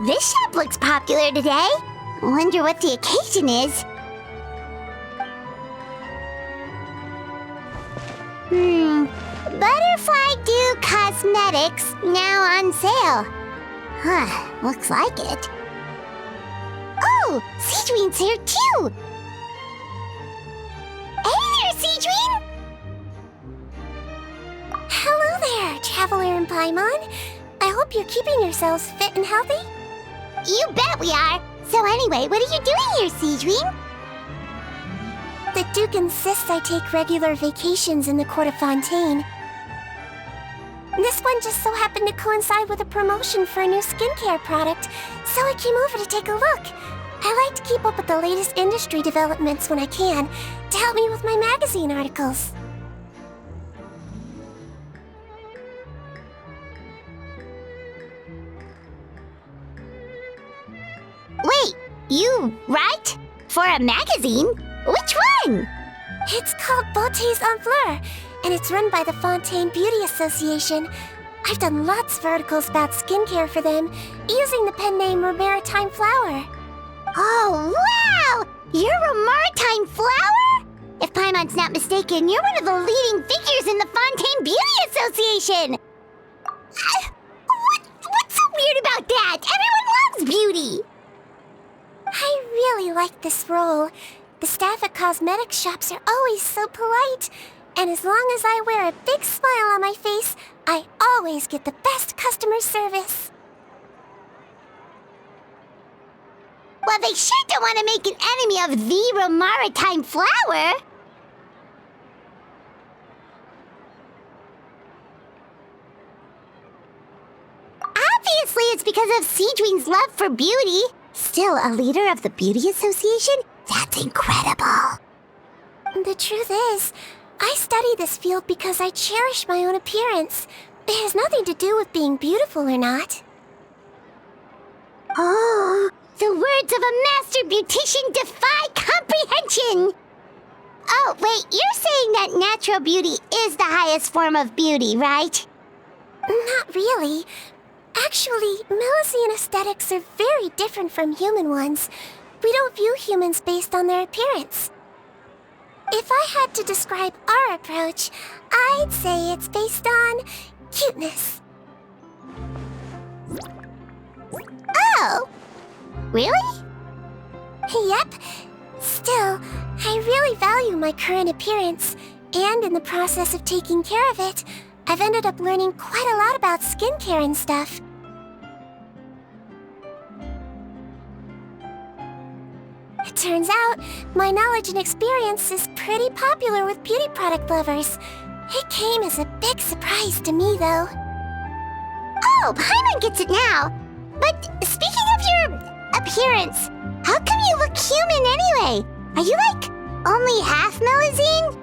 This shop looks popular today. Wonder what the occasion is. Butterfly Dew Cosmetics now on sale. Huh, looks like it. Oh, Seedween's here too! Hey there, Seedween! Hello there, Traveler and Paimon. I hope you're keeping yourselves fit and healthy. You bet we are! So anyway, what are you doing here, Seedween? The Duke insists I take regular vacations in the Court of Fontaine. This one just so happened to coincide with a promotion for a new skincare product, so I came over to take a look. I like to keep up with the latest industry developments when I can, to help me with my magazine articles. Wait, you write? For a magazine? Which one? It's called Beautés en Fleur, and it's run by the Fontaine Beauty Association. I've done lots of articles about skincare for them, using the pen name Maritime Flower. Oh, wow! You're a Maritime Flower? If Paimon's not mistaken, you're one of the leading figures in the Fontaine Beauty Association! What's so weird about that? Everyone loves beauty! I really like this role. The staff at cosmetics shops are always so polite. And as long as I wear a big smile on my face, I always get the best customer service. Well, they sure don't want to make an enemy of the Maritime Flower. Obviously, it's because of Seedween's love for beauty. Still a leader of the Beauty Association? That's incredible. The truth is, I study this field because I cherish my own appearance. It has nothing to do with being beautiful or not. Oh, the words of a master beautician defy comprehension! Oh, wait, you're saying that natural beauty is the highest form of beauty, right? Not really. Actually, Melusine aesthetics are very different from human ones. We don't view humans based on their appearance. If I had to describe our approach, I'd say it's based on cuteness. Oh! Really? Yep. Still, I really value my current appearance, and in the process of taking care of it, I've ended up learning quite a lot about skincare and stuff. It turns out, my knowledge and experience is pretty popular with beauty product lovers. It came as a big surprise to me, though. Oh, Paimon gets it now. But speaking of your appearance, how come you look human anyway? Are you like only half Melusine?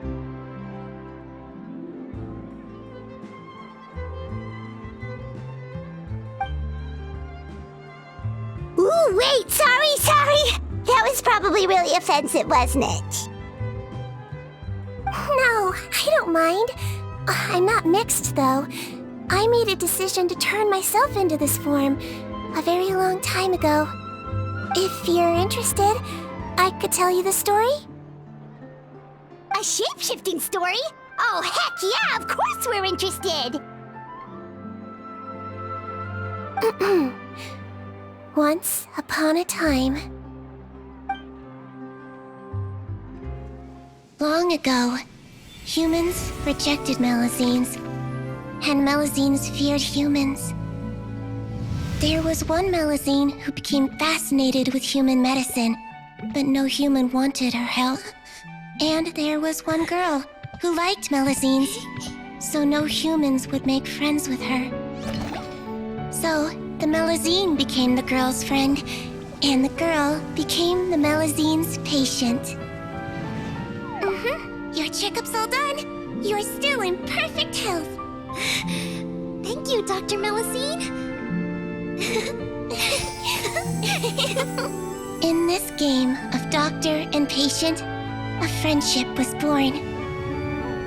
Ooh, wait, sorry. That was probably really offensive, wasn't it? No, I don't mind. I'm not mixed, though. I made a decision to turn myself into this form a very long time ago. If you're interested, I could tell you the story. A shape-shifting story? Oh, heck yeah, of course we're interested! Once upon a time. Long ago, humans rejected Melusines, and Melusines feared humans. There was one Melusine who became fascinated with human medicine, but no human wanted her help. And there was one girl who liked Melusines, so no humans would make friends with her. So, the Melusine became the girl's friend, and the girl became the Melusine's patient. Your checkup's all done. You're still in perfect health. Thank you, Dr. Melusine. In this game of doctor and patient, a friendship was born.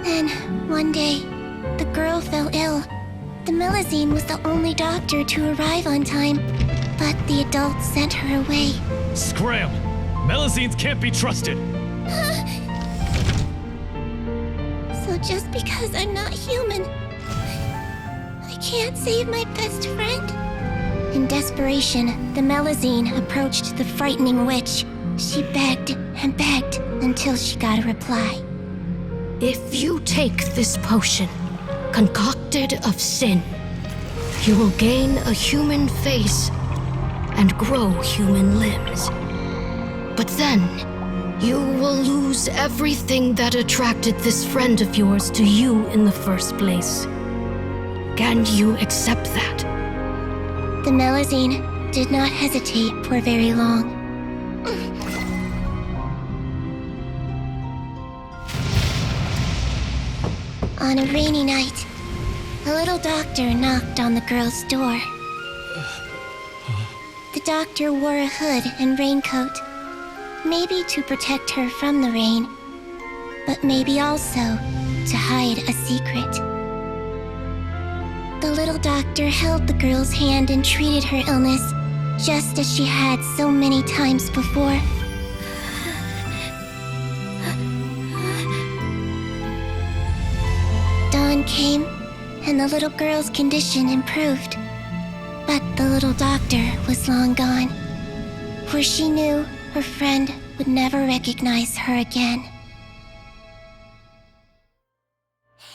Then, one day, the girl fell ill. The Melusine was the only doctor to arrive on time, But the adults sent her away. Scram! Melazines can't be trusted! So just because I'm not human, I can't save my best friend? In desperation, the Melazine approached the frightening witch. She begged and begged until she got a reply. If you take this potion, concocted of sin, you will gain a human face and grow human limbs. But then, you will lose everything that attracted this friend of yours to you in the first place. Can you accept that? The Melazine did not hesitate for very long. On a rainy night, a little doctor knocked on the girl's door. The doctor wore a hood and raincoat, maybe to protect her from the rain, but maybe also to hide a secret. The little doctor held the girl's hand and treated her illness, just as she had so many times before. Dawn came, and the little girl's condition improved. But the little doctor was long gone, for she knew her friend would never recognize her again.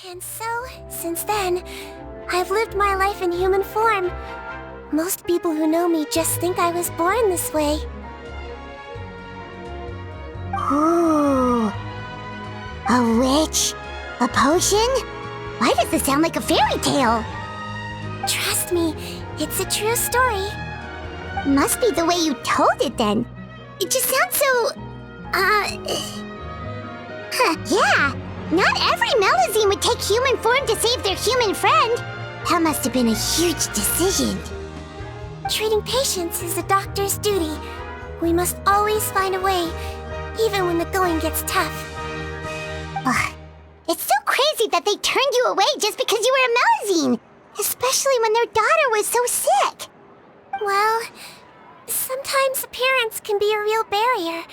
And so, since then, I've lived my life in human form. Most people who know me just think I was born this way. Ooh. A witch? A potion? Why does this sound like a fairy tale? Trust me, it's a true story. Must be the way you told it then. It just sounds so... yeah. Not every Melazine would take human form to save their human friend. That must have been a huge decision. Treating patients is a doctor's duty. We must always find a way, even when the going gets tough. Ugh. It's so crazy that they turned you away just because you were a Melazine. Especially when their daughter was so sick. Well, sometimes appearance can be a real barrier.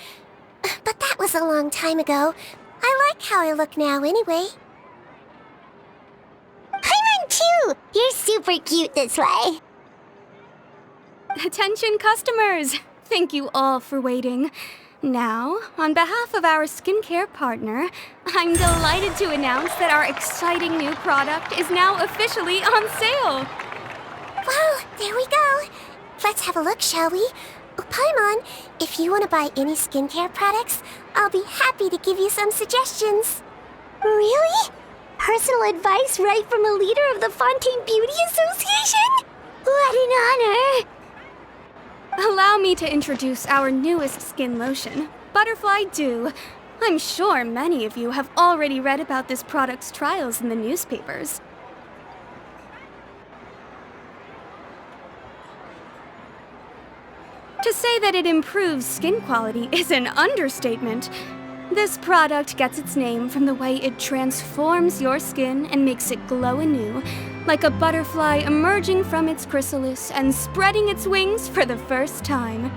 But that was a long time ago. I like how I look now anyway. Paimon too! You're super cute this way. Attention customers! Thank you all for waiting. Now, on behalf of our skincare partner, I'm delighted to announce that our exciting new product is now officially on sale. Well, there we go. Let's have a look, shall we? Oh, Paimon, if you want to buy any skincare products, I'll be happy to give you some suggestions. Really? Personal advice right from a leader of the Fontaine Beauty Association? What an honor! Allow me to introduce our newest skin lotion, Butterfly Dew. I'm sure many of you have already read about this product's trials in the newspapers. To say that it improves skin quality is an understatement. This product gets its name from the way it transforms your skin and makes it glow anew, like a butterfly emerging from its chrysalis and spreading its wings for the first time.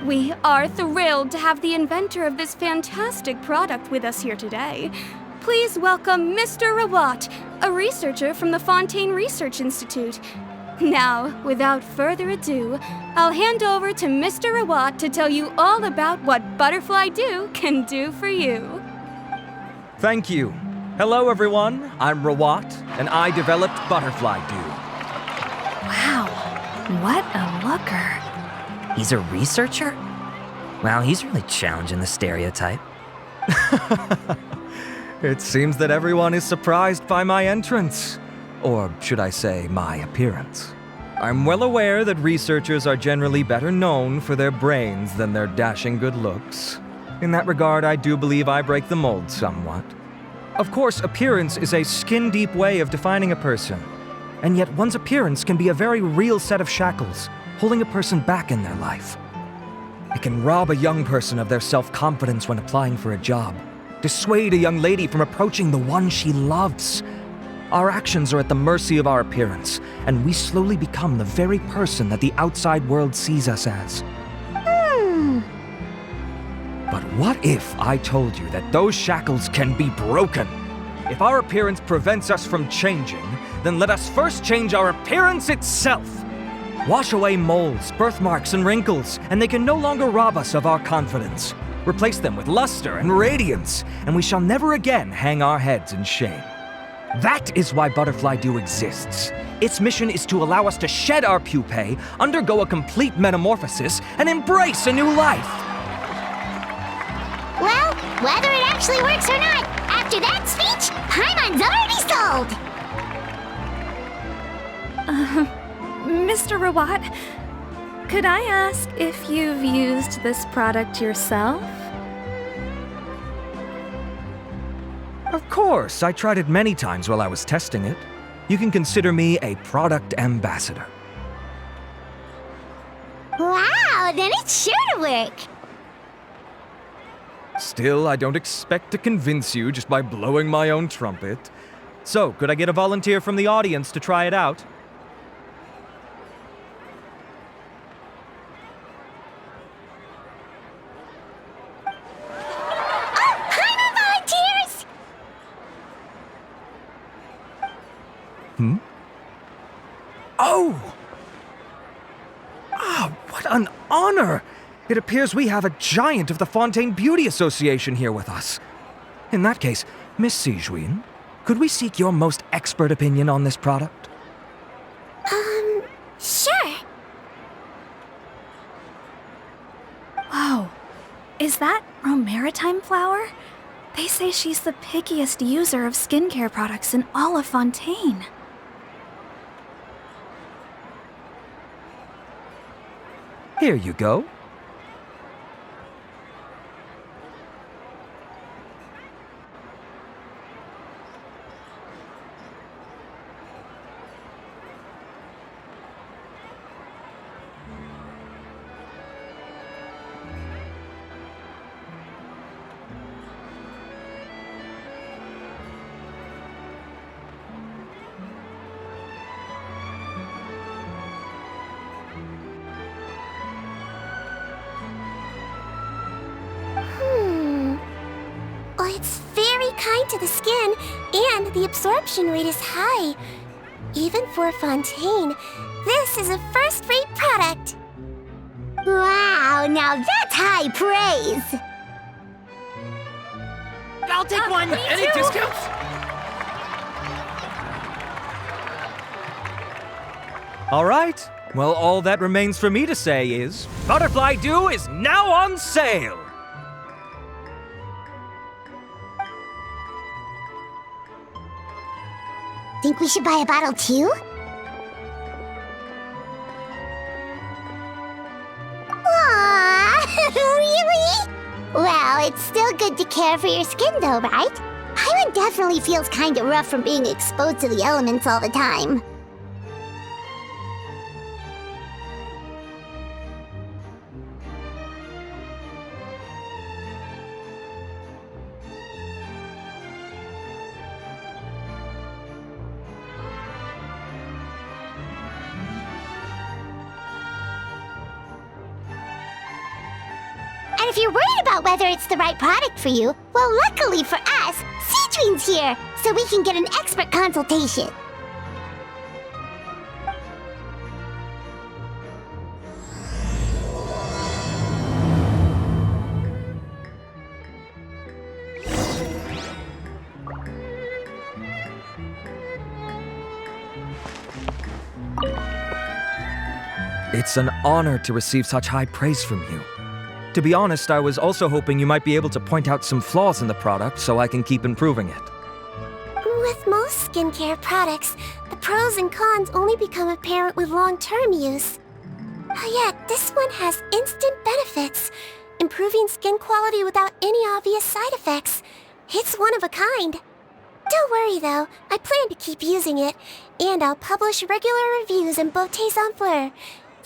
We are thrilled to have the inventor of this fantastic product with us here today. Please welcome Mr. Rawat, a researcher from the Fontaine Research Institute. Now, without further ado, I'll hand over to Mr. Rawat to tell you all about what Butterfly Dew can do for you. Thank you. Hello, everyone. I'm Rawat, and I developed Butterfly Dew. Wow, what a looker. He's a researcher? Wow, he's really challenging the stereotype. It seems that everyone is surprised by my entrance. Or should I say, my appearance. I'm well aware that researchers are generally better known for their brains than their dashing good looks. In that regard, I do believe I break the mold somewhat. Of course, appearance is a skin-deep way of defining a person. And yet one's appearance can be a very real set of shackles, holding a person back in their life. It can rob a young person of their self-confidence when applying for a job, dissuade a young lady from approaching the one she loves, Our actions are at the mercy of our appearance, and we slowly become the very person that the outside world sees us as. But what if I told you that those shackles can be broken? If our appearance prevents us from changing, then let us first change our appearance itself. Wash away moles, birthmarks, and wrinkles, and they can no longer rob us of our confidence. Replace them with luster and radiance, and we shall never again hang our heads in shame. That is why Butterfly Dew exists. Its mission is to allow us to shed our pupae, undergo a complete metamorphosis, and embrace a new life. Well, whether it actually works or not, after that speech, Paimon's already sold! Mr. Rawat, could I ask if you've used this product yourself? Of course, I tried it many times while I was testing it. You can consider me a product ambassador. Wow, then it's sure to work! Still, I don't expect to convince you just by blowing my own trumpet. So, could I get a volunteer from the audience to try it out? Oh! Ah, what an honor! It appears we have a giant of the Fontaine Beauty Association here with us. In that case, Miss Sijuin, could we seek your most expert opinion on this product? Sure. Whoa, is that Romaritime flower? They say she's the pickiest user of skincare products in all of Fontaine. Here you go. Well, it's very kind to the skin, and the absorption rate is high. Even for Fontaine, this is a first-rate product. Wow, now that's high praise! I'll take one. Any discounts? All right. Well, all that remains for me to say is, Butterfly Dew is now on sale! Think we should buy a bottle too? Aww, really? Well, it's still good to care for your skin though, right? Paimon definitely feels kinda rough from being exposed to the elements all the time. And if you're worried about whether it's the right product for you, well, luckily for us, Cedrine's here, so we can get an expert consultation. It's an honor to receive such high praise from you. To be honest, I was also hoping you might be able to point out some flaws in the product so I can keep improving it. With most skincare products, the pros and cons only become apparent with long-term use. Yet, this one has instant benefits, improving skin quality without any obvious side effects. It's one of a kind. Don't worry though, I plan to keep using it, and I'll publish regular reviews in Beautés en Fleur.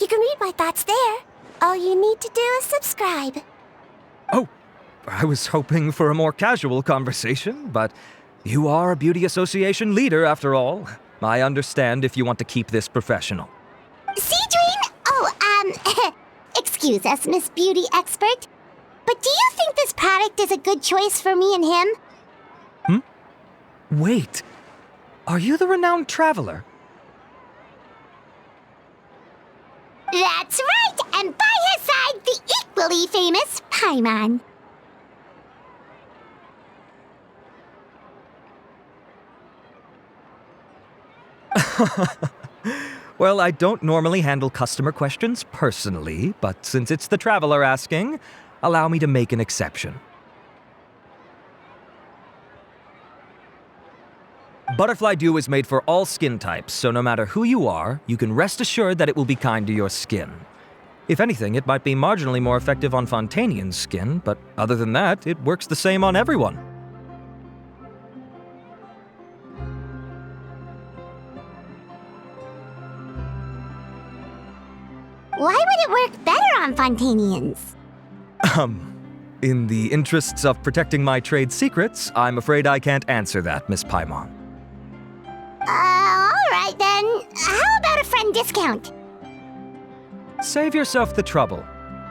You can read my thoughts there. All you need to do is subscribe. Oh, I was hoping for a more casual conversation, but You are a beauty association leader, after all. I understand if you want to keep this professional. Seadreen? Oh, excuse us, Miss Beauty Expert. But do you think this product is a good choice for me and him? Wait, are you the renowned traveler? That's right, and by his side, the equally famous Paimon. Well, I don't normally handle customer questions personally, but since it's the traveler asking, allow me to make an exception. Butterfly Dew is made for all skin types, so no matter who you are, you can rest assured that it will be kind to your skin. If anything, it might be marginally more effective on Fontanian's skin, but other than that, it works the same on everyone. Why would it work better on Fontanians? In the interests of protecting my trade secrets, I'm afraid I can't answer that, Miss Paimon. Alright then. How about a friend discount? Save yourself the trouble.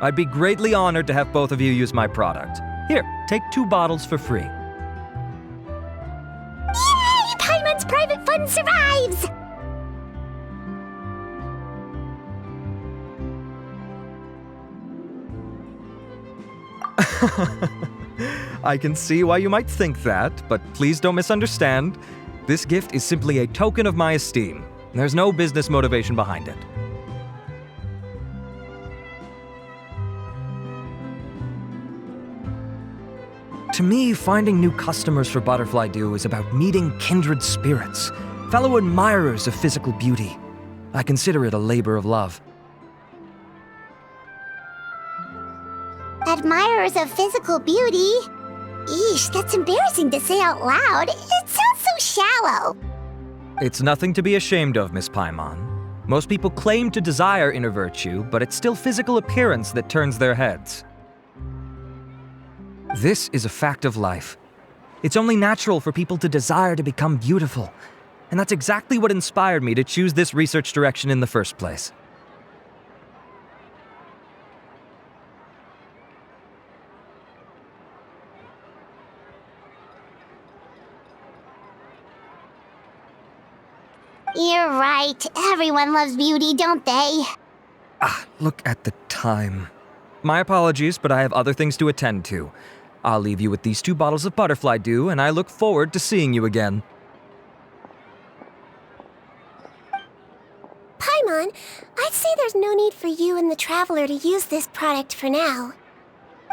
I'd be greatly honored to have both of you use my product. Here, take 2 bottles for free. Yay! Paimon's private fund survives! I can see why you might think that, but please don't misunderstand. This gift is simply a token of my esteem. There's no business motivation behind it. To me, finding new customers for Butterfly Dew is about meeting kindred spirits, fellow admirers of physical beauty. I consider it a labor of love. Admirers of physical beauty? Eesh, that's embarrassing to say out loud. It sounds so shallow. It's nothing to be ashamed of, Miss Paimon. Most people claim to desire inner virtue, but it's still physical appearance that turns their heads. This is a fact of life. It's only natural for people to desire to become beautiful, and that's exactly what inspired me to choose this research direction in the first place. You're right. Everyone loves beauty, don't they? Look at the time. My apologies, but I have other things to attend to. I'll leave you with these 2 bottles of Butterfly Dew, and I look forward to seeing you again. Paimon, I'd say there's no need for you and the Traveler to use this product for now.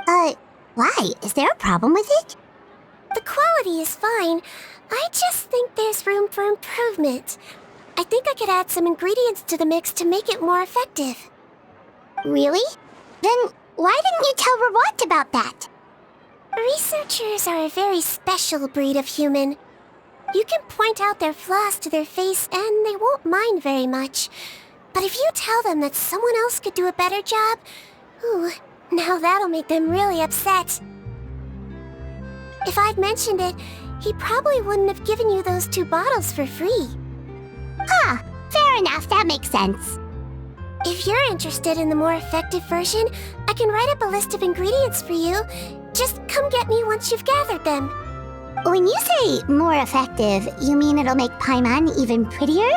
Why? Is there a problem with it? The quality is fine. I just think there's room for improvement. I think I could add some ingredients to the mix to make it more effective. Really? Then why didn't you tell Rawat about that? Researchers are a very special breed of human. You can point out their flaws to their face and they won't mind very much. But if you tell them that someone else could do a better job, ooh, now that'll make them really upset. If I'd mentioned it, he probably wouldn't have given you those 2 bottles for free. Fair enough, that makes sense. If you're interested in the more effective version, I can write up a list of ingredients for you. Just come get me once you've gathered them. When you say more effective, you mean it'll make Paimon even prettier?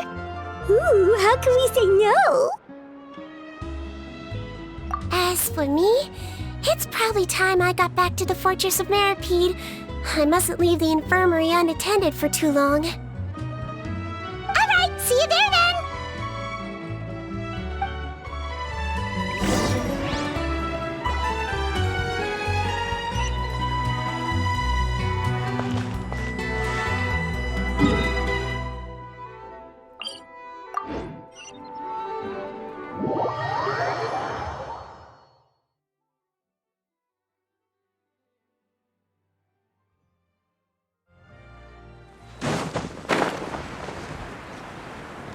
Ooh, how can we say no? As for me, it's probably time I got back to the Fortress of Maripede. I mustn't leave the infirmary unattended for too long. Alright, see you there then!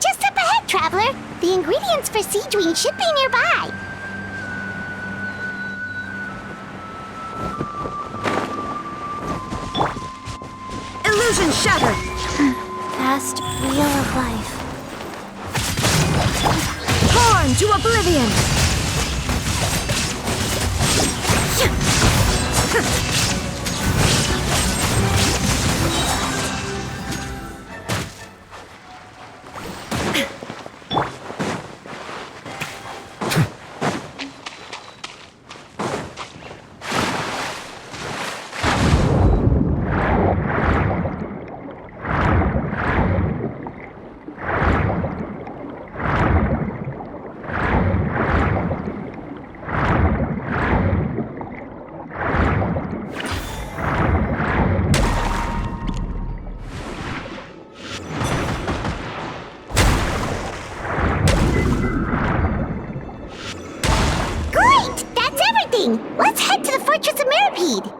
Just up ahead, Traveler. The ingredients for Seadreen should be nearby. Illusion shattered! Fast wheel of life. Torn to oblivion! Great! That's everything! Let's head to the Fortress of Mirapede!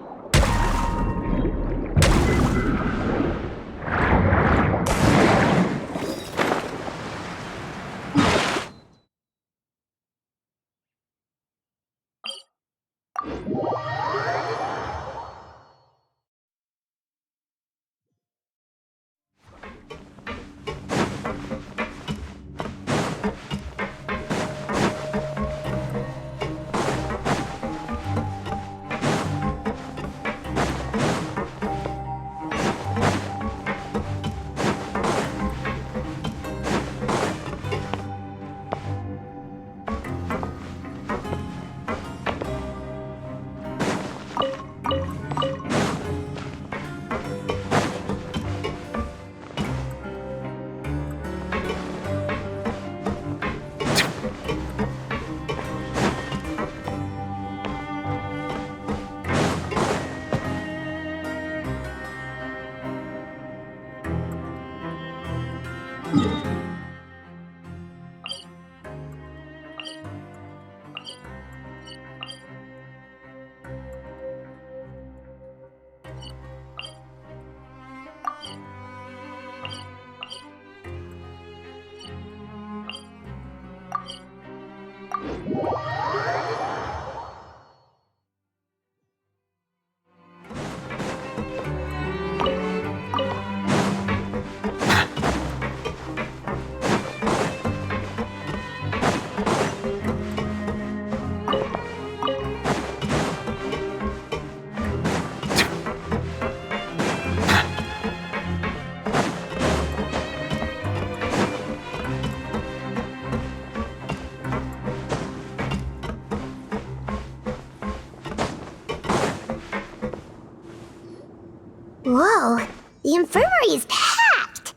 Whoa, the infirmary is packed!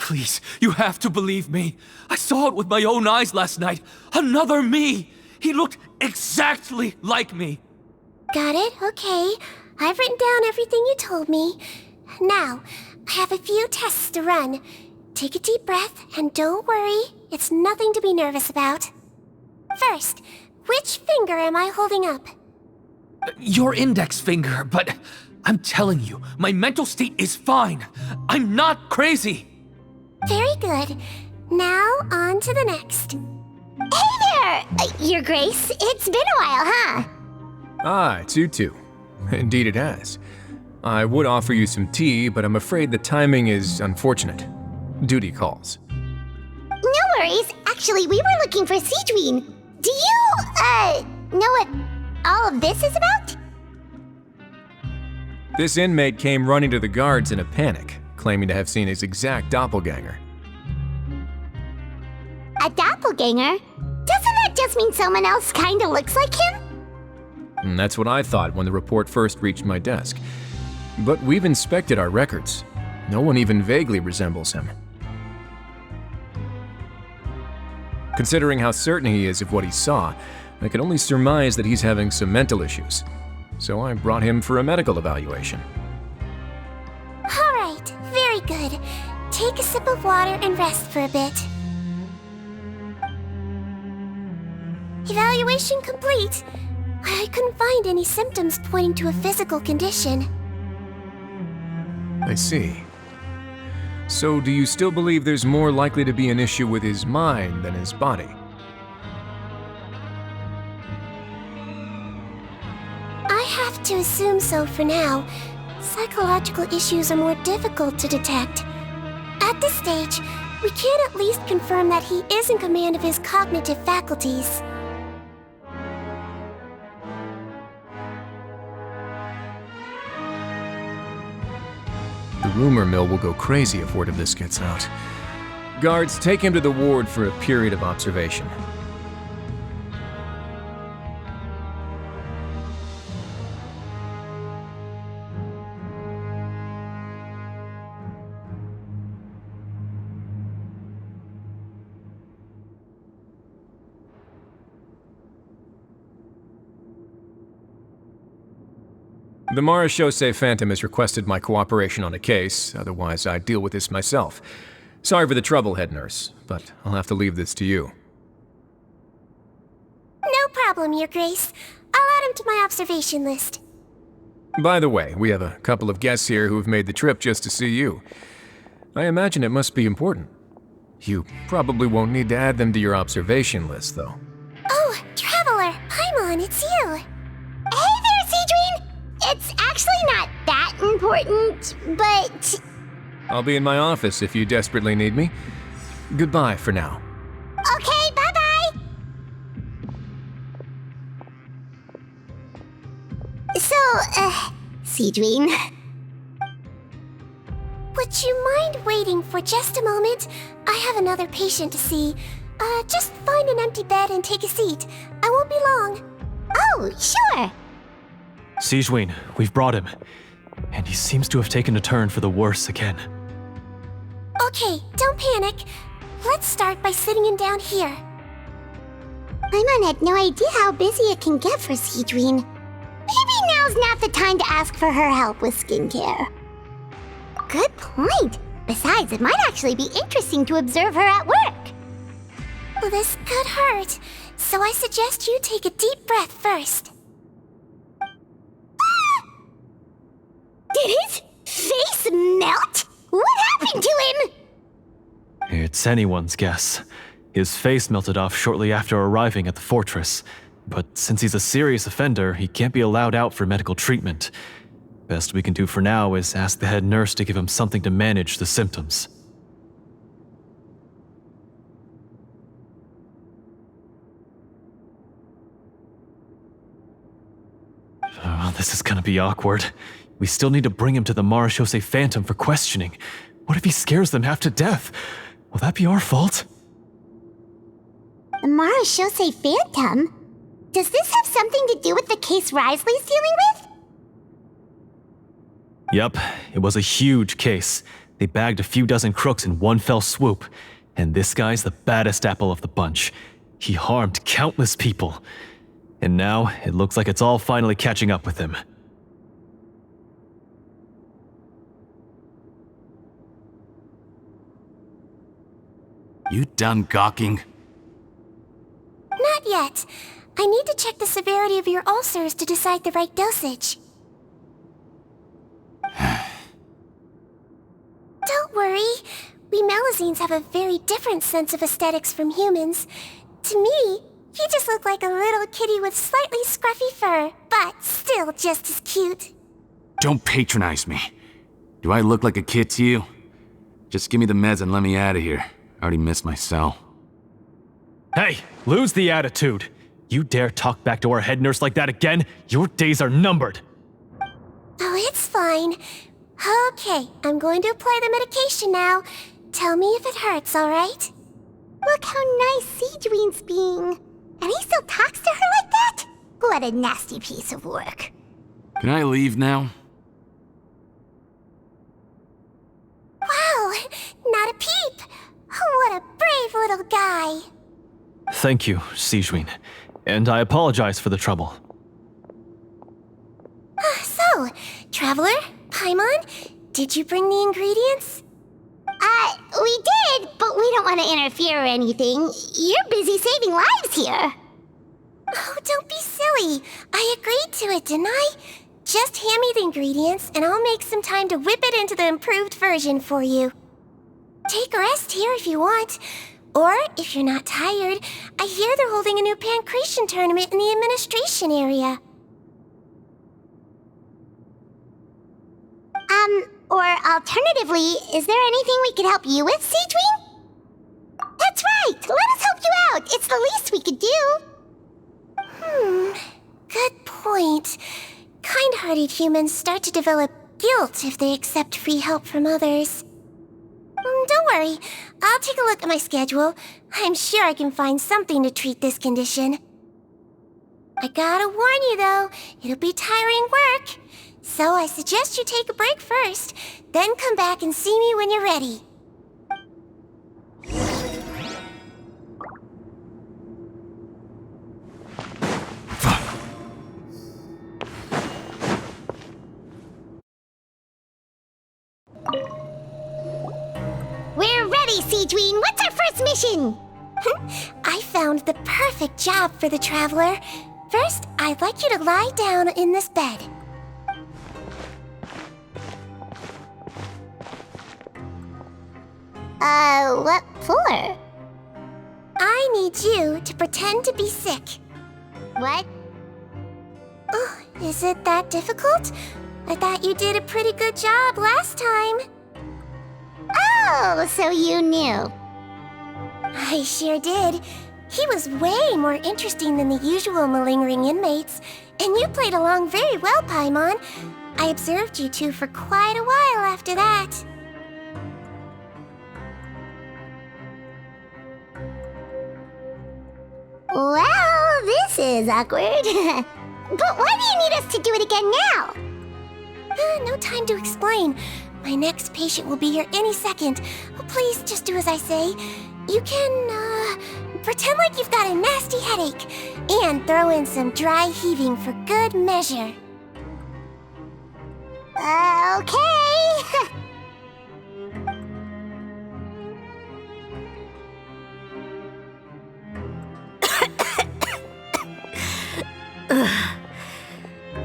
Please, you have to believe me. I saw it with my own eyes last night. Another me! He looked exactly like me. Got it? Okay. I've written down everything you told me. Now, I have a few tests to run. Take a deep breath and don't worry. It's nothing to be nervous about. First, which finger am I holding up? Your index finger, but I'm telling you, my mental state is fine. I'm not crazy. Very good. Now, on to the next. Hey there, Your Grace. It's been a while, huh? Ah, it's you two. Indeed it has. I would offer you some tea, but I'm afraid the timing is unfortunate. Duty calls. No worries. Actually, we were looking for Seedween. Do you, know what all of this is about? This inmate came running to the guards in a panic, claiming to have seen his exact doppelganger. A doppelganger? Doesn't that just mean someone else kinda looks like him? And that's what I thought when the report first reached my desk. But we've inspected our records. No one even vaguely resembles him. Considering how certain he is of what he saw, I can only surmise that he's having some mental issues. So I brought him for a medical evaluation. All right, very good. Take a sip of water and rest for a bit. Evaluation complete. I couldn't find any symptoms pointing to a physical condition. I see. So do you still believe there's more likely to be an issue with his mind than his body? I have to assume so for now, Psychological issues are more difficult to detect. At this stage, we can at least confirm that he is in command of his cognitive faculties. The rumor mill will go crazy if word of this gets out. Guards, take him to the ward for a period of observation. The Marechaussee Phantom has requested my cooperation on a case, otherwise I'd deal with this myself. Sorry for the trouble, head nurse, but I'll have to leave this to you. No problem, Your Grace. I'll add him to my observation list. By the way, we have a couple of guests here who have made the trip just to see you. I imagine it must be important. You probably won't need to add them to your observation list, though. Oh, Traveler! Paimon, it's you! Hey there, Cedrine! It's actually not that important, but... I'll be in my office if you desperately need me. Goodbye for now. Okay, bye-bye! So, Cedrine... Would you mind waiting for just a moment? I have another patient to see. Just find an empty bed and take a seat. I won't be long. Oh, sure! Sigewinne, we've brought him. And he seems to have taken a turn for the worse again. Okay, don't panic. Let's start by sitting him down here. Paimon had no idea how busy it can get for Cedrine. Maybe now's not the time to ask for her help with skincare. Good point. Besides, it might actually be interesting to observe her at work. Well, this could hurt, so I suggest you take a deep breath first. Did his face melt? What happened to him? It's anyone's guess. His face melted off shortly after arriving at the fortress. But since he's a serious offender, he can't be allowed out for medical treatment. Best we can do for now is ask the head nurse to give him something to manage the symptoms. Oh, this is gonna be awkward. We still need to bring him to the Marechaussee Phantom for questioning. What if he scares them half to death? Will that be our fault? The Marechaussee Phantom? Does this have something to do with the case Risley's dealing with? Yep, it was a huge case. They bagged a few dozen crooks in one fell swoop. And this guy's the baddest apple of the bunch. He harmed countless people. And now, it looks like it's all finally catching up with him. You done gawking? Not yet. I need to check the severity of your ulcers to decide the right dosage. Don't worry. We Melazines have a very different sense of aesthetics from humans. To me, he just looked like a little kitty with slightly scruffy fur, but still just as cute. Don't patronize me. Do I look like a kid to you? Just give me the meds and let me out of here. I already missed my cell. Hey, lose the attitude. You dare talk back to our head nurse like that again? Your days are numbered. Oh, it's fine. Okay, I'm going to apply the medication now. Tell me if it hurts, alright? Look how nice Cedrine's being. And he still talks to her like that? What a nasty piece of work. Can I leave now? Wow, not a peep. What a brave little guy. Thank you, Sigewinne. And I apologize for the trouble. So, Traveler, Paimon, did you bring the ingredients? We did, but we don't want to interfere or anything. You're busy saving lives here. Oh, don't be silly. I agreed to it, didn't I? Just hand me the ingredients, and I'll make some time to whip it into the improved version for you. Take a rest here if you want. Or, if you're not tired, I hear they're holding a new pancreation tournament in the administration area. Or alternatively, is there anything we could help you with, Seedween? That's right! Let us help you out! It's the least we could do! Good point. Kind-hearted humans start to develop guilt if they accept free help from others. Don't worry. I'll take a look at my schedule. I'm sure I can find something to treat this condition. I gotta warn you, though. It'll be tiring work. So I suggest you take a break first, then come back and see me when you're ready. We're ready, Seedween! What's our first mission? I found the perfect job for the traveler. First, I'd like you to lie down in this bed. What for? I need you to pretend to be sick. What? Oh, is it that difficult? I thought you did a pretty good job last time. Oh, so you knew. I sure did. He was way more interesting than the usual malingering inmates, and you played along very well, Paimon. I observed you two for quite a while after that. Well, this is awkward. But why do you need us to do it again now? No time to explain. My next patient will be here any second. Oh, please, just do as I say. You can, pretend like you've got a nasty headache, and throw in some dry heaving for good measure. Okay.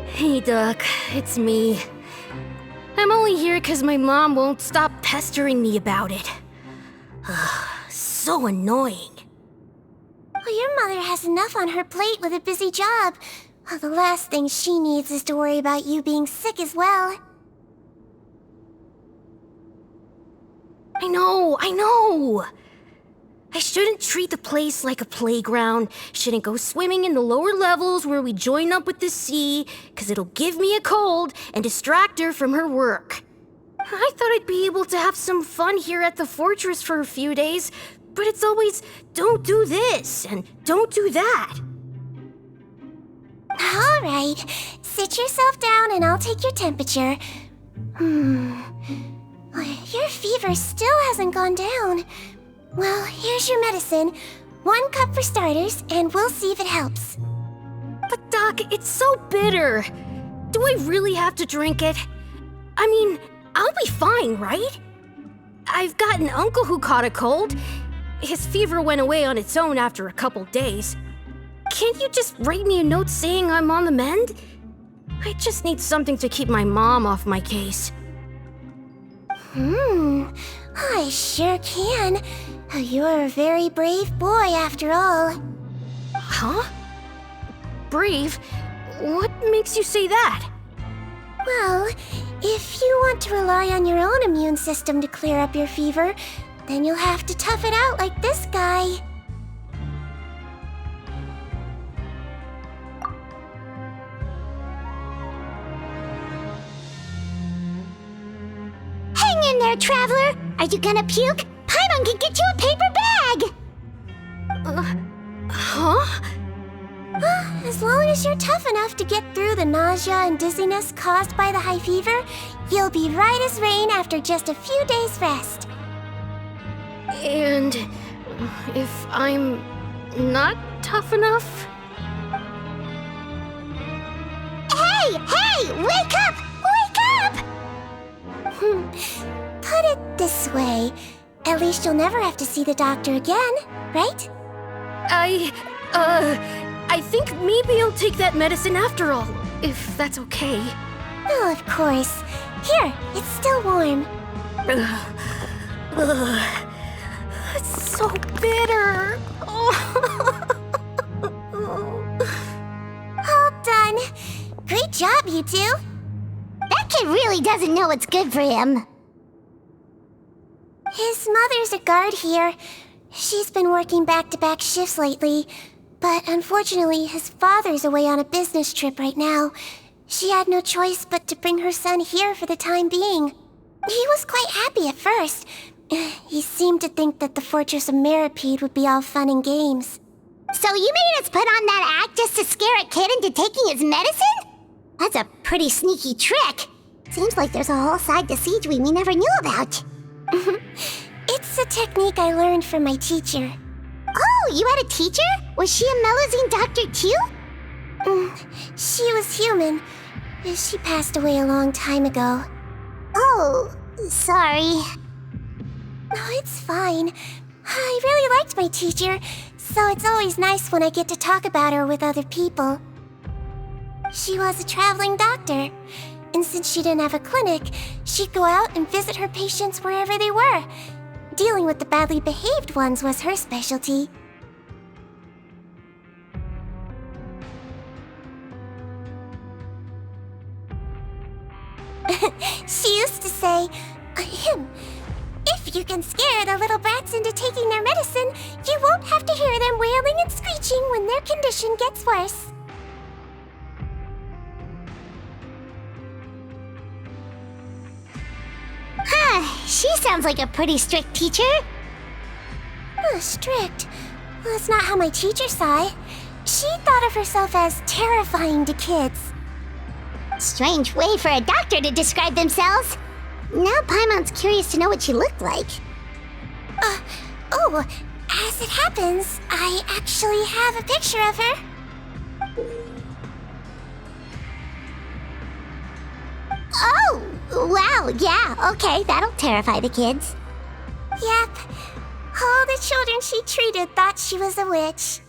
Hey, Duck, it's me. I'm only here because my mom won't stop pestering me about it. So annoying. Well, your mother has enough on her plate with a busy job. Well, the last thing she needs is to worry about you being sick as well. I know! I shouldn't treat the place like a playground, shouldn't go swimming in the lower levels where we join up with the sea, because it'll give me a cold and distract her from her work. I thought I'd be able to have some fun here at the fortress for a few days, but it's always, don't do this and don't do that. All right, sit yourself down and I'll take your temperature. Your fever still hasn't gone down. Well, here's your medicine. 1 cup for starters, and we'll see if it helps. But Doc, it's so bitter. Do I really have to drink it? I mean, I'll be fine, right? I've got an uncle who caught a cold. His fever went away on its own after a couple days. Can't you just write me a note saying I'm on the mend? I just need something to keep my mom off my case. I sure can. You're a very brave boy after all. Huh? Brave? What makes you say that? Well, if you want to rely on your own immune system to clear up your fever, then you'll have to tough it out like this guy. Hang in there, traveler. Are you gonna puke? Paimon can get you a paper bag. Huh? As long as you're tough enough to get through the nausea and dizziness caused by the high fever, you'll be right as rain after just a few days' rest. And if I'm not tough enough? Hey! Wake up! Wake up! Put it this way. At least you'll never have to see the doctor again, right? I think maybe I'll take that medicine after all, if that's okay. Oh, of course. Here, it's still warm. It's so bitter. All done. Great job, you two. That kid really doesn't know what's good for him. His mother's a guard here. She's been working back-to-back shifts lately, but unfortunately his father's away on a business trip right now. She had no choice but to bring her son here for the time being. He was quite happy at first. He seemed to think that the Fortress of Meripede would be all fun and games. So you made us put on that act just to scare a kid into taking his medicine? That's a pretty sneaky trick. Seems like there's a whole side to Siegeween we never knew about. It's a technique I learned from my teacher. Oh, you had a teacher? Was she a Melazine doctor too? She was human. She passed away a long time ago. Oh, sorry. No, it's fine. I really liked my teacher, so it's always nice when I get to talk about her with other people. She was a traveling doctor, and since she didn't have a clinic, she'd go out and visit her patients wherever they were. Dealing with the badly behaved ones was her specialty. She used to say, if you can scare the little brats into taking their medicine, you won't have to hear them wailing and screeching when their condition gets worse. She sounds like a pretty strict teacher. Strict? Well, that's not how my teacher saw it. She thought of herself as terrifying to kids. Strange way for a doctor to describe themselves. Now Paimon's curious to know what she looked like. As it happens, I actually have a picture of her. Oh, wow, yeah, okay, that'll terrify the kids. Yep. All the children she treated thought she was a witch.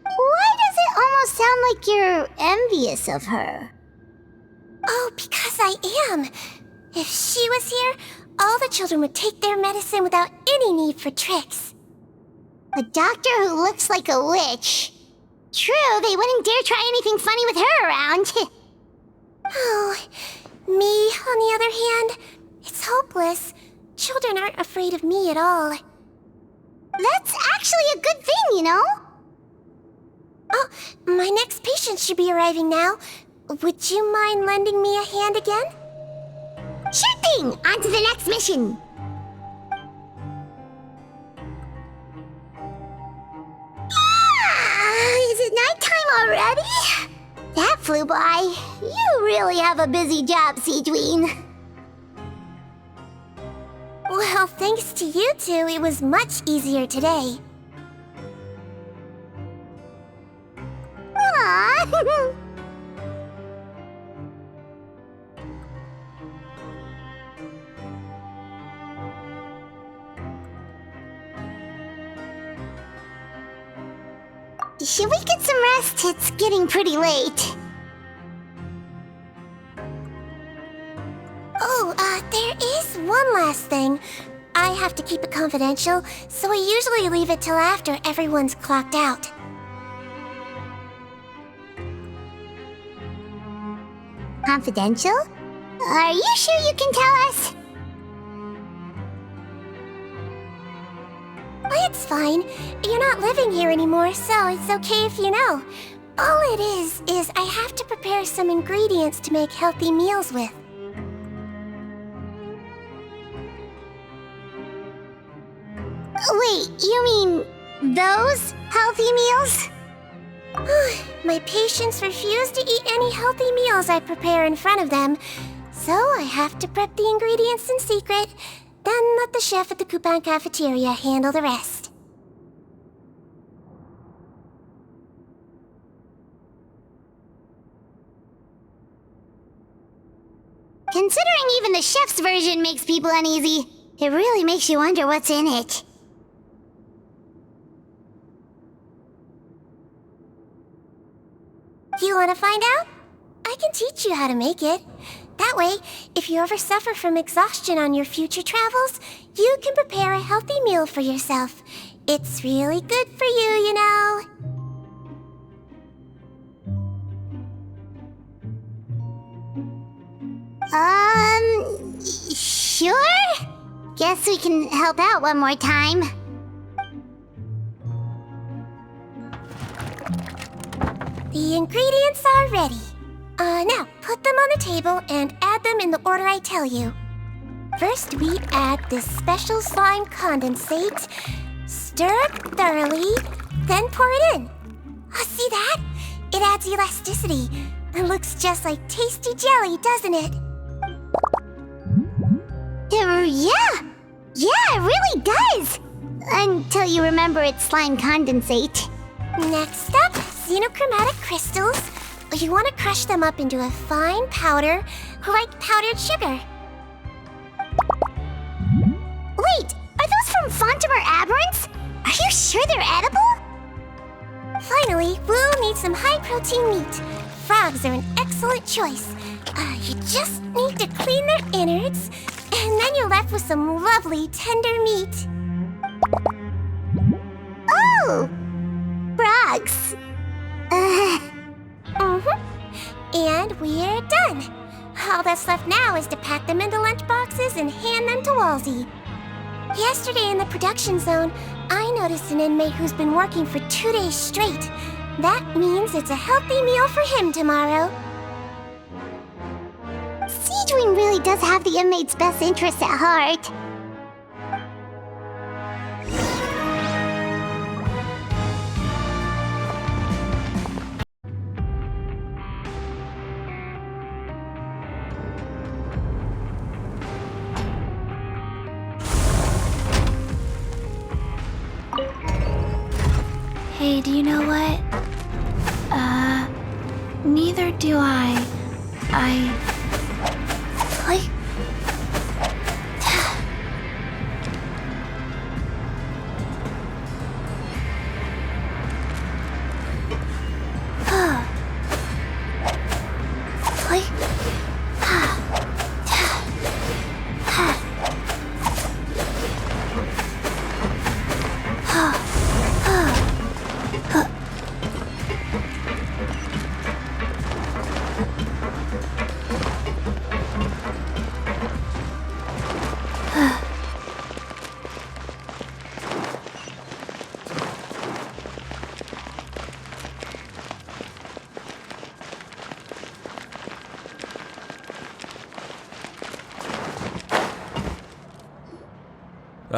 Why does it almost sound like you're envious of her? Oh, because I am. If she was here, all the children would take their medicine without any need for tricks. A doctor who looks like a witch. True, they wouldn't dare try anything funny with her around. Oh, me, on the other hand, it's hopeless. Children aren't afraid of me at all. That's actually a good thing, you know? Oh, my next patient should be arriving now. Would you mind lending me a hand again? Sure thing! On to the next mission! Is it nighttime already? That flew by. You really have a busy job, Siegeween. Well, thanks to you two, it was much easier today. Aww. Should we get some rest? It's getting pretty late. Oh, there is one last thing. I have to keep it confidential, so I usually leave it till after everyone's clocked out. Confidential? Are you sure you can tell us? It's fine. You're not living here anymore, so it's okay if you know. All it is I have to prepare some ingredients to make healthy meals with. Wait, you mean those healthy meals? My patients refuse to eat any healthy meals I prepare in front of them, so I have to prep the ingredients in secret, then let the chef at the Coupon cafeteria handle the rest. Considering even the chef's version makes people uneasy, it really makes you wonder what's in it. You want to find out? I can teach you how to make it. That way, if you ever suffer from exhaustion on your future travels, you can prepare a healthy meal for yourself. It's really good for you, you know. Sure? Guess we can help out one more time. The ingredients are ready. Now, put them on the table and add them in the order I tell you. First, we add this special slime condensate, stir it thoroughly, then pour it in. See that? It adds elasticity and looks just like tasty jelly, doesn't it? Yeah, it really does. Until you remember it's slime condensate. Next up, xenochromatic crystals. You want to crush them up into a fine powder, like powdered sugar. Wait, are those from Fontimer Aberrants? Are you sure they're edible? Finally, we'll need some high-protein meat. Frogs are an excellent choice. You just need to clean their innards, and then you're left with some lovely, tender meat. Oh! Frogs. And we're done. All that's left now is to pack them into lunch boxes and hand them to Walsey. Yesterday in the production zone, I noticed an inmate who's been working for 2 days straight. That means it's a healthy meal for him tomorrow. Seedwing really does have the inmate's best interests at heart. Hey, do you know what? Neither do I. Like...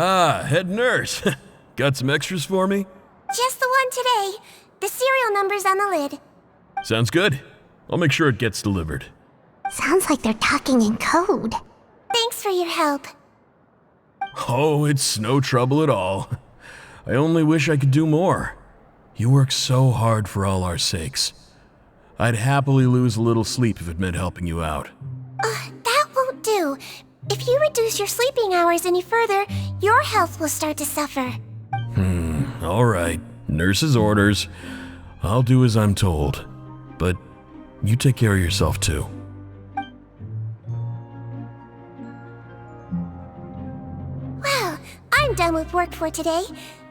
Ah, head nurse. Got some extras for me? Just the one today. The serial number's on the lid. Sounds good. I'll make sure it gets delivered. Sounds like they're talking in code. Thanks for your help. Oh, it's no trouble at all. I only wish I could do more. You work so hard for all our sakes. I'd happily lose a little sleep if it meant helping you out. That won't do. If you reduce your sleeping hours any further, your health will start to suffer. All right. Nurse's orders. I'll do as I'm told. But you take care of yourself too. Well, I'm done with work for today.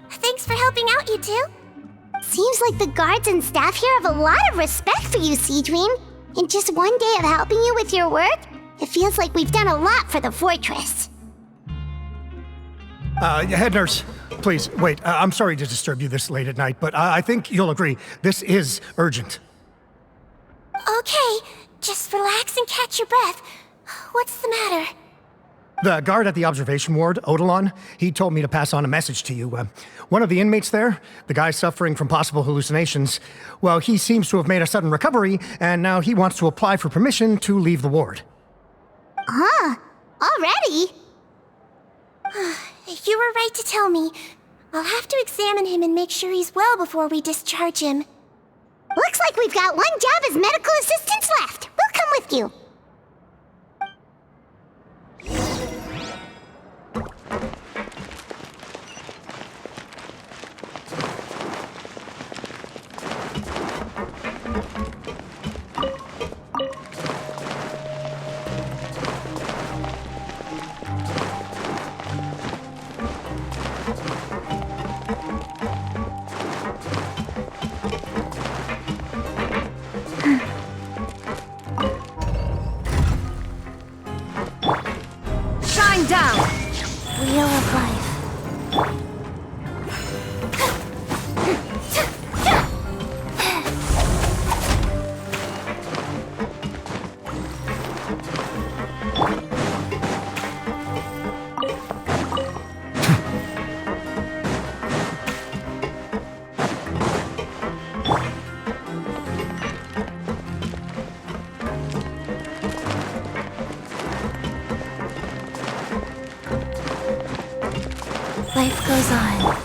Thanks for helping out, you two. Seems like the guards and staff here have a lot of respect for you, Seedream. In just one day of helping you with your work, it feels like we've done a lot for the fortress. Head nurse, please, wait. I'm sorry to disturb you this late at night, but I think you'll agree, this is urgent. Okay, just relax and catch your breath. What's the matter? The guard at the observation ward, Odilon, he told me to pass on a message to you. One of the inmates there, the guy suffering from possible hallucinations, well, he seems to have made a sudden recovery, and now he wants to apply for permission to leave the ward. Huh? Already? You were right to tell me. I'll have to examine him and make sure he's well before we discharge him. Looks like we've got one job as medical assistants left. We'll come with you. goes on.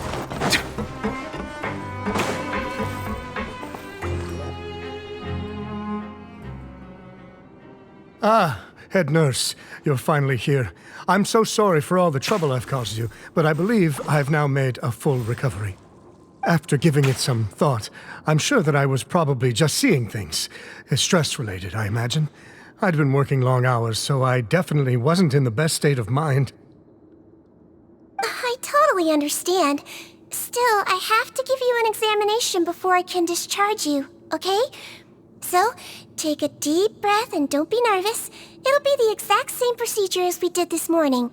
Ah, head nurse, you're finally here. I'm so sorry for all the trouble I've caused you, but I believe I've now made a full recovery. After giving it some thought, I'm sure that I was probably just seeing things. Stress-related, I imagine. I'd been working long hours, so I definitely wasn't in the best state of mind. I totally understand. Still, I have to give you an examination before I can discharge you, okay? So, take a deep breath and don't be nervous. It'll be the exact same procedure as we did this morning.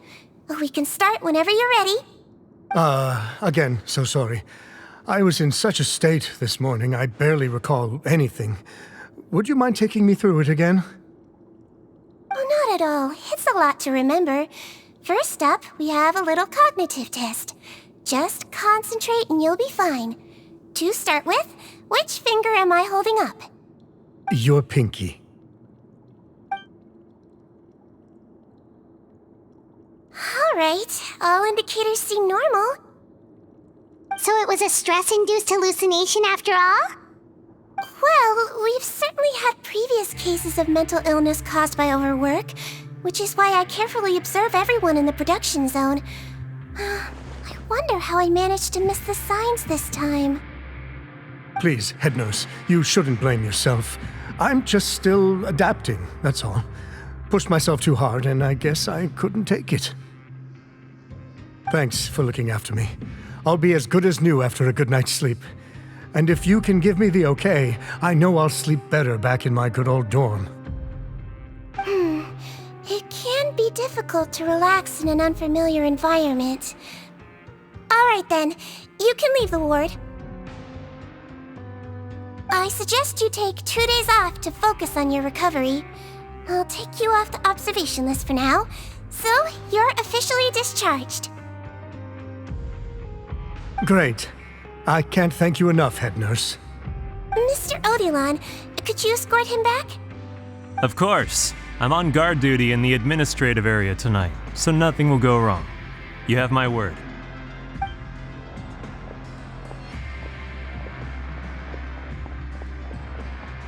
We can start whenever you're ready. Again, so sorry. I was in such a state this morning, I barely recall anything. Would you mind taking me through it again? Oh, not at all. It's a lot to remember. First up, we have a little cognitive test. Just concentrate and you'll be fine. To start with, which finger am I holding up? Your pinky. Alright, all indicators seem normal. So it was a stress-induced hallucination after all? Well, we've certainly had previous cases of mental illness caused by overwork, which is why I carefully observe everyone in the production zone. I wonder how I managed to miss the signs this time. Please, head nurse, you shouldn't blame yourself. I'm just still adapting, that's all. Pushed myself too hard, and I guess I couldn't take it. Thanks for looking after me. I'll be as good as new after a good night's sleep. And if you can give me the okay, I know I'll sleep better back in my good old dorm. It can be difficult to relax in an unfamiliar environment. Alright then, you can leave the ward. I suggest you take 2 days off to focus on your recovery. I'll take you off the observation list for now, so you're officially discharged. Great. I can't thank you enough, head nurse. Mr. Odilon, could you escort him back? Of course. I'm on guard duty in the administrative area tonight, so nothing will go wrong. You have my word.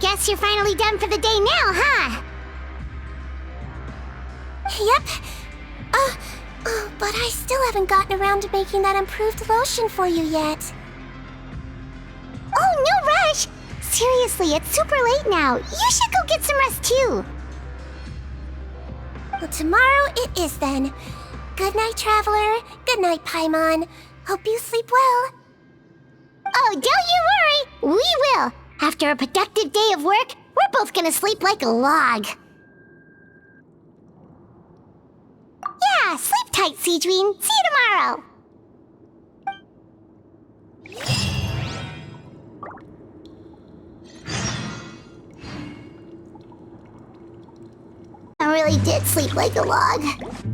Guess you're finally done for the day now, huh? Yep. But I still haven't gotten around to making that improved lotion for you yet. Oh, no rush! Seriously, it's super late now. You should go get some rest too. Well, tomorrow it is then. Good night, Traveler. Good night, Paimon. Hope you sleep well. Oh, don't you worry. We will. After a productive day of work, we're both gonna sleep like a log. Yeah, sleep tight, Seedreen. See you tomorrow. I really did sleep like a log.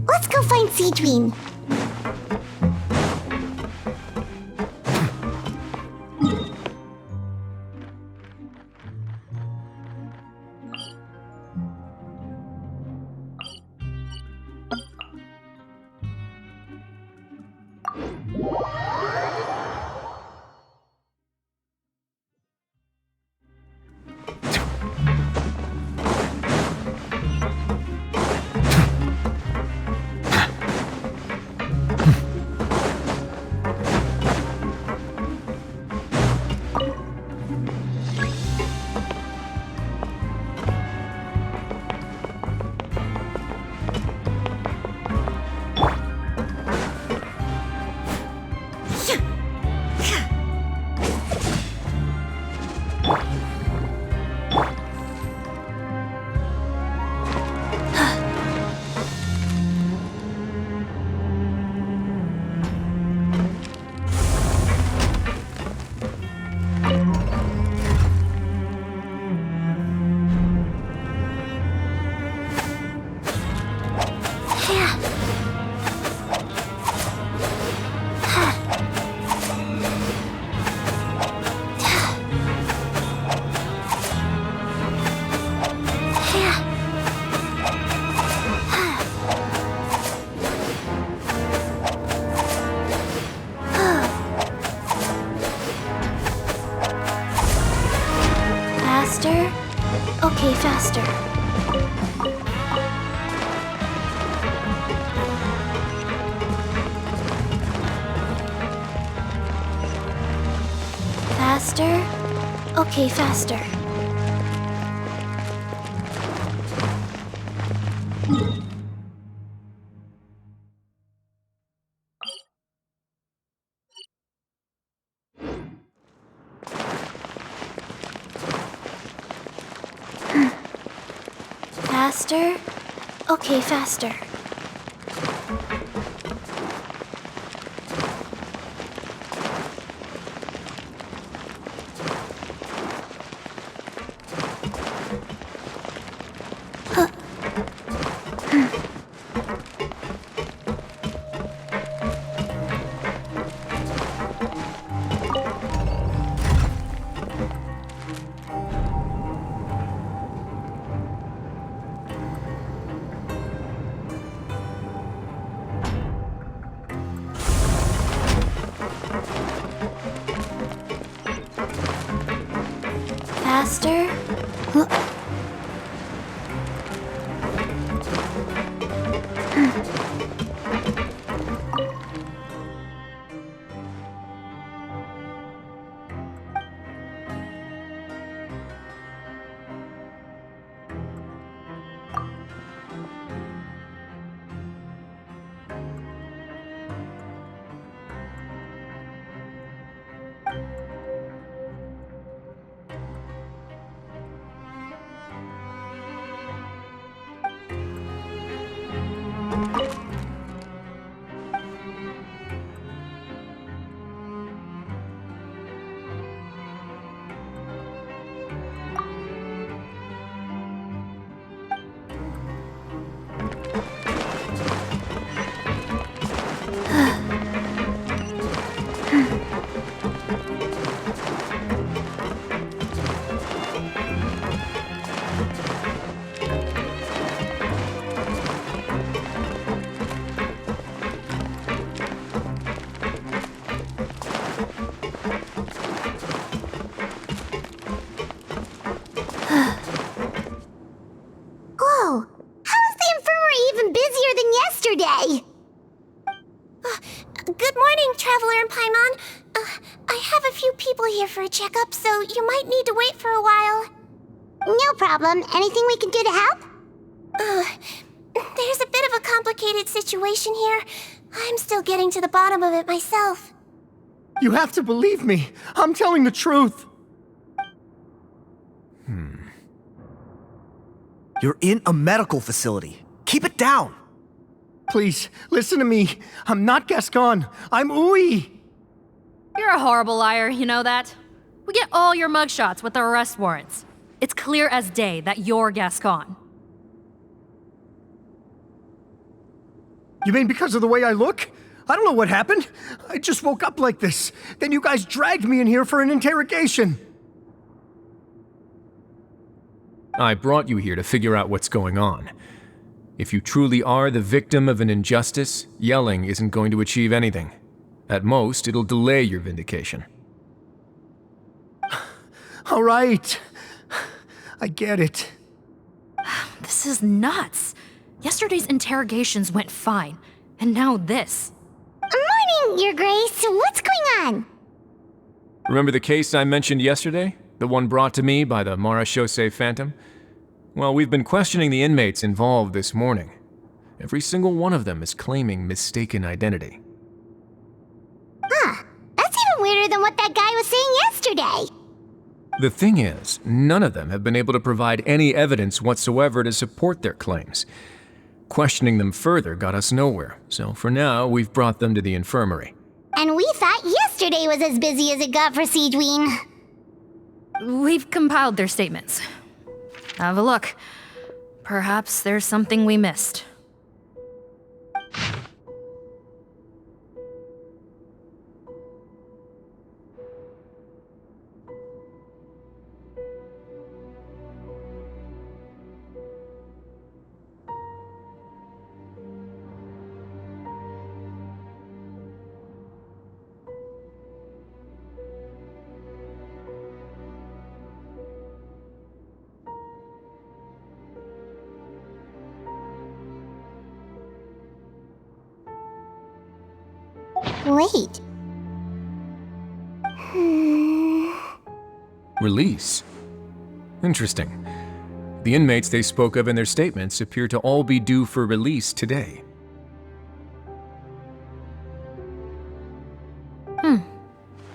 Let's go find Seedreen. Faster? Okay, faster. Faster? Okay, faster. Faster? Okay, faster. Faster? Whoa! How is the infirmary even busier than yesterday? Good morning, Traveler and Paimon. I have a few people here for a checkup, so you might need to wait for a while. No problem. Anything we can do to help? There's a bit of a complicated situation here. I'm still getting to the bottom of it myself. You have to believe me. I'm telling the truth. You're in a medical facility. Keep it down. Please, listen to me. I'm not Gascon. I'm Uwe. You're a horrible liar, you know that? We get all your mugshots with the arrest warrants. It's clear as day that you're Gascon. You mean because of the way I look? I don't know what happened. I just woke up like this. Then you guys dragged me in here for an interrogation. I brought you here to figure out what's going on. If you truly are the victim of an injustice, yelling isn't going to achieve anything. At most, it'll delay your vindication. All right. I get it. This is nuts. Yesterday's interrogations went fine, and now this. Morning, Your Grace. What's going on? Remember the case I mentioned yesterday? The one brought to me by the Marechaussee Phantom? Well, we've been questioning the inmates involved this morning. Every single one of them is claiming mistaken identity. Huh. That's even weirder than what that guy was saying yesterday. The thing is, none of them have been able to provide any evidence whatsoever to support their claims. Questioning them further got us nowhere, so for now, we've brought them to the infirmary. And we thought yesterday was as busy as it got for Siegeween. We've compiled their statements. Have a look. Perhaps there's something we missed. Wait. Release? Interesting. The inmates they spoke of in their statements appear to all be due for release today.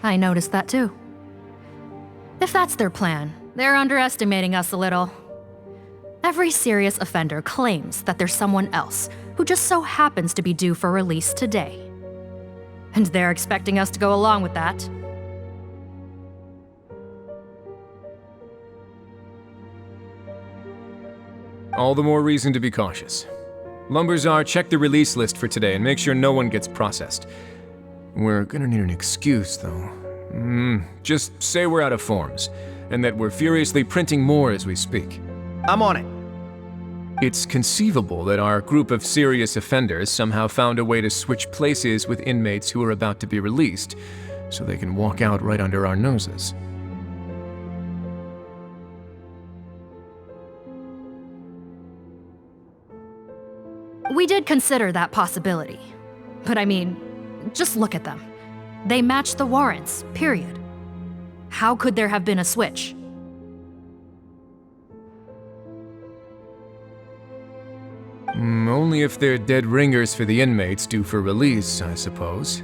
I noticed that too. If that's their plan, they're underestimating us a little. Every serious offender claims that there's someone else who just so happens to be due for release today. And they're expecting us to go along with that. All the more reason to be cautious. Lumberzar, check the release list for today and make sure no one gets processed. We're gonna need an excuse, though. Just say we're out of forms, and that we're furiously printing more as we speak. I'm on it. It's conceivable that our group of serious offenders somehow found a way to switch places with inmates who are about to be released, so they can walk out right under our noses. We did consider that possibility. But I mean, just look at them. They match the warrants, period. How could there have been a switch? Only if they're dead ringers for the inmates due for release, I suppose.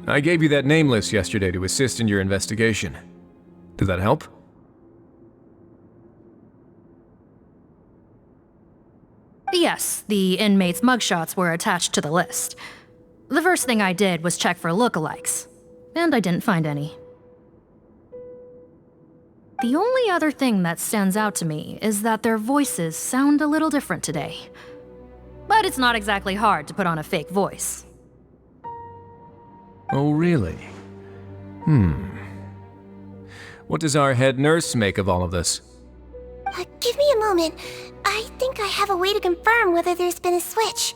I gave you that name list yesterday to assist in your investigation. Did that help? Yes, the inmates' mugshots were attached to the list. The first thing I did was check for lookalikes, and I didn't find any. The only other thing that stands out to me is that their voices sound a little different today. But it's not exactly hard to put on a fake voice. Oh, really? What does our head nurse make of all of this? Give me a moment. I think I have a way to confirm whether there's been a switch.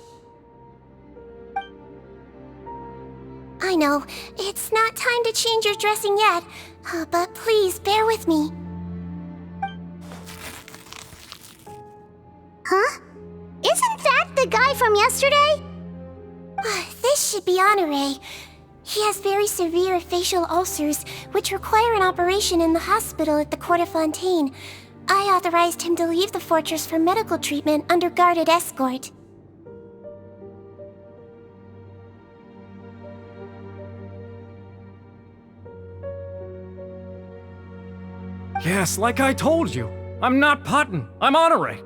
I know, it's not time to change your dressing yet, but please bear with me. Huh? Isn't that the guy from yesterday? This should be Honore. He has very severe facial ulcers, which require an operation in the hospital at the Court of Fontaine. I authorized him to leave the fortress for medical treatment under guarded escort. Yes, like I told you. I'm not Putton. I'm Honore.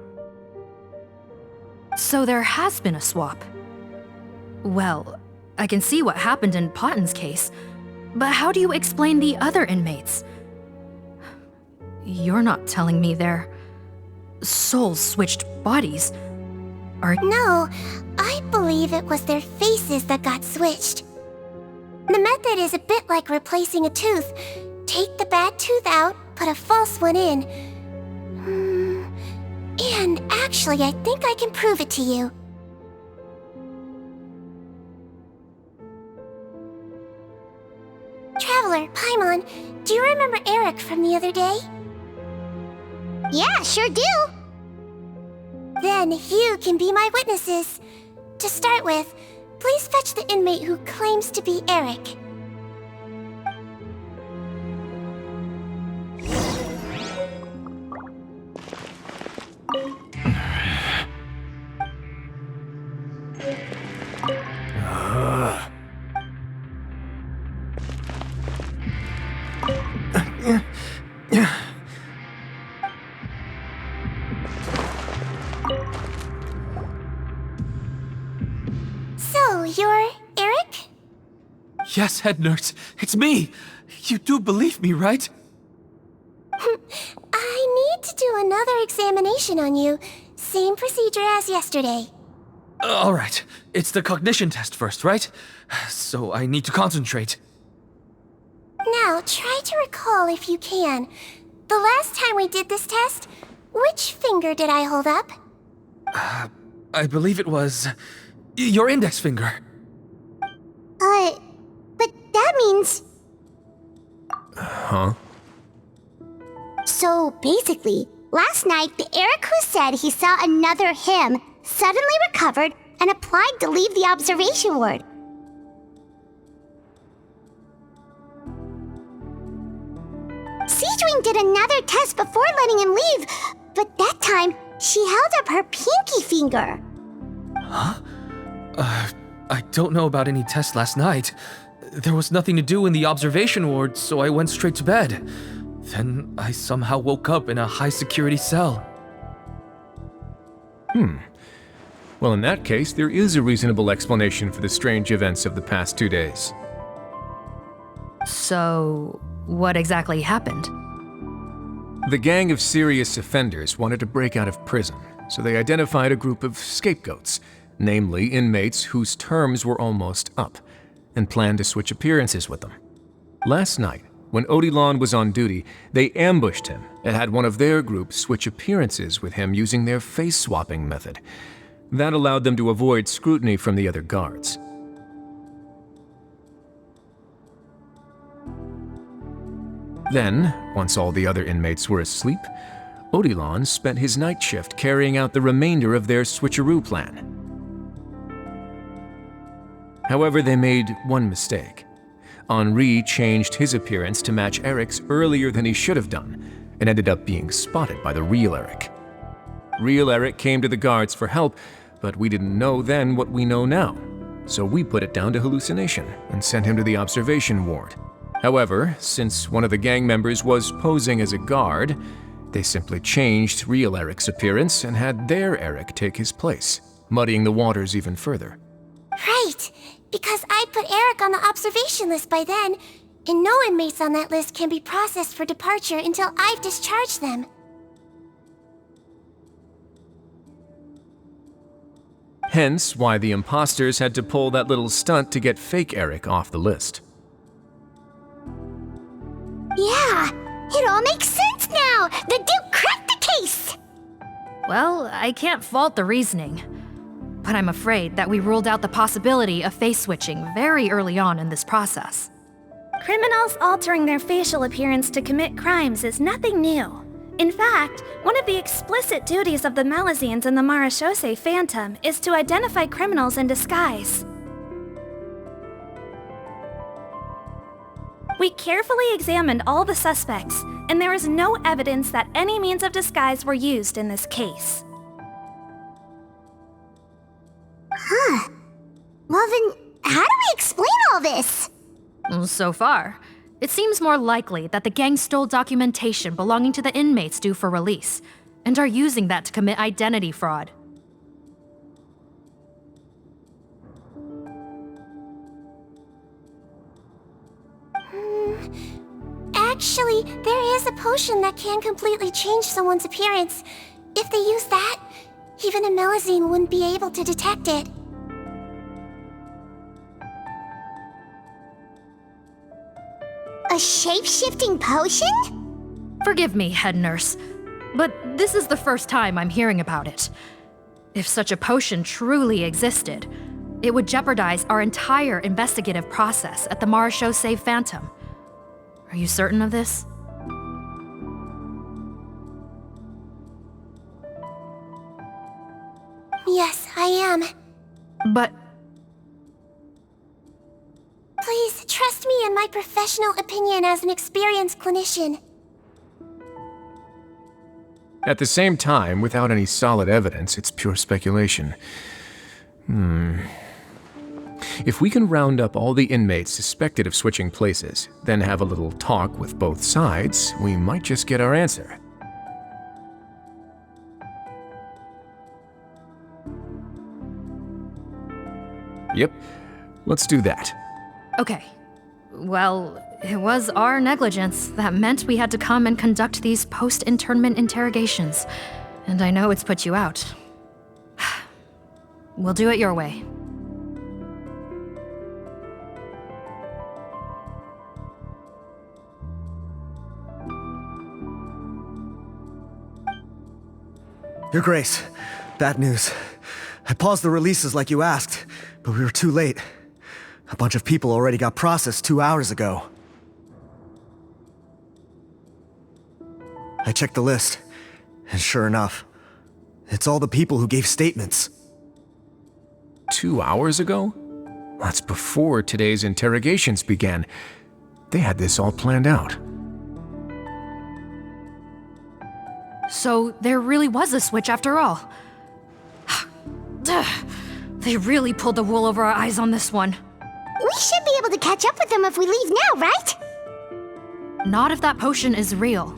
So there has been a swap. Well, I can see what happened in Potton's case, but how do you explain the other inmates? You're not telling me their souls switched bodies, are you? No, I believe it was their faces that got switched. The method is a bit like replacing a tooth. Take the bad tooth out, put a false one in. And actually, I think I can prove it to you. Traveler, Paimon, do you remember Eric from the other day? Yeah, sure do. Then you can be my witnesses. To start with, please fetch the inmate who claims to be Eric. So, you're Eric? Yes, head nurse. It's me. You do believe me, right? I need to do another examination on you. Same procedure as yesterday. All right. It's the cognition test first, right? So I need to concentrate. Now, try to recall if you can. The last time we did this test, which finger did I hold up? I believe it was your index finger. But that means... Huh? So basically, last night the Eric who said he saw another him suddenly recovered and applied to leave the observation ward. did another test before letting him leave, but that time she held up her pinky finger. Huh? I don't know about any tests last night. There was nothing to do in the observation ward, so I went straight to bed. Then I somehow woke up in a high-security cell. Well, in that case, there is a reasonable explanation for the strange events of the past 2 days. So, what exactly happened? The gang of serious offenders wanted to break out of prison, so they identified a group of scapegoats, namely inmates whose terms were almost up, and planned to switch appearances with them. Last night, when Odilon was on duty, they ambushed him and had one of their group switch appearances with him using their face-swapping method. That allowed them to avoid scrutiny from the other guards. Then, once all the other inmates were asleep, Odilon spent his night shift carrying out the remainder of their switcheroo plan. However, they made one mistake. Henri changed his appearance to match Eric's earlier than he should have done, and ended up being spotted by the real Eric. Real Eric came to the guards for help, but we didn't know then what we know now, so we put it down to hallucination and sent him to the observation ward. However, since one of the gang members was posing as a guard, they simply changed real Eric's appearance and had their Eric take his place, muddying the waters even further. Right, because I put Eric on the observation list by then, and no inmates on that list can be processed for departure until I've discharged them. Hence why the imposters had to pull that little stunt to get fake Eric off the list. Yeah, it all makes sense now! The Duke cracked the case! Well, I can't fault the reasoning. But I'm afraid that we ruled out the possibility of face switching very early on in this process. Criminals altering their facial appearance to commit crimes is nothing new. In fact, one of the explicit duties of the Melazines in the Marachose Phantom is to identify criminals in disguise. We carefully examined all the suspects, and there is no evidence that any means of disguise were used in this case. Huh. Well then, how do we explain all this? So far, it seems more likely that the gang stole documentation belonging to the inmates due for release, and are using that to commit identity fraud. Actually, there is a potion that can completely change someone's appearance. If they use that, even a Melazine wouldn't be able to detect it. A shape-shifting potion? Forgive me, head nurse, but this is the first time I'm hearing about it. If such a potion truly existed, it would jeopardize our entire investigative process at the Marachose Phantom. Are you certain of this? Yes, I am. But... Please, trust me in my professional opinion as an experienced clinician. At the same time, without any solid evidence, it's pure speculation. If we can round up all the inmates suspected of switching places, then have a little talk with both sides, we might just get our answer. Yep, let's do that. Okay. Well, it was our negligence that meant we had to come and conduct these post-internment interrogations. And I know it's put you out. We'll do it your way. Your Grace, bad news. I paused the releases like you asked, but we were too late. A bunch of people already got processed 2 hours ago. I checked the list, and sure enough, it's all the people who gave statements. 2 hours ago? That's before today's interrogations began. They had this all planned out. So there really was a switch after all. They really pulled the wool over our eyes on this one. We should be able to catch up with them if we leave now, right? Not if that potion is real.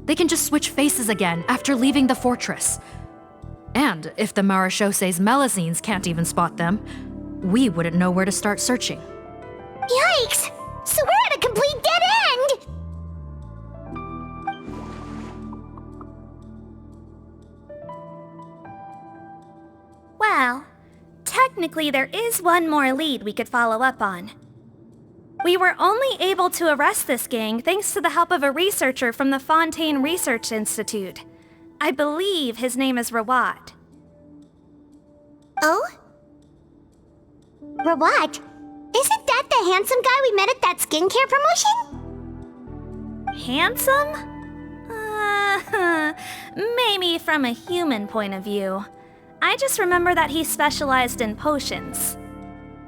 They can just switch faces again after leaving the fortress. And if the Marachaussées Melusines can't even spot them, we wouldn't know where to start searching. Yikes! So we're at a complete dead end! Well, technically there is one more lead we could follow up on. We were only able to arrest this gang thanks to the help of a researcher from the Fontaine Research Institute. I believe his name is Rawat. Oh? Rawat? Isn't that the handsome guy we met at that skincare promotion? Handsome? Maybe from a human point of view. I just remember that he specialized in potions.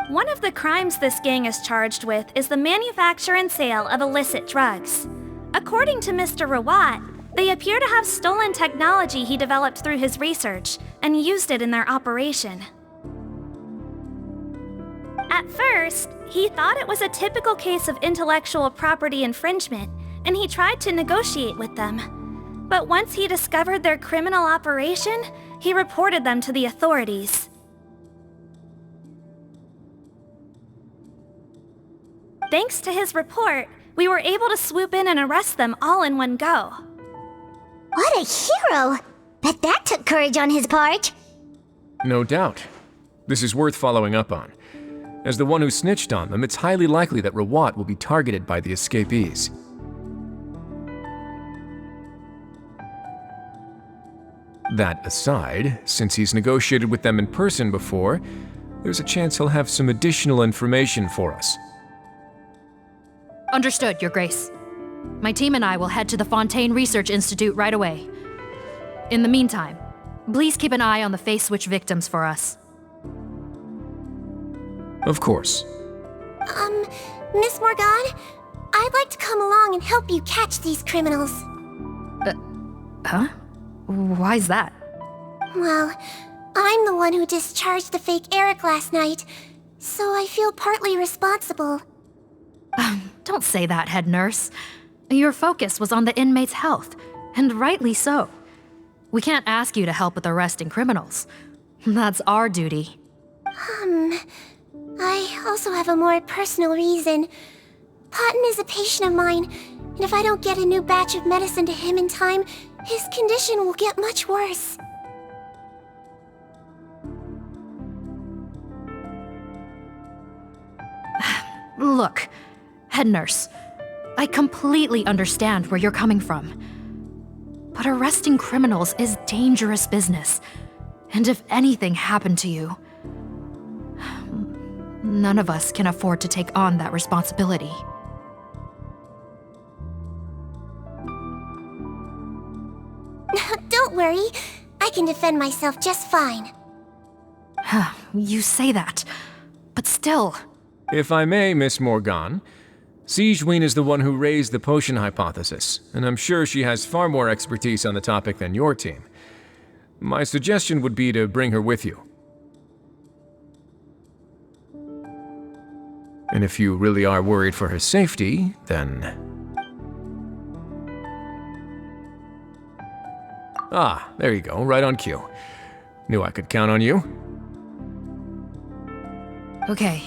One of the crimes this gang is charged with is the manufacture and sale of illicit drugs. According to Mr. Rawat, they appear to have stolen technology he developed through his research and used it in their operation. At first, he thought it was a typical case of intellectual property infringement, and he tried to negotiate with them. But once he discovered their criminal operation, he reported them to the authorities. Thanks to his report, we were able to swoop in and arrest them all in one go. What a hero! Bet that took courage on his part. No doubt. This is worth following up on. As the one who snitched on them, it's highly likely that Rawat will be targeted by the escapees. That aside, since he's negotiated with them in person before, there's a chance he'll have some additional information for us. Understood, Your Grace. My team and I will head to the Fontaine Research Institute right away. In the meantime, please keep an eye on the face switch victims for us. Of course. Miss Morgan, I'd like to come along and help you catch these criminals. Huh? Why's that? Well, I'm the one who discharged the fake Eric last night, so I feel partly responsible. Don't say that, head nurse. Your focus was on the inmate's health, and rightly so. We can't ask you to help with arresting criminals. That's our duty. I also have a more personal reason. Cotton is a patient of mine, and if I don't get a new batch of medicine to him in time, his condition will get much worse. Look, head nurse, I completely understand where you're coming from. But arresting criminals is dangerous business. And if anything happened to you, none of us can afford to take on that responsibility. Don't worry, I can defend myself just fine. You say that, but still. If I may, Miss Morgan, Sigewinne is the one who raised the potion hypothesis, and I'm sure she has far more expertise on the topic than your team. My suggestion would be to bring her with you. And if you really are worried for her safety, then... Ah, there you go, right on cue. Knew I could count on you. Okay.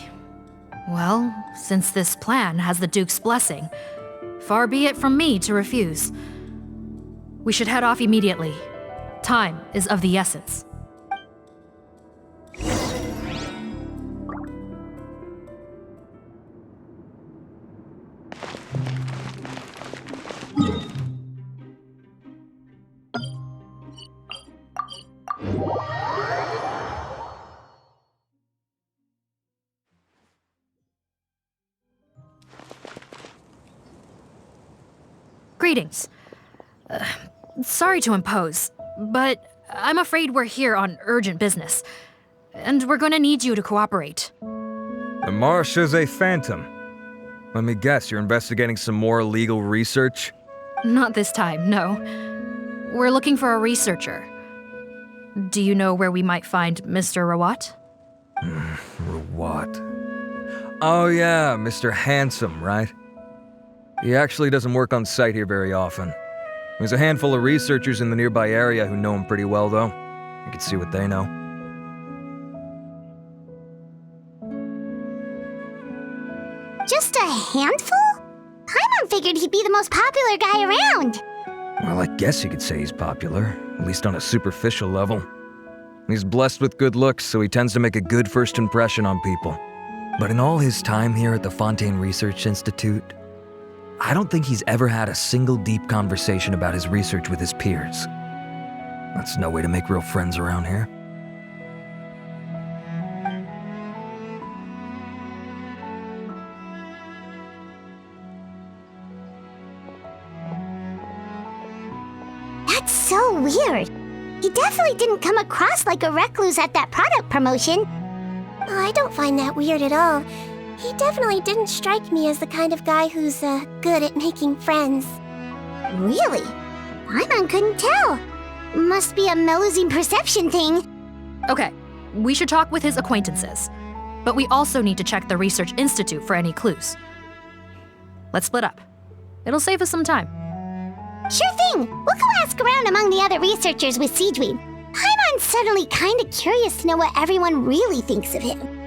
Well, since this plan has the Duke's blessing, far be it from me to refuse. We should head off immediately. Time is of the essence. Greetings. Sorry to impose, but I'm afraid we're here on urgent business, and we're gonna need you to cooperate. The Marachaussées Phantom. Let me guess, you're investigating some more illegal research? Not this time, no. We're looking for a researcher. Do you know where we might find Mr. Rawat? What? Oh yeah, Mr. Handsome, right? He actually doesn't work on site here very often. There's a handful of researchers in the nearby area who know him pretty well, though. You can see what they know. Just a handful? Paimon figured he'd be the most popular guy around. Well, I guess you could say he's popular, at least on a superficial level. He's blessed with good looks, so he tends to make a good first impression on people. But in all his time here at the Fontaine Research Institute, I don't think he's ever had a single deep conversation about his research with his peers. That's no way to make real friends around here. That's so weird. He definitely didn't come across like a recluse at that product promotion. Oh, I don't find that weird at all. He definitely didn't strike me as the kind of guy who's good at making friends. Really? Paimon couldn't tell. Must be a Melusine perception thing. Okay, we should talk with his acquaintances. But we also need to check the Research Institute for any clues. Let's split up. It'll save us some time. Sure thing. We'll go ask around among the other researchers with Seedweed. Paimon's suddenly kinda curious to know what everyone really thinks of him.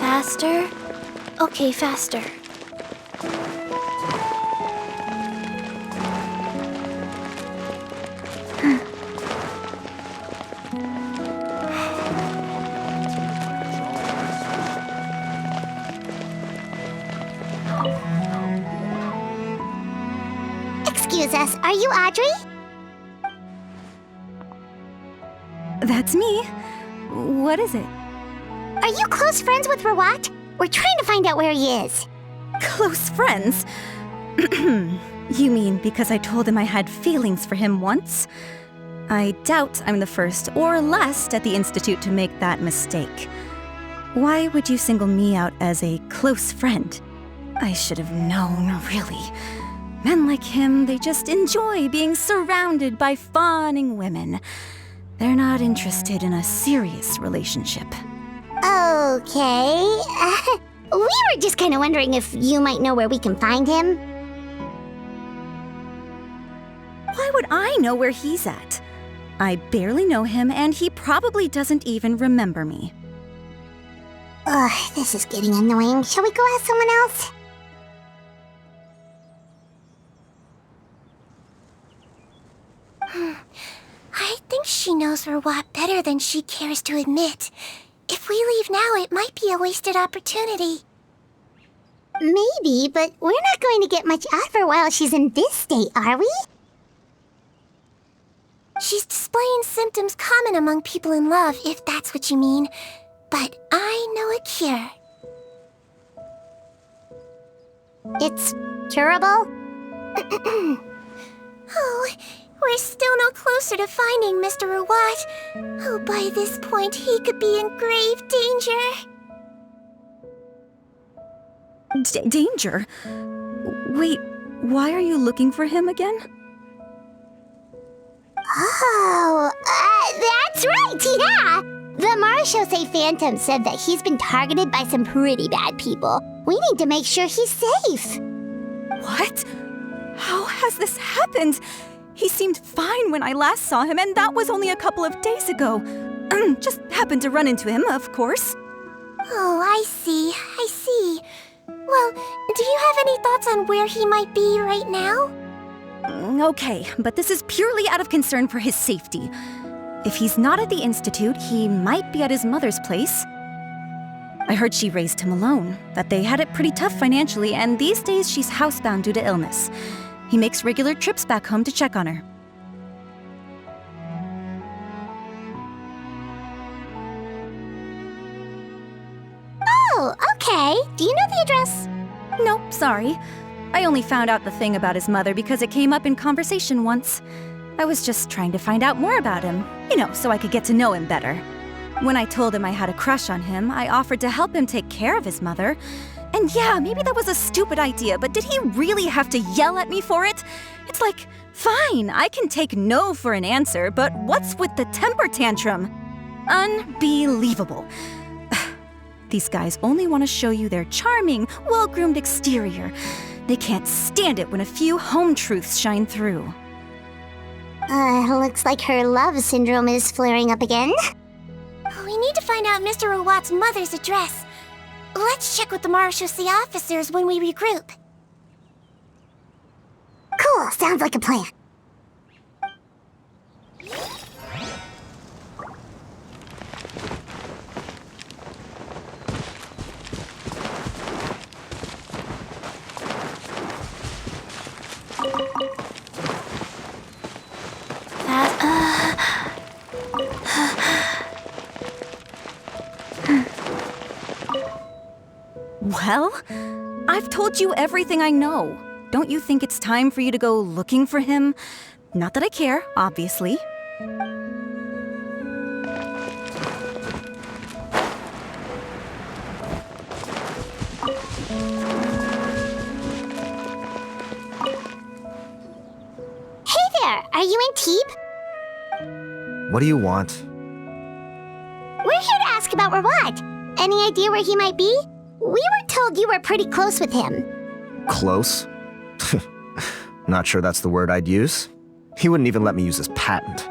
Faster? Okay, faster. Excuse us, are you Audrey? That's me. What is it? Are you close friends with Rawat? We're trying to find out where he is. Close friends? You mean because I told him I had feelings for him once? I doubt I'm the first or last at the Institute to make that mistake. Why would you single me out as a close friend? I should have known, really. Men like him, they just enjoy being surrounded by fawning women. They're not interested in a serious relationship. Okay. We were just kind of wondering if you might know where we can find him. Why would I know where he's at? I barely know him, and he probably doesn't even remember me. Ugh, this is getting annoying. Shall we go ask someone else? I think she knows Rawat better than she cares to admit. If we leave now, it might be a wasted opportunity. Maybe, but we're not going to get much out of her while she's in this state, are we? She's displaying symptoms common among people in love, if that's what you mean. But I know a cure. It's curable? Oh, we're still no closer to finding Mr. Rawat. Oh, by this point, he could be in grave danger. Danger? Wait, why are you looking for him again? Oh, that's right, yeah! The Marechaussee Phantom said that he's been targeted by some pretty bad people. We need to make sure he's safe. What? How has this happened? He seemed fine when I last saw him, and that was only a couple of days ago. Just happened to run into him, of course. Oh, I see. Well, do you have any thoughts on where he might be right now? Okay, but this is purely out of concern for his safety. If he's not at the Institute, he might be at his mother's place. I heard she raised him alone, that they had it pretty tough financially, and these days she's housebound due to illness. He makes regular trips back home to check on her. Oh, okay. Do you know the address? Nope, sorry. I only found out the thing about his mother because it came up in conversation once. I was just trying to find out more about him, so I could get to know him better. When I told him I had a crush on him, I offered to help him take care of his mother. And yeah, maybe that was a stupid idea, but did he really have to yell at me for it? It's like, fine, I can take no for an answer, but what's with the temper tantrum? Unbelievable. These guys only want to show you their charming, well-groomed exterior. They can't stand it when a few home truths shine through. Looks like her love syndrome is flaring up again. We need to find out Mr. Rawat's mother's address. Let's check with the Marechaussee officers when we regroup. Cool, sounds like a plan. Well, I've told you everything I know. Don't you think it's time for you to go looking for him? Not that I care, obviously. Hey there, are you in Teeb? What do you want? We're here to ask about Rawat. Any idea where he might be? We were told you were pretty close with him. Close? Not sure that's the word I'd use. He wouldn't even let me use his patent.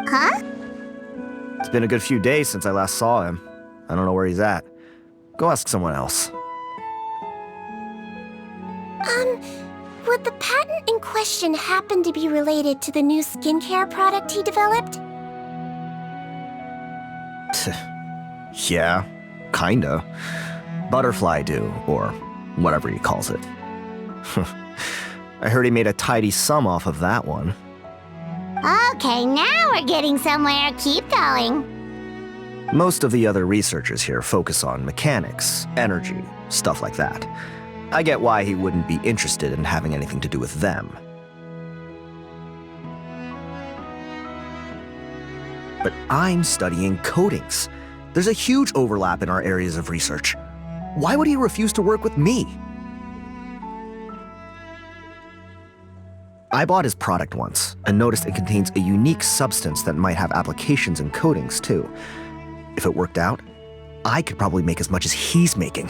Huh? It's been a good few days since I last saw him. I don't know where he's at. Go ask someone else. Would the patent in question happen to be related to the new skincare product he developed? Yeah, kinda. Butterfly Dew, or whatever he calls it. I heard he made a tidy sum off of that one. Okay, now we're getting somewhere. Keep going. Most of the other researchers here focus on mechanics, energy, stuff like that. I get why he wouldn't be interested in having anything to do with them. But I'm studying coatings. There's a huge overlap in our areas of research. Why would he refuse to work with me? I bought his product once and noticed it contains a unique substance that might have applications in coatings too. If it worked out, I could probably make as much as he's making.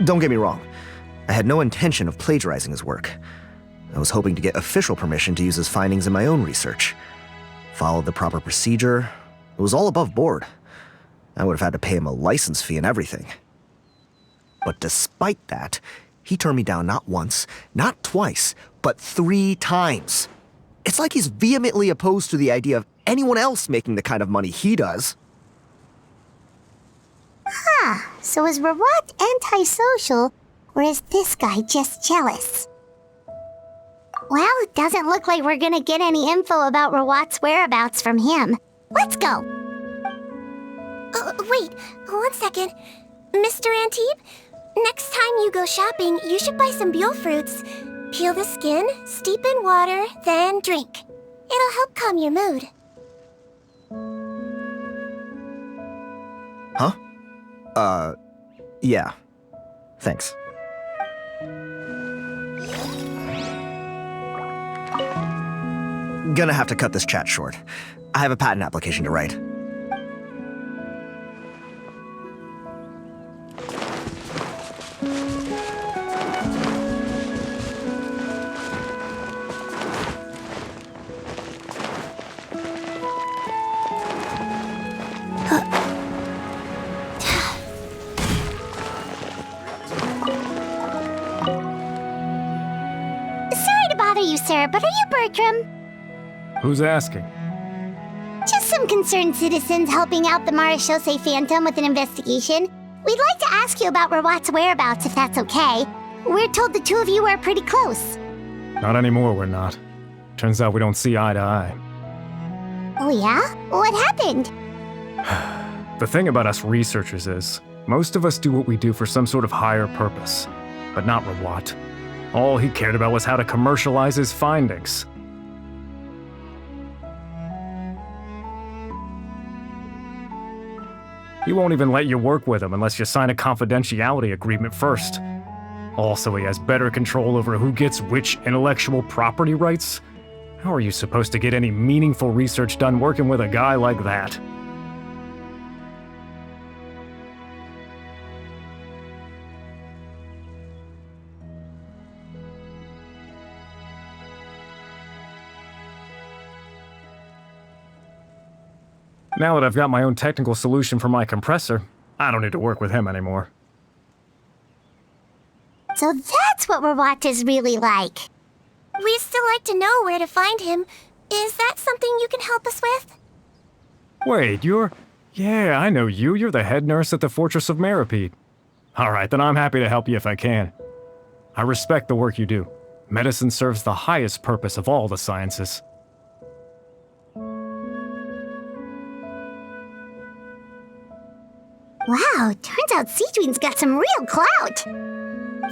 Don't get me wrong, I had no intention of plagiarizing his work. I was hoping to get official permission to use his findings in my own research. Followed the proper procedure. It was all above board. I would have had to pay him a license fee and everything. But despite that, he turned me down not once, not twice, but 3 times. It's like he's vehemently opposed to the idea of anyone else making the kind of money he does. Huh, so is Rawat antisocial, or is this guy just jealous? Well, it doesn't look like we're gonna get any info about Rawat's whereabouts from him. Let's go! Wait, 1 second. Mr. Antibes, next time you go shopping, you should buy some Buell fruits. Peel the skin, steep in water, then drink. It'll help calm your mood. Yeah. Thanks. Gonna have to cut this chat short. I have a patent application to write. Sorry to bother you, sir, but are you Bertram? Who's asking? Just some concerned citizens helping out the Marechaussee Phantom with an investigation. We'd like to ask you about Rawat's whereabouts, if that's okay. We're told the two of you are pretty close. Not anymore, we're not. Turns out we don't see eye to eye. Oh yeah? What happened? The thing about us researchers is, most of us do what we do for some sort of higher purpose. But not Rawat. All he cared about was how to commercialize his findings. He won't even let you work with him unless you sign a confidentiality agreement first. Also, he has better control over who gets which intellectual property rights. How are you supposed to get any meaningful research done working with a guy like that? Now that I've got my own technical solution for my compressor, I don't need to work with him anymore. So that's what Rawat is really like. We'd still like to know where to find him. Is that something you can help us with? Wait, you're... Yeah, I know you. You're the head nurse at the Fortress of Meripede. Alright, then I'm happy to help you if I can. I respect the work you do. Medicine serves the highest purpose of all the sciences. Wow, turns out Seedween's got some real clout.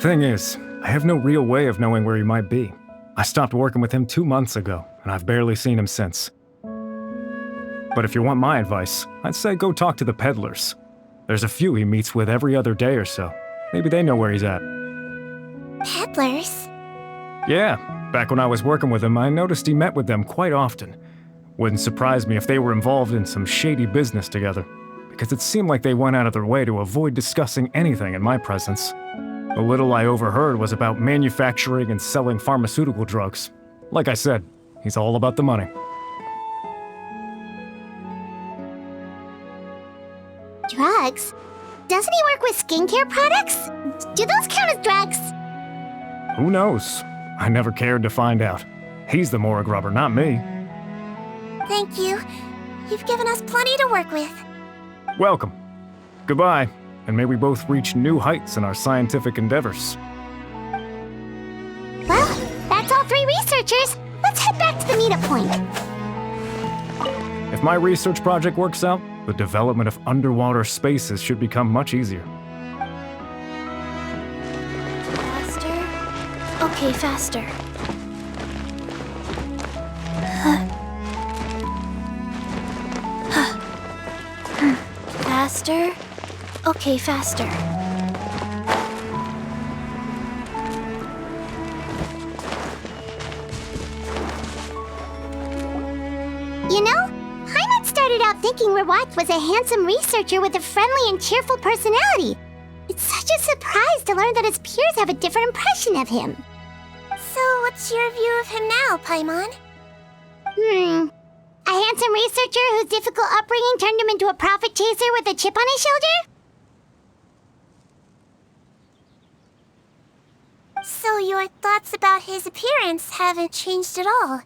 Thing is, I have no real way of knowing where he might be. I stopped working with him 2 months ago, and I've barely seen him since. But if you want my advice, I'd say go talk to the peddlers. There's a few he meets with every other day or so. Maybe they know where he's at. Peddlers? Yeah, back when I was working with him, I noticed he met with them quite often. Wouldn't surprise me if they were involved in some shady business together, because it seemed like they went out of their way to avoid discussing anything in my presence. The little I overheard was about manufacturing and selling pharmaceutical drugs. Like I said, he's all about the money. Drugs? Doesn't he work with skincare products? Do those count as drugs? Who knows? I never cared to find out. He's the Morag rubber, not me. Thank you. You've given us plenty to work with. Welcome. Goodbye, and may we both reach new heights in our scientific endeavors. Well, that's all three researchers. Let's head back to the meetup point. If my research project works out, the development of underwater spaces should become much easier. Faster? Okay, faster. Faster? Okay, faster. You know, Paimon started out thinking Rawat was a handsome researcher with a friendly and cheerful personality. It's such a surprise to learn that his peers have a different impression of him. So, what's your view of him now, Paimon? A handsome researcher whose difficult upbringing turned him into a profit chaser with a chip on his shoulder? So your thoughts about his appearance haven't changed at all?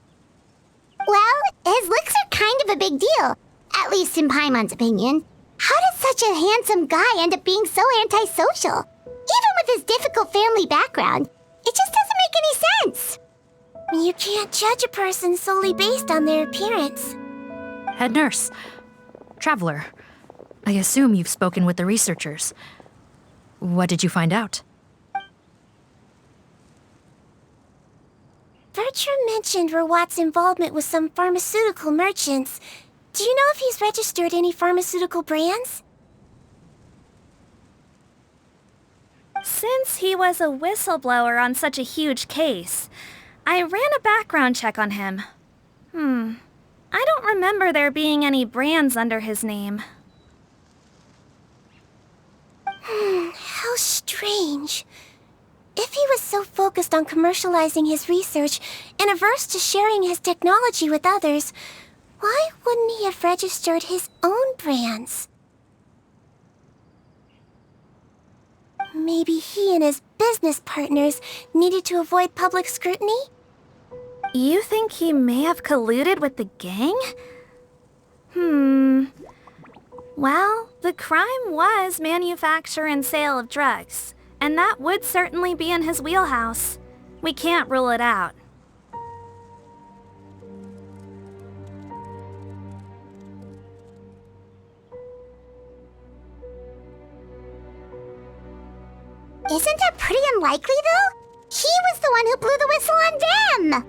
Well, his looks are kind of a big deal. At least in Paimon's opinion. How does such a handsome guy end up being so antisocial? Even with his difficult family background, it just doesn't make any sense. You can't judge a person solely based on their appearance. Head nurse. Traveler. I assume you've spoken with the researchers. What did you find out? Bertram mentioned Rawat's involvement with some pharmaceutical merchants. Do you know if he's registered any pharmaceutical brands? Since he was a whistleblower on such a huge case, I ran a background check on him. I don't remember there being any brands under his name. How strange. If he was so focused on commercializing his research and averse to sharing his technology with others, why wouldn't he have registered his own brands? Maybe he and his business partners needed to avoid public scrutiny? You think he may have colluded with the gang? Well, the crime was manufacture and sale of drugs, and that would certainly be in his wheelhouse. We can't rule it out. Isn't that pretty unlikely, though? He was the one who blew the whistle on them!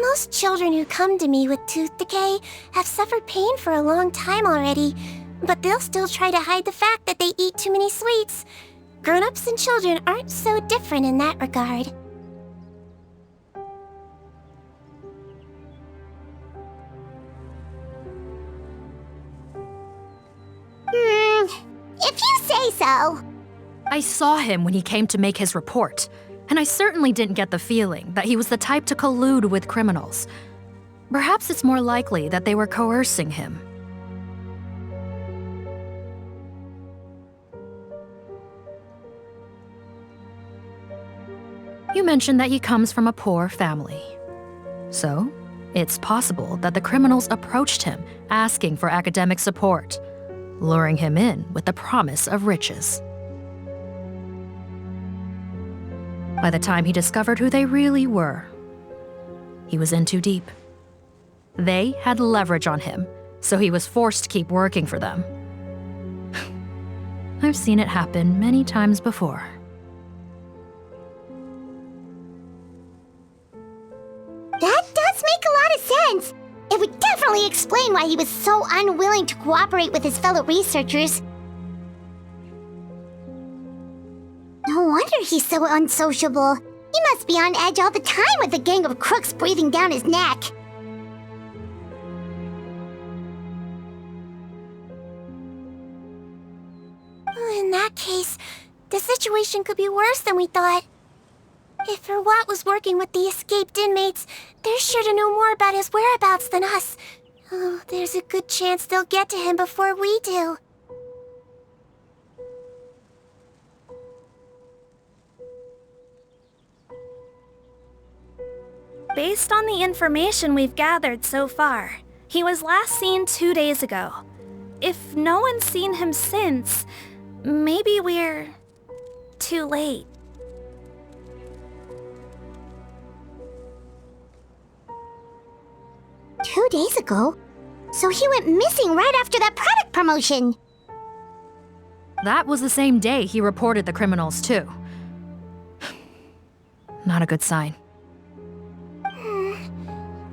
Most children who come to me with tooth decay have suffered pain for a long time already, but they'll still try to hide the fact that they eat too many sweets. Grown-ups and children aren't so different in that regard. If you say so. I saw him when he came to make his report, and I certainly didn't get the feeling that he was the type to collude with criminals. Perhaps it's more likely that they were coercing him. You mentioned that he comes from a poor family. So, it's possible that the criminals approached him asking for academic support, luring him in with the promise of riches. By the time he discovered who they really were, he was in too deep. They had leverage on him, so he was forced to keep working for them. I've seen it happen many times before. That does make a lot of sense. It would definitely explain why he was so unwilling to cooperate with his fellow researchers. No wonder he's so unsociable. He must be on edge all the time with a gang of crooks breathing down his neck. In that case, the situation could be worse than we thought. If Verwat was working with the escaped inmates, they're sure to know more about his whereabouts than us. Oh, there's a good chance they'll get to him before we do. Based on the information we've gathered so far, he was last seen 2 days ago. If no one's seen him since, maybe we're too late. "2 days ago? So he went missing right after that product promotion. That was the same day he reported the criminals, too. Not a good sign.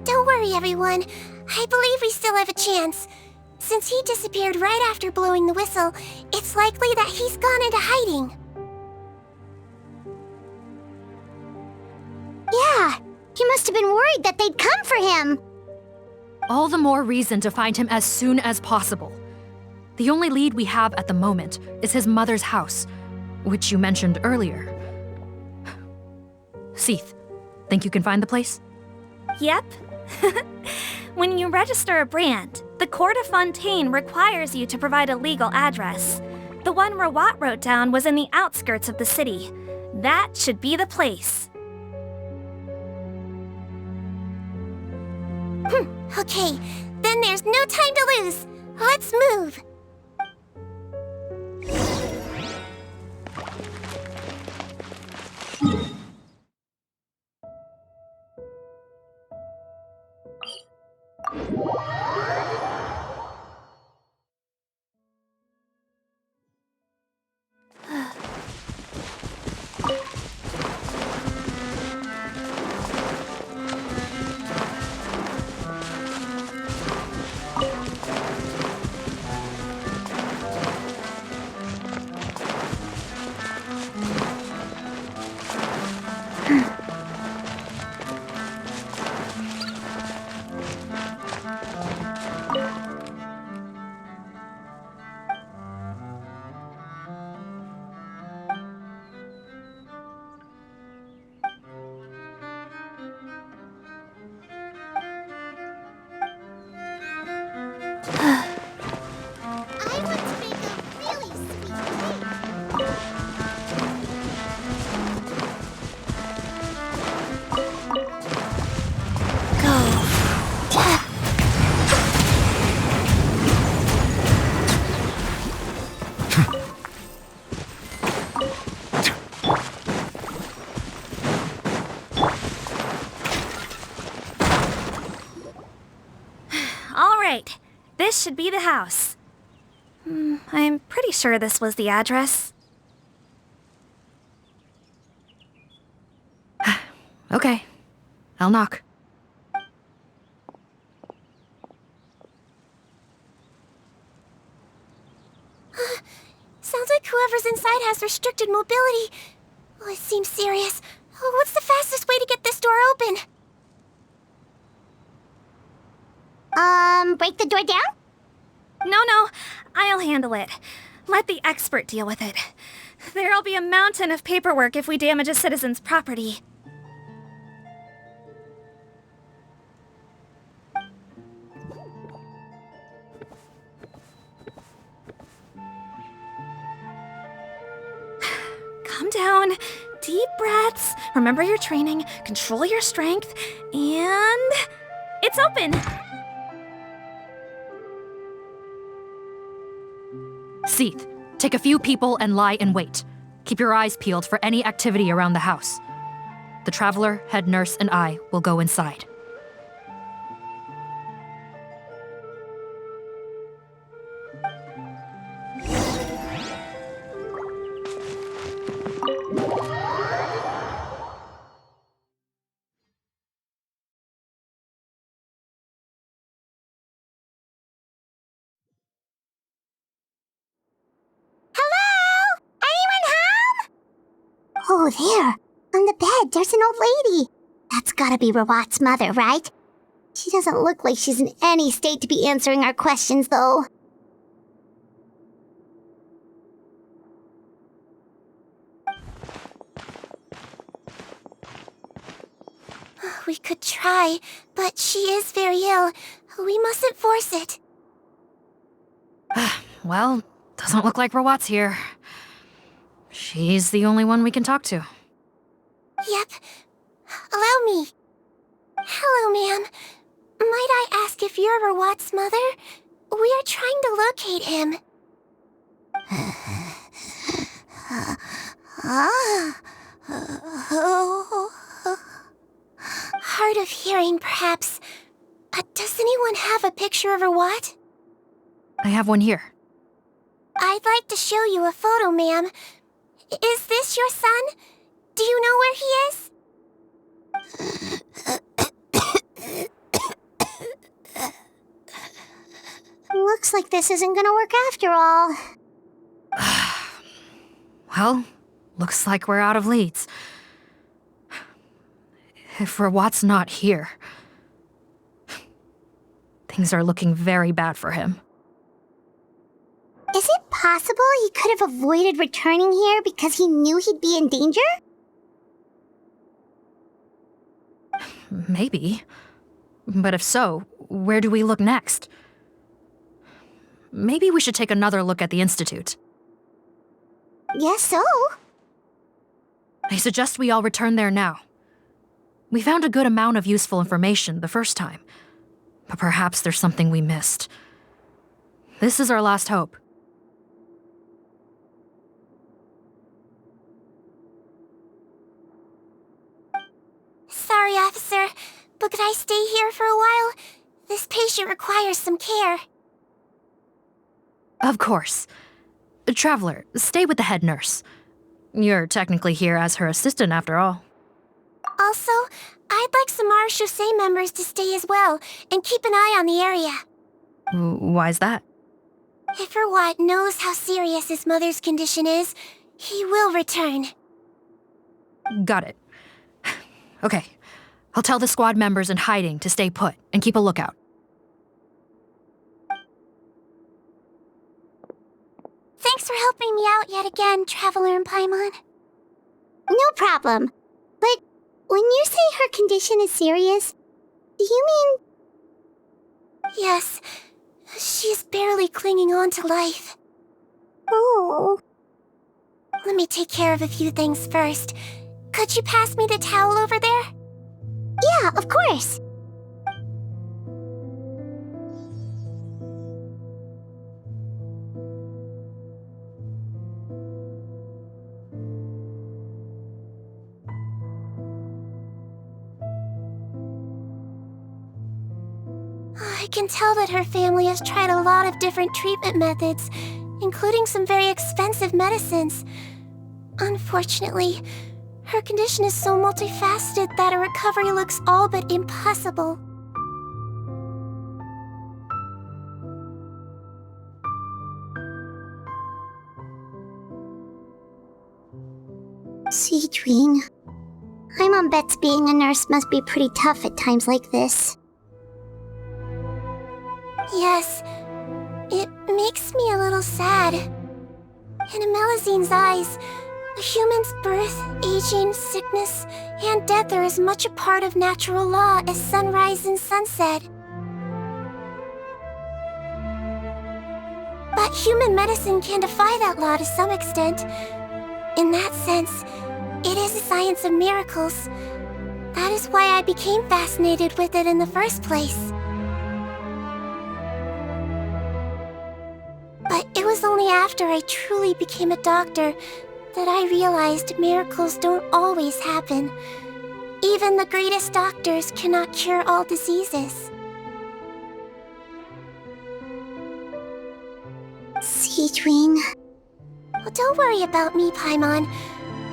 Don't worry, everyone. I believe we still have a chance. Since he disappeared right after blowing the whistle, it's likely that he's gone into hiding. Yeah, he must have been worried that they'd come for him. All the more reason to find him as soon as possible. The only lead we have at the moment is his mother's house, which you mentioned earlier. Seath, think you can find the place? Yep. When you register a brand, the Court of Fontaine requires you to provide a legal address. The one Rawat wrote down was in the outskirts of the city. That should be the place. Okay, then there's no time to lose. Let's move. All right, this should be the house. I'm pretty sure this was the address. Okay, I'll knock. Sounds like whoever's inside has restricted mobility. Oh, it seems serious. Oh, what's the fastest way to get this door open? Break the door down? No, I'll handle it. Let the expert deal with it. There'll be a mountain of paperwork if we damage a citizen's property. Calm down. Deep breaths. Remember your training. Control your strength. And... it's open! Seath, take a few people and lie in wait. Keep your eyes peeled for any activity around the house. The Traveler, head nurse, and I will go inside. Oh, there. On the bed, there's an old lady. That's gotta be Rawat's mother, right? She doesn't look like she's in any state to be answering our questions, though. We could try, but she is very ill. We mustn't force it. Well, doesn't look like Rawat's here. She's the only one we can talk to. Yep. Allow me. Hello, ma'am. Might I ask if you're Rawat's mother? We are trying to locate him. Hard of hearing, perhaps. Does anyone have a picture of Rawat? I have one here. I'd like to show you a photo, ma'am. Is this your son? Do you know where he is? Looks like this isn't gonna work after all. Well, looks like we're out of leads. If Rawat's not here, things are looking very bad for him. Is it possible he could have avoided returning here because he knew he'd be in danger? Maybe. But if so, where do we look next? Maybe we should take another look at the Institute. Guess so. I suggest we all return there now. We found a good amount of useful information the first time, but perhaps there's something we missed. This is our last hope. Sorry, officer, but could I stay here for a while? This patient requires some care. Of course. Traveler, stay with the head nurse. You're technically here as her assistant after all. Also, I'd like some Marechaussee members to stay as well, and keep an eye on the area. Why's that? If Rawat knows how serious his mother's condition is, he will return. Got it. Okay. I'll tell the squad members in hiding to stay put and keep a lookout. Thanks for helping me out yet again, Traveler and Paimon. No problem. But when you say her condition is serious, do you mean... Yes. She's barely clinging on to life. Oh. Let me take care of a few things first. Could you pass me the towel over there? Yeah, of course. I can tell that her family has tried a lot of different treatment methods, including some very expensive medicines. Unfortunately, her condition is so multifaceted that a recovery looks all but impossible. Cedrine. Paimon bets being a nurse must be pretty tough at times like this. Yes, it makes me a little sad. In a Melizine's eyes, a human's birth, aging, sickness, and death are as much a part of natural law as sunrise and sunset. But human medicine can defy that law to some extent. In that sense, it is a science of miracles. That is why I became fascinated with it in the first place. But it was only after I truly became a doctor that I realized miracles don't always happen. Even the greatest doctors cannot cure all diseases. Cedrine. Well, don't worry about me, Paimon.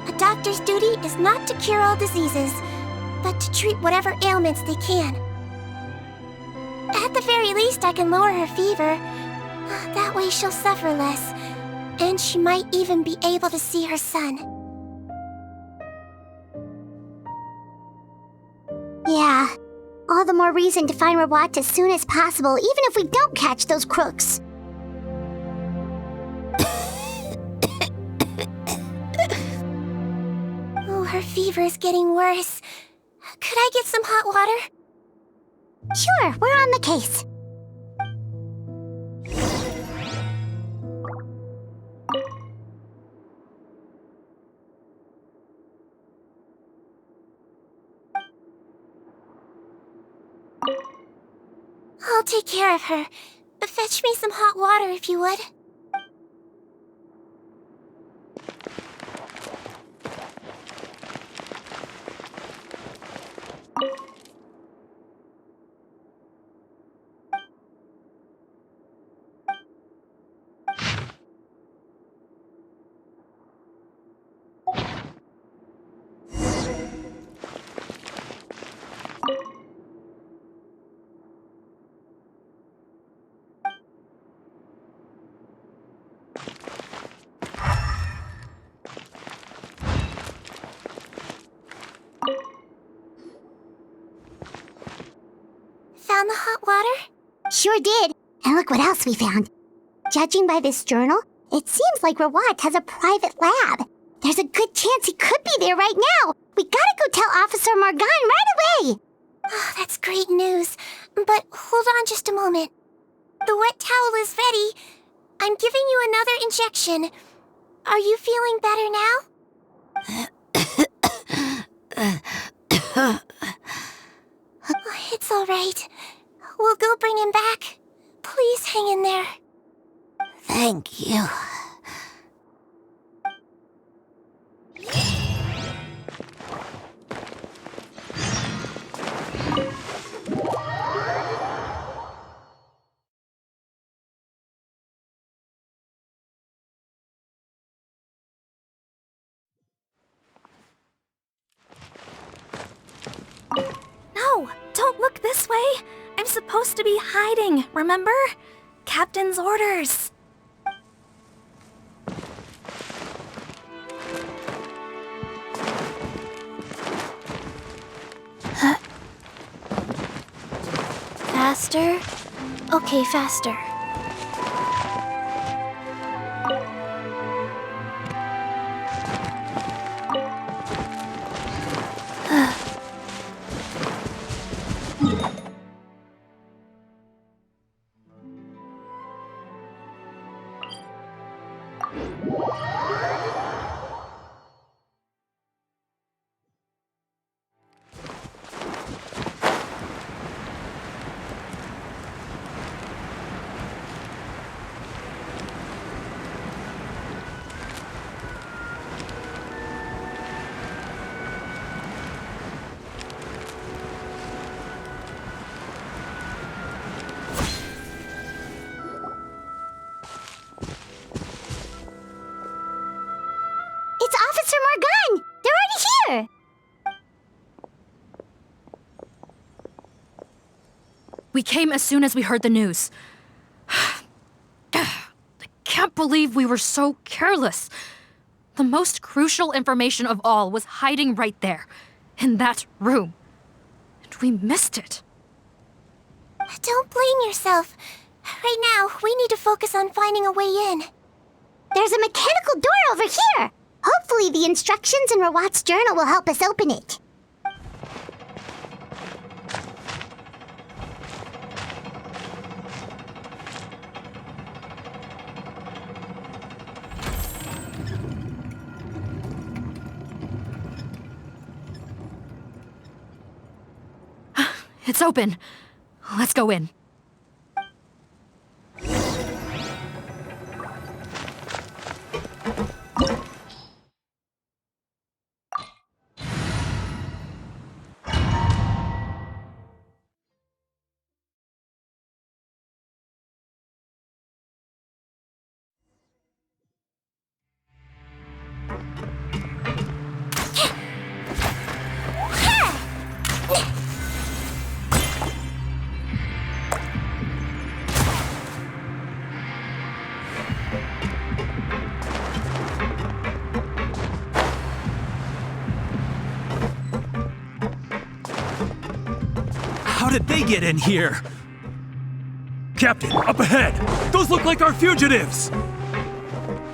A doctor's duty is not to cure all diseases, but to treat whatever ailments they can. At the very least, I can lower her fever. That way she'll suffer less, and she might even be able to see her son. Yeah. All the more reason to find Rawat as soon as possible, even if we don't catch those crooks. Oh, her fever is getting worse. Could I get some hot water? Sure, we're on the case. I'll take care of her. Fetch me some hot water if you would. Found the hot water? Sure did. And look what else we found. Judging by this journal, it seems like Rawat has a private lab. There's a good chance he could be there right now. We gotta go tell Officer Morgan right away. Oh, that's great news. But hold on just a moment. The wet towel is ready. I'm giving you another injection. Are you feeling better now? It's all right. We'll go bring him back. Please hang in there. Thank you. No, don't look this way. I'm supposed to be hiding, remember? Captain's orders. Faster? Okay, faster. It's Officer Morgan! They're already here! We came as soon as we heard the news. I can't believe we were so careless. The most crucial information of all was hiding right there, in that room. And we missed it. Don't blame yourself. Right now, we need to focus on finding a way in. There's a mechanical door over here! Hopefully the instructions in Rawat's journal will help us open it. It's open. Let's go in. How did they get in here? Captain, up ahead! Those look like our fugitives!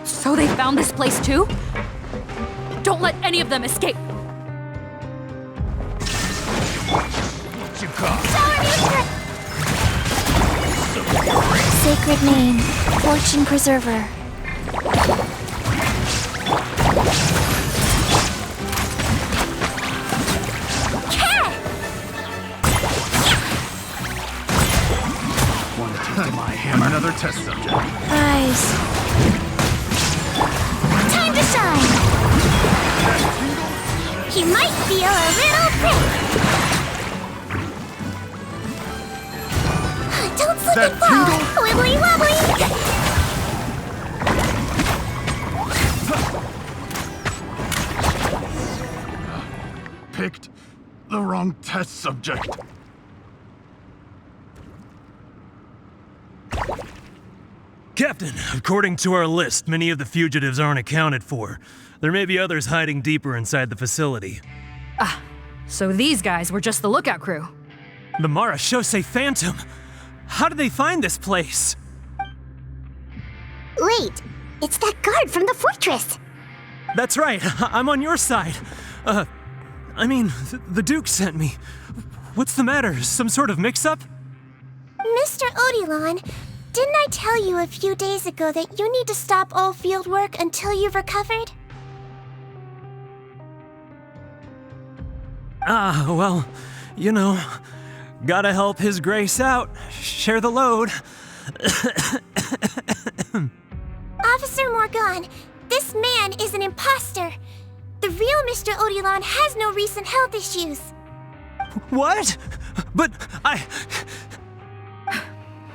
So they found this place too? Don't let any of them escape! Sacred name, Fortune Preserver. One attempt to my hammer, another test subject. Rise. Time to shine! He might feel a little prick. Don't slip and fall! Wibbly wobbly! Picked the wrong test subject. Captain, according to our list, many of the fugitives aren't accounted for. There may be others hiding deeper inside the facility. Ah, so these guys were just the lookout crew. The Mara Shosei Phantom! How did they find this place? Wait, it's that guard from the fortress! That's right, I'm on your side. The Duke sent me. What's the matter? Some sort of mix-up? Mr. Odilon, didn't I tell you a few days ago that you need to stop all field work until you've recovered? Well, you know, gotta help His Grace out. Share the load. Officer Morgan, this man is an imposter. The real Mr. Odilon has no recent health issues. What? But I...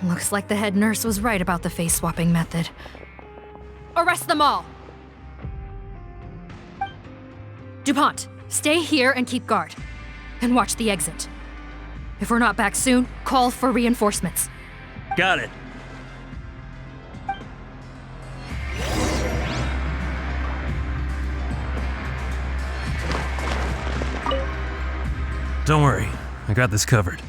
Looks like the head nurse was right about the face-swapping method. Arrest them all! DuPont, stay here and keep guard. And watch the exit. If we're not back soon, call for reinforcements. Got it. Don't worry, I got this covered.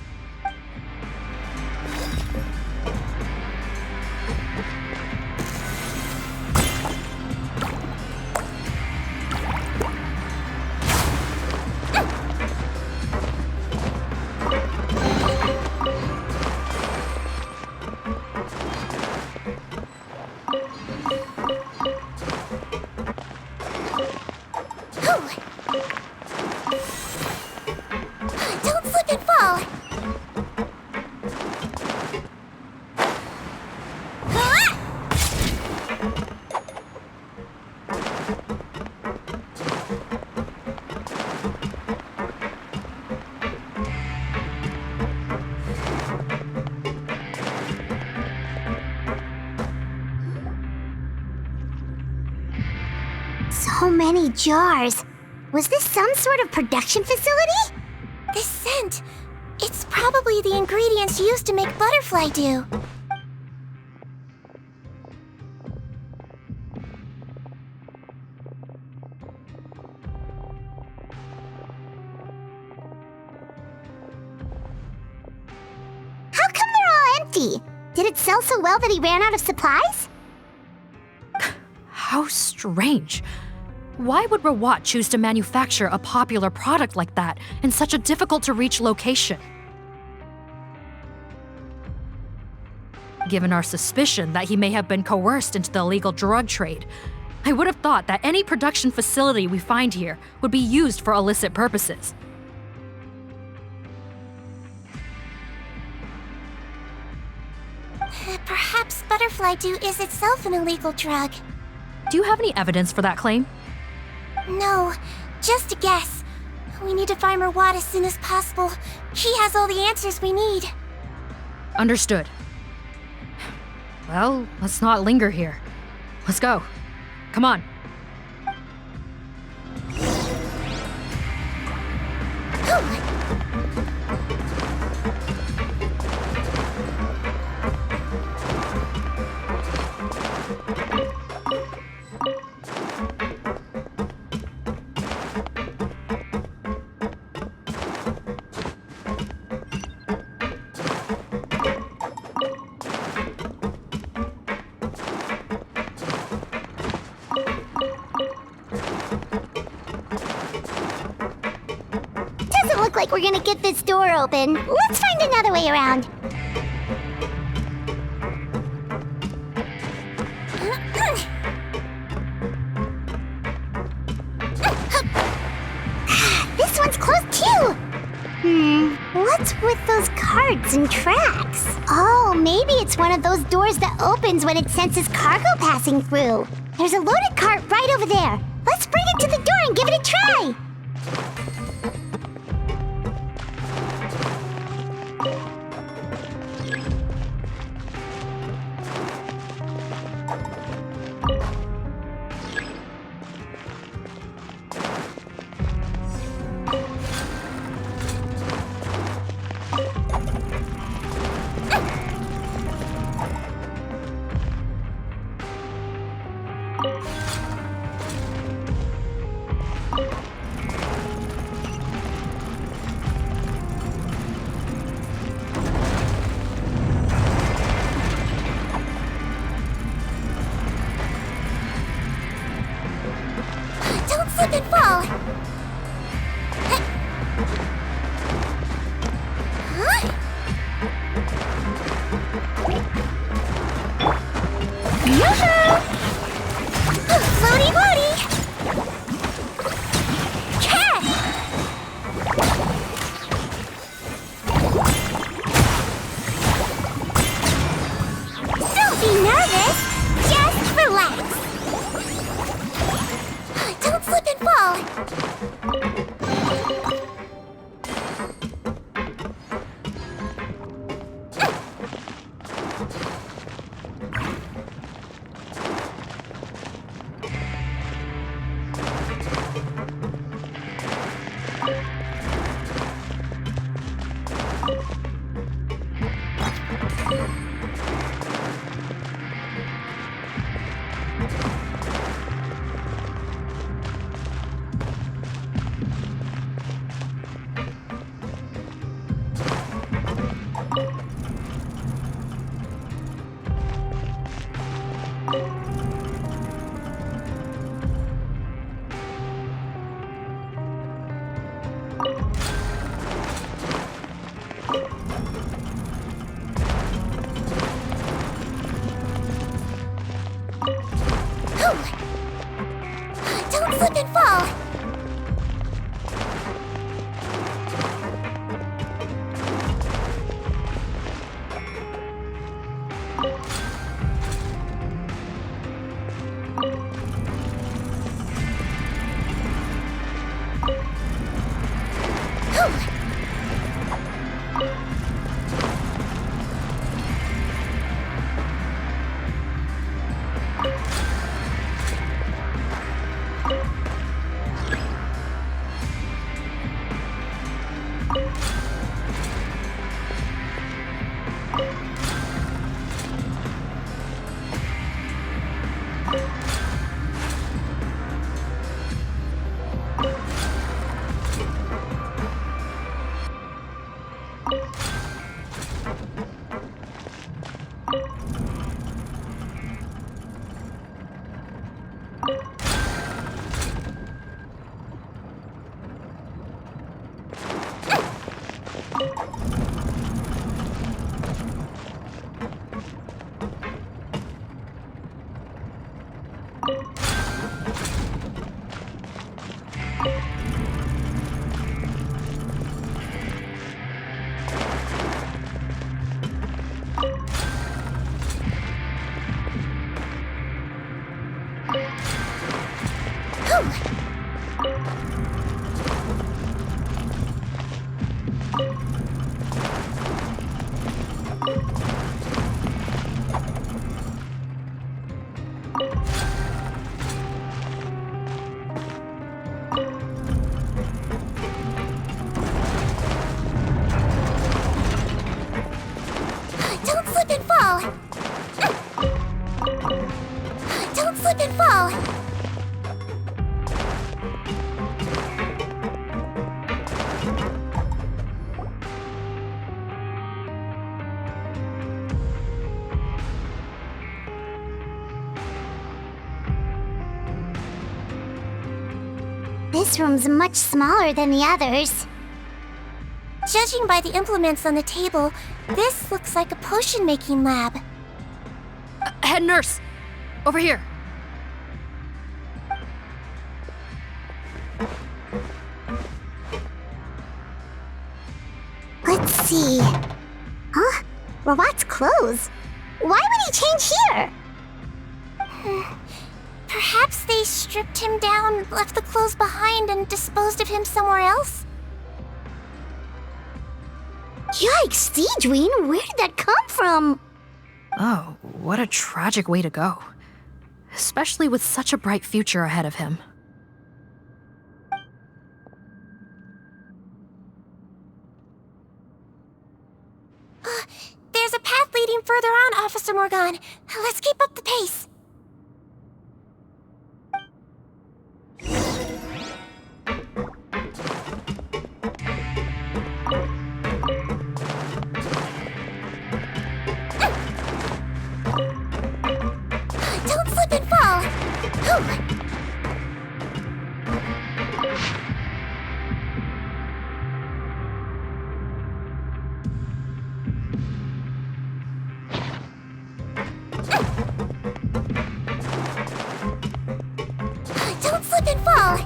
So many jars. Was this some sort of production facility? This scent, it's probably the ingredients used to make butterfly dew. How come they're all empty? Did it sell so well that he ran out of supplies? How strange. Why would Rawat choose to manufacture a popular product like that in such a difficult-to-reach location? Given our suspicion that he may have been coerced into the illegal drug trade, I would have thought that any production facility we find here would be used for illicit purposes. Perhaps butterfly dew is itself an illegal drug. Do you have any evidence for that claim? No, just a guess. We need to find Rawat as soon as possible. He has all the answers we need. Understood. Well, let's not linger here. Let's go. Come on. Doesn't look like we're gonna get this door open. Let's find another way around. This one's closed too! What's with those cards and tracks? Oh, maybe it's one of those doors that opens when it senses cargo passing through. There's a loaded cart right over there. Let's bring it to the door and give it a try! Don't slip and fall! Huh? Yoo-hoo! Floaty floaty! Cat! Don't be nervous! Just relax! Don't slip and fall! Don't slip and fall! slip and fall! This room's much smaller than the others. Judging by the implements on the table, this looks like a potion-making lab. Head nurse! Over here! Let's see. Huh? Robot's clothes. Why would he change here? Perhaps they stripped him down, left the clothes behind, and disposed of him somewhere else? Yikes, Seedween, where did that come from? Oh, what a tragic way to go. Especially with such a bright future ahead of him. There's a path leading further on, Officer Morgan. Let's keep up the pace. Don't slip and fall. Whew. Don't slip and fall!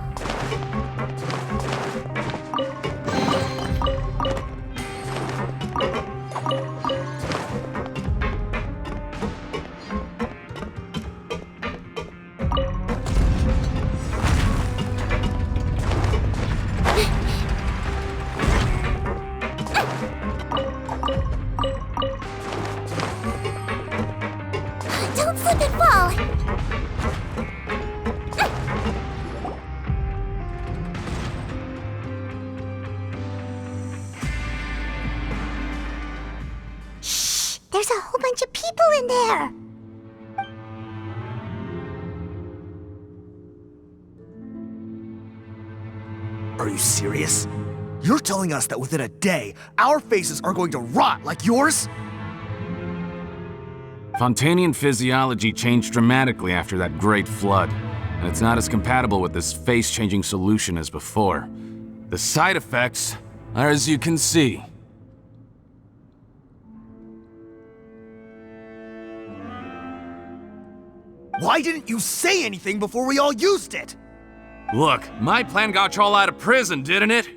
Don't slip and fall! There's a whole bunch of people in there. Are you serious? You're telling us that within a day, our faces are going to rot like yours? Fontanian physiology changed dramatically after that great flood, and it's not as compatible with this face-changing solution as before. The side effects are as you can see. Why didn't you say anything before we all used it? Look, my plan got you all out of prison, didn't it?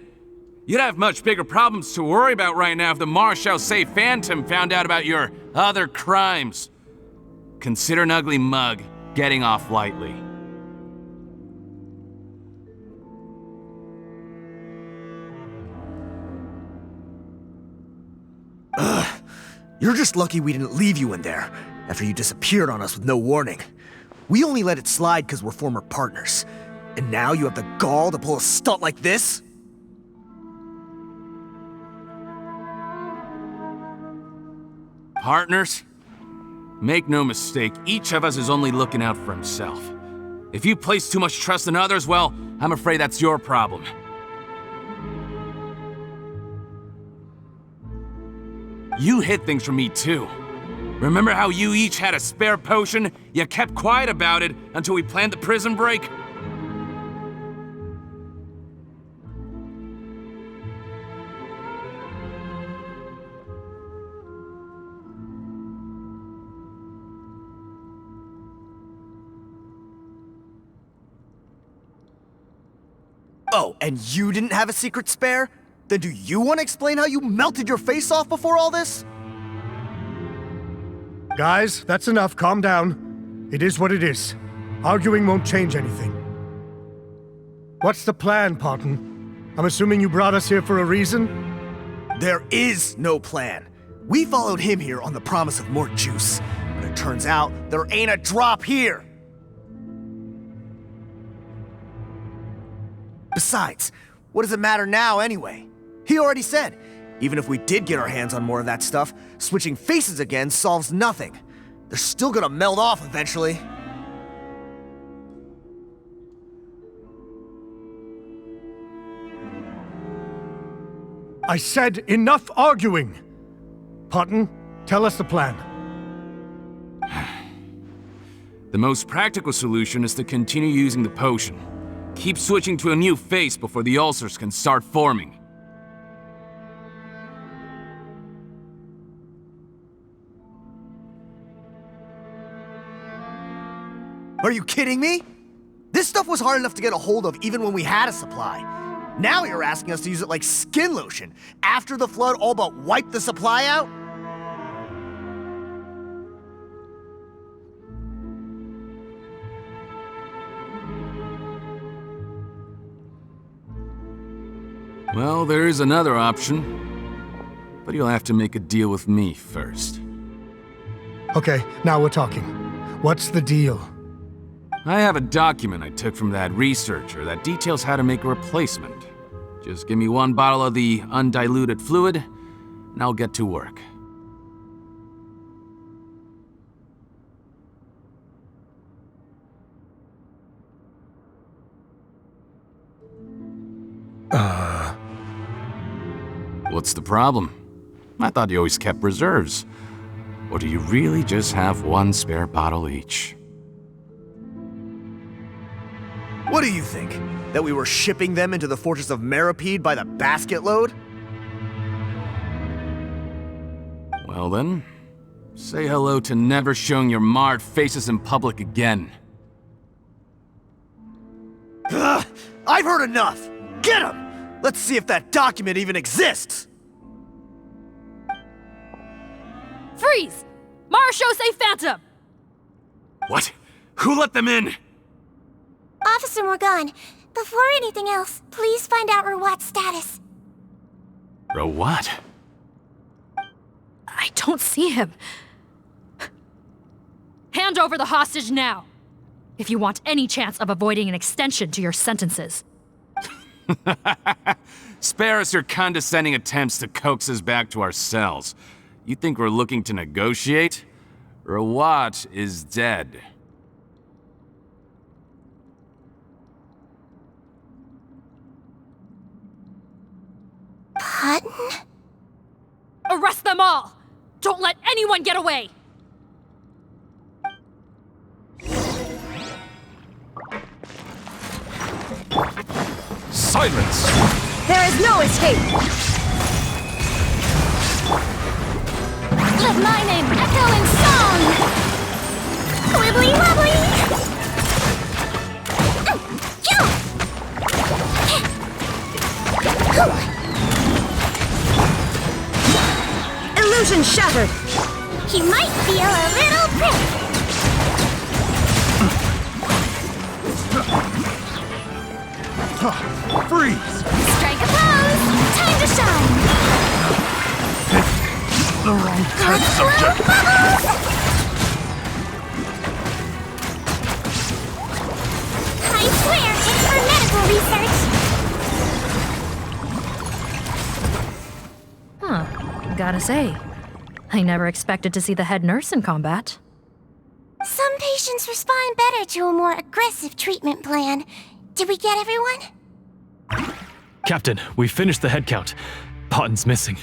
You'd have much bigger problems to worry about right now if the Marshal Say Phantom found out about your other crimes. Consider an ugly mug getting off lightly. Ugh. You're just lucky we didn't leave you in there after you disappeared on us with no warning. We only let it slide because we're former partners. And now you have the gall to pull a stunt like this? Partners? Make no mistake, each of us is only looking out for himself. If you place too much trust in others, well, I'm afraid that's your problem. You hid things from me too. Remember how you each had a spare potion? You kept quiet about it until we planned the prison break? Oh, and you didn't have a secret spare? Then do you want to explain how you melted your face off before all this? Guys, that's enough. Calm down. It is what it is. Arguing won't change anything. What's the plan, Parton? I'm assuming you brought us here for a reason? There is no plan. We followed him here on the promise of more juice, but it turns out there ain't a drop here. Besides, what does it matter now anyway? He already said, even if we did get our hands on more of that stuff, switching faces again solves nothing. They're still gonna melt off eventually. I said enough arguing! Potton, tell us the plan. The most practical solution is to continue using the potion. Keep switching to a new face before the ulcers can start forming. Are you kidding me? This stuff was hard enough to get a hold of even when we had a supply. Now you're asking us to use it like skin lotion, after the flood all but wiped the supply out? Well, there is another option. But you'll have to make a deal with me first. Okay, now we're talking. What's the deal? I have a document I took from that researcher that details how to make a replacement. Just give me one bottle of the undiluted fluid, and I'll get to work. What's the problem? I thought you always kept reserves. Or do you really just have one spare bottle each? What do you think? That we were shipping them into the fortress of Meripede by the basket load? Well then, say hello to never showing your marred faces in public again. Ugh, I've heard enough! Get him! Let's see if that document even exists! Freeze! Marshosei Phantom! What? Who let them in? Officer Morgan, before anything else, please find out Rawat's status. Rawat? I don't see him. Hand over the hostage now, if you want any chance of avoiding an extension to your sentences. Spare us your condescending attempts to coax us back to our cells. You think we're looking to negotiate? Rawat is dead. Potton? Arrest them all! Don't let anyone get away! Silence! There is no escape! Let my name echo in song! Wibbly wobbly! Illusion shattered! You might feel a little prick! Freeze! Strike a pose! Time to shine! The wrong test subject! I swear it's for medical research! Huh. Gotta say, I never expected to see the head nurse in combat. Some patients respond better to a more aggressive treatment plan. Did we get everyone? Captain, we finished the head count. Potton's missing.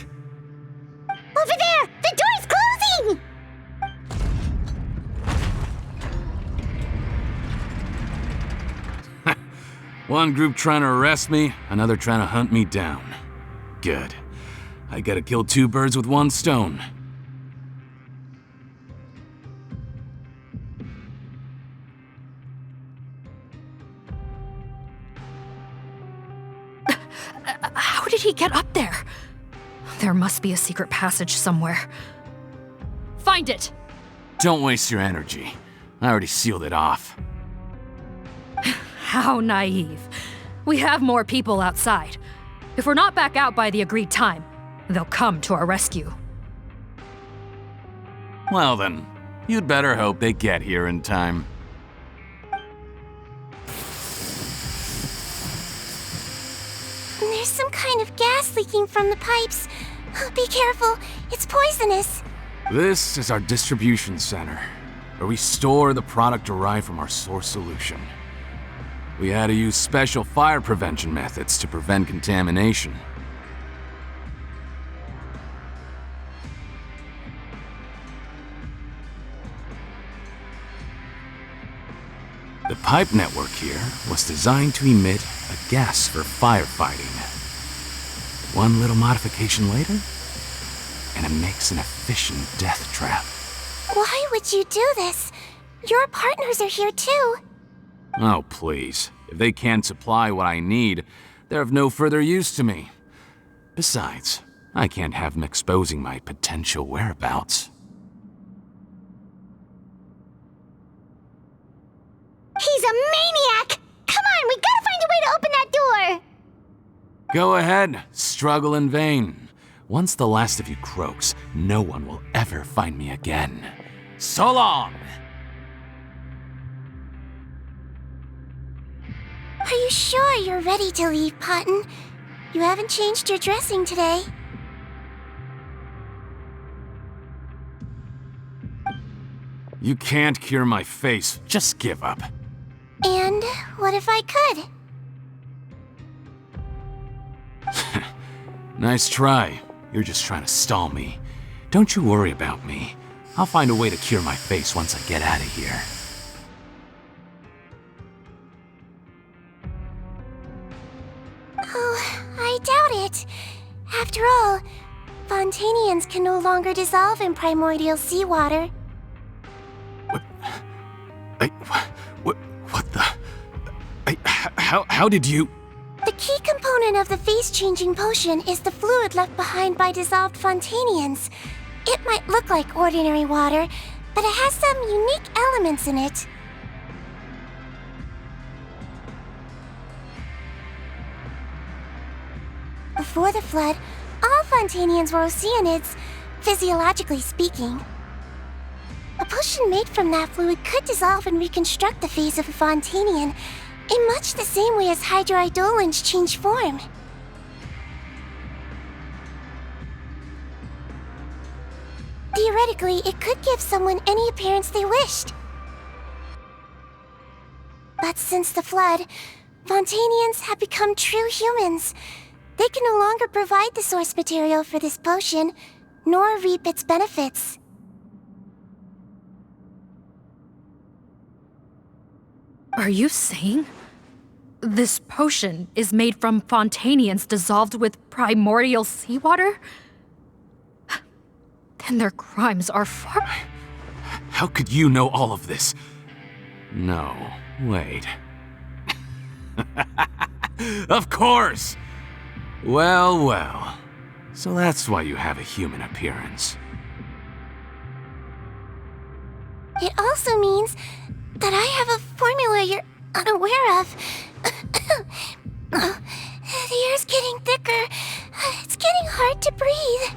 Over there! The door's closing! One group trying to arrest me, another trying to hunt me down. Good. I gotta kill two birds with one stone. How did he get up there? There must be a secret passage somewhere. Find it! Don't waste your energy. I already sealed it off. How naive. We have more people outside. If we're not back out by the agreed time, they'll come to our rescue. Well then, you'd better hope they get here in time. There's some kind of gas leaking from the pipes. Be careful, it's poisonous. This is our distribution center, where we store the product derived from our source solution. We had to use special fire prevention methods to prevent contamination. The pipe network here was designed to emit a gas for firefighting. One little modification later, and it makes an efficient death trap. Why would you do this? Your partners are here too. Oh, please. If they can't supply what I need, they're of no further use to me. Besides, I can't have them exposing my potential whereabouts. He's a maniac! Come on, we gotta find a way to open that door! Go ahead, struggle in vain. Once the last of you croaks, no one will ever find me again. So long! Are you sure you're ready to leave, Potton? You haven't changed your dressing today. You can't cure my face, just give up. And what if I could? Nice try. You're just trying to stall me. Don't you worry about me. I'll find a way to cure my face once I get out of here. Oh, I doubt it. After all, Fontanians can no longer dissolve in primordial seawater. How did you... The key component of the face-changing potion is the fluid left behind by dissolved Fontanians. It might look like ordinary water, but it has some unique elements in it. Before the flood, all Fontanians were Oceanids, physiologically speaking. A potion made from that fluid could dissolve and reconstruct the face of a Fontanian, in much the same way as hydroidolins change form. Theoretically, it could give someone any appearance they wished. But since the flood, Fontanians have become true humans. They can no longer provide the source material for this potion, nor reap its benefits. Are you saying this potion is made from Fontanians dissolved with primordial seawater? Then their crimes are far... How could you know all of this? No, wait. Of course! Well, well. So that's why you have a human appearance. It also means that I have a formula you're unaware of. The air's getting thicker. It's getting hard to breathe.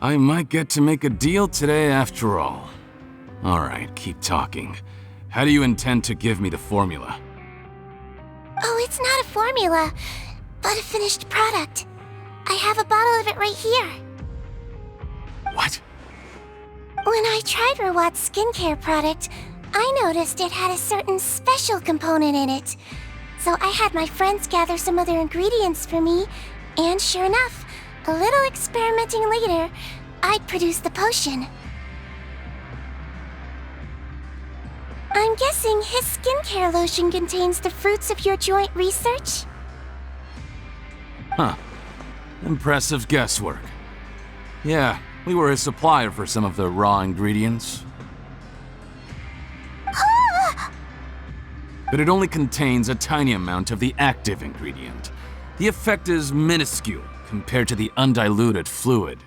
I might get to make a deal today after all. Alright, keep talking. How do you intend to give me the formula? Oh, it's not a formula, but a finished product. I have a bottle of it right here. What? When I tried Rawat's skincare product, I noticed it had a certain special component in it. So I had my friends gather some other ingredients for me, and sure enough, a little experimenting later, I'd produced the potion. I'm guessing his skincare lotion contains the fruits of your joint research? Huh. Impressive guesswork. Yeah, we were his supplier for some of the raw ingredients. But it only contains a tiny amount of the active ingredient. The effect is minuscule compared to the undiluted fluid.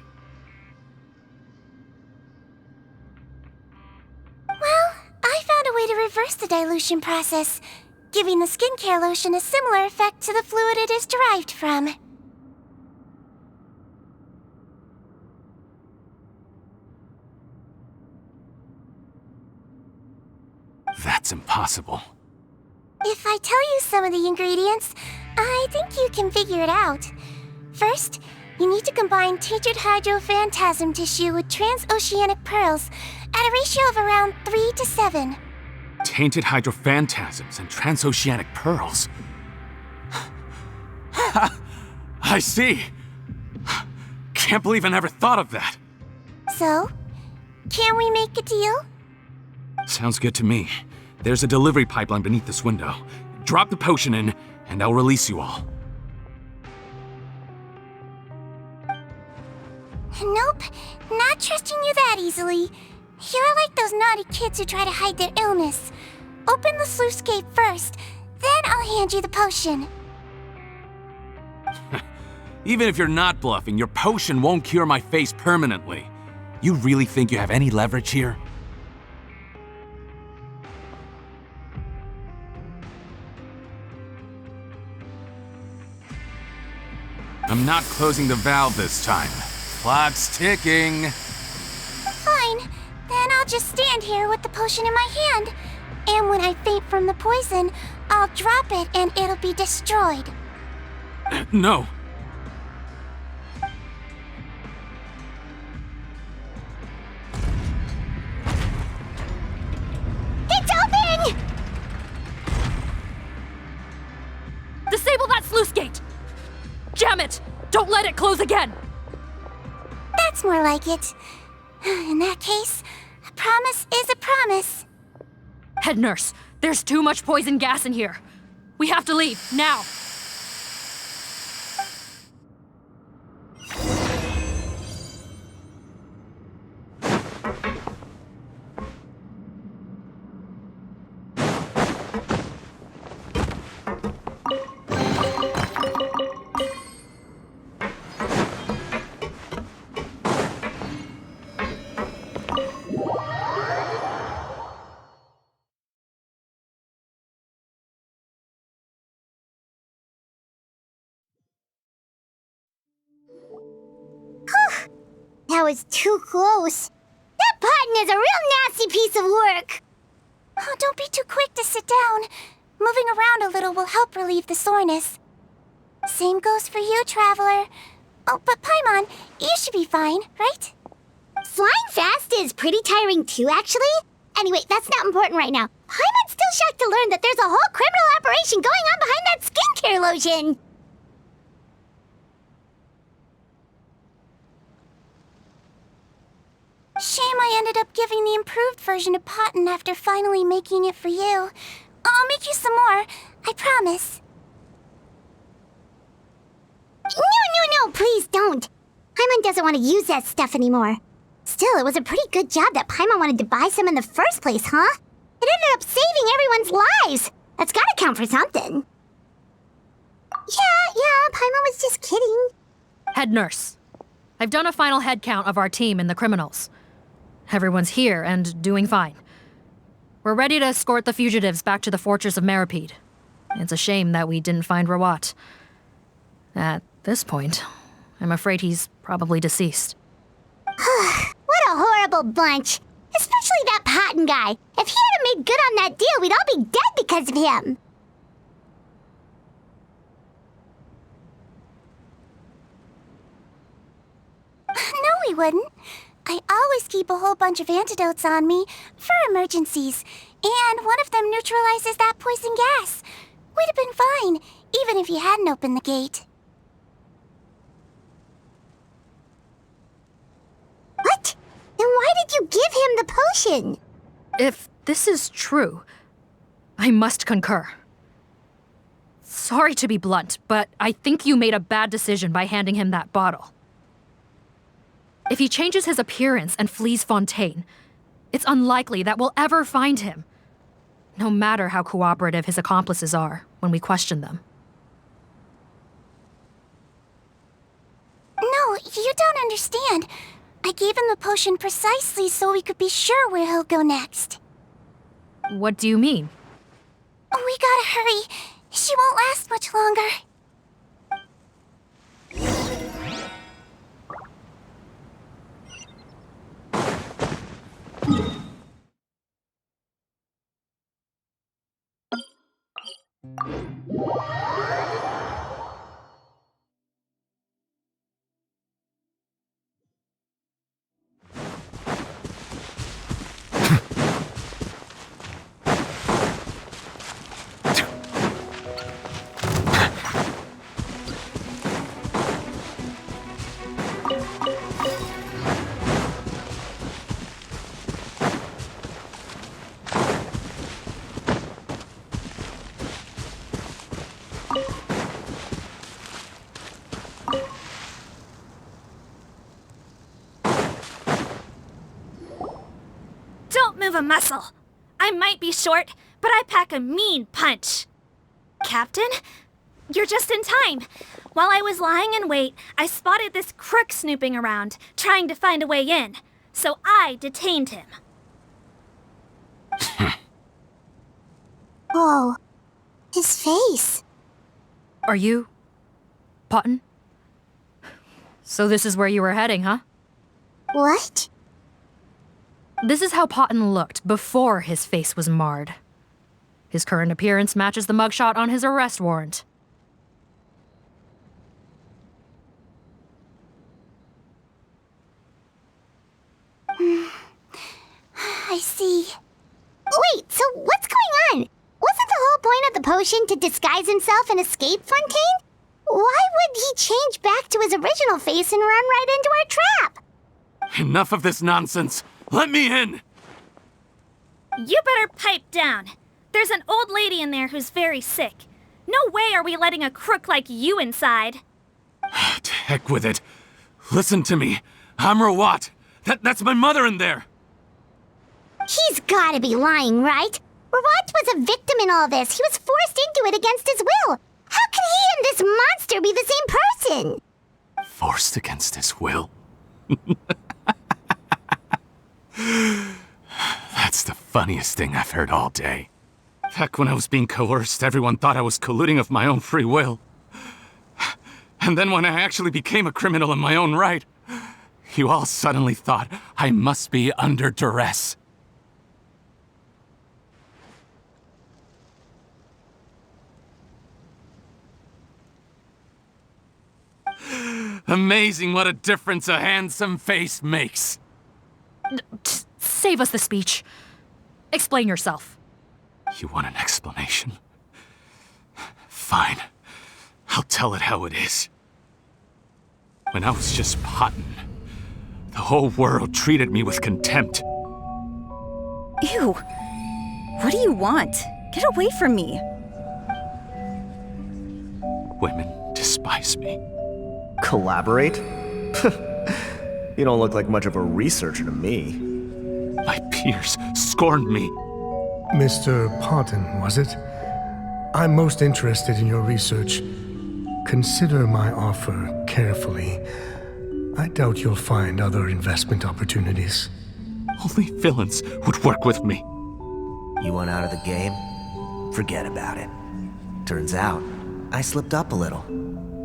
Well, I found a way to reverse the dilution process, giving the skincare lotion a similar effect to the fluid it is derived from. That's impossible. If I tell you some of the ingredients, I think you can figure it out. First, you need to combine tainted hydrophantasm tissue with transoceanic pearls at a ratio of around 3 to 7. Tainted hydrophantasms and transoceanic pearls. I see. Can't believe I never thought of that. So, can we make a deal? Sounds good to me. There's a delivery pipeline beneath this window. Drop the potion in, and I'll release you all. Nope, not trusting you that easily. You're like those naughty kids who try to hide their illness. Open the sluice gate first, then I'll hand you the potion. Even if you're not bluffing, your potion won't cure my face permanently. You really think you have any leverage here? I'm not closing the valve this time. Clock's ticking. Fine, then I'll just stand here with the potion in my hand. And when I faint from the poison, I'll drop it and it'll be destroyed. No. It's open! Disable that sluice gate! Jam it! Don't let it close again! That's more like it. In that case, a promise is a promise. Head nurse, there's too much poison gas in here. We have to leave, now! That was too close. That button is a real nasty piece of work. Oh, don't be too quick to sit down. Moving around a little will help relieve the soreness. Same goes for you, Traveler. Oh, but Paimon, you should be fine, right? Flying fast is pretty tiring too, actually. Anyway, that's not important right now. Paimon's still shocked to learn that there's a whole criminal operation going on behind that skincare lotion. Shame I ended up giving the improved version to Potten after finally making it for you. I'll make you some more, I promise. No, please don't. Paimon doesn't want to use that stuff anymore. Still, it was a pretty good job that Paimon wanted to buy some in the first place, huh? It ended up saving everyone's lives. That's gotta count for something. Yeah, Paimon was just kidding. Head nurse, I've done a final head count of our team and the criminals. Everyone's here and doing fine. We're ready to escort the fugitives back to the fortress of Meripede. It's a shame that we didn't find Rawat. At this point, I'm afraid he's probably deceased. What a horrible bunch. Especially that Potten guy. If he hadn't made good on that deal, we'd all be dead because of him. No, we wouldn't. I always keep a whole bunch of antidotes on me for emergencies, and one of them neutralizes that poison gas. We'd have been fine, even if you hadn't opened the gate. What? Then why did you give him the potion? If this is true, I must concur. Sorry to be blunt, but I think you made a bad decision by handing him that bottle. If he changes his appearance and flees Fontaine, it's unlikely that we'll ever find him, no matter how cooperative his accomplices are when we question them. No, you don't understand. I gave him the potion precisely so we could be sure where he'll go next. What do you mean? We gotta hurry. She won't last much longer. a muscle. I might be short, but I pack a mean punch. Captain, you're just in time. While I was lying in wait, I spotted this crook snooping around, trying to find a way in. So I detained him. Oh, his face. Are you... Potton? So this is where you were heading, huh? What? This is how Potton looked before his face was marred. His current appearance matches the mugshot on his arrest warrant. I see. Wait, so what's going on? Wasn't the whole point of the potion to disguise himself and escape Fontaine? Why would he change back to his original face and run right into our trap? Enough of this nonsense. Let me in! You better pipe down. There's an old lady in there who's very sick. No way are we letting a crook like you inside. To heck with it. Listen to me. I'm Rawat. That's my mother in there. He's gotta be lying, right? Rawat was a victim in all this. He was forced into it against his will. How can he and this monster be the same person? Forced against his will? That's the funniest thing I've heard all day. Back when I was being coerced, everyone thought I was colluding of my own free will. And then when I actually became a criminal in my own right, you all suddenly thought I must be under duress. Amazing what a difference a handsome face makes. Save us the speech. Explain yourself. You want an explanation? Fine. I'll tell it how it is. When I was just Potton, the whole world treated me with contempt. Ew. What do you want? Get away from me. Women despise me. Collaborate? You don't look like much of a researcher to me. My peers scorned me. Mr. Potton, was it? I'm most interested in your research. Consider my offer carefully. I doubt you'll find other investment opportunities. Only villains would work with me. You want out of the game? Forget about it. Turns out, I slipped up a little.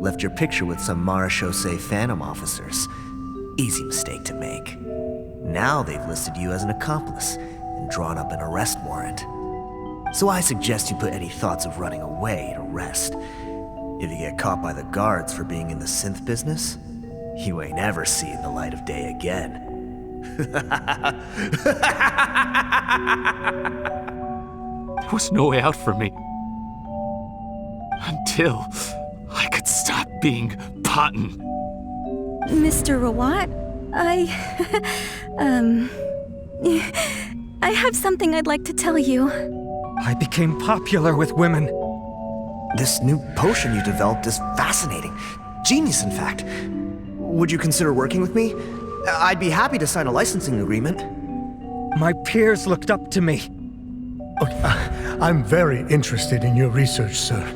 Left your picture with some Marechaussee Phantom officers. Easy mistake to make. Now they've listed you as an accomplice and drawn up an arrest warrant. So I suggest you put any thoughts of running away to rest. If you get caught by the guards for being in the synth business, you ain't ever seeing the light of day again. There was no way out for me. Until I could stop being Potton. Mr. Rawat, I have something I'd like to tell you. I became popular with women. This new potion you developed is fascinating. Genius, in fact. Would you consider working with me? I'd be happy to sign a licensing agreement. My peers looked up to me. I'm very interested in your research, sir.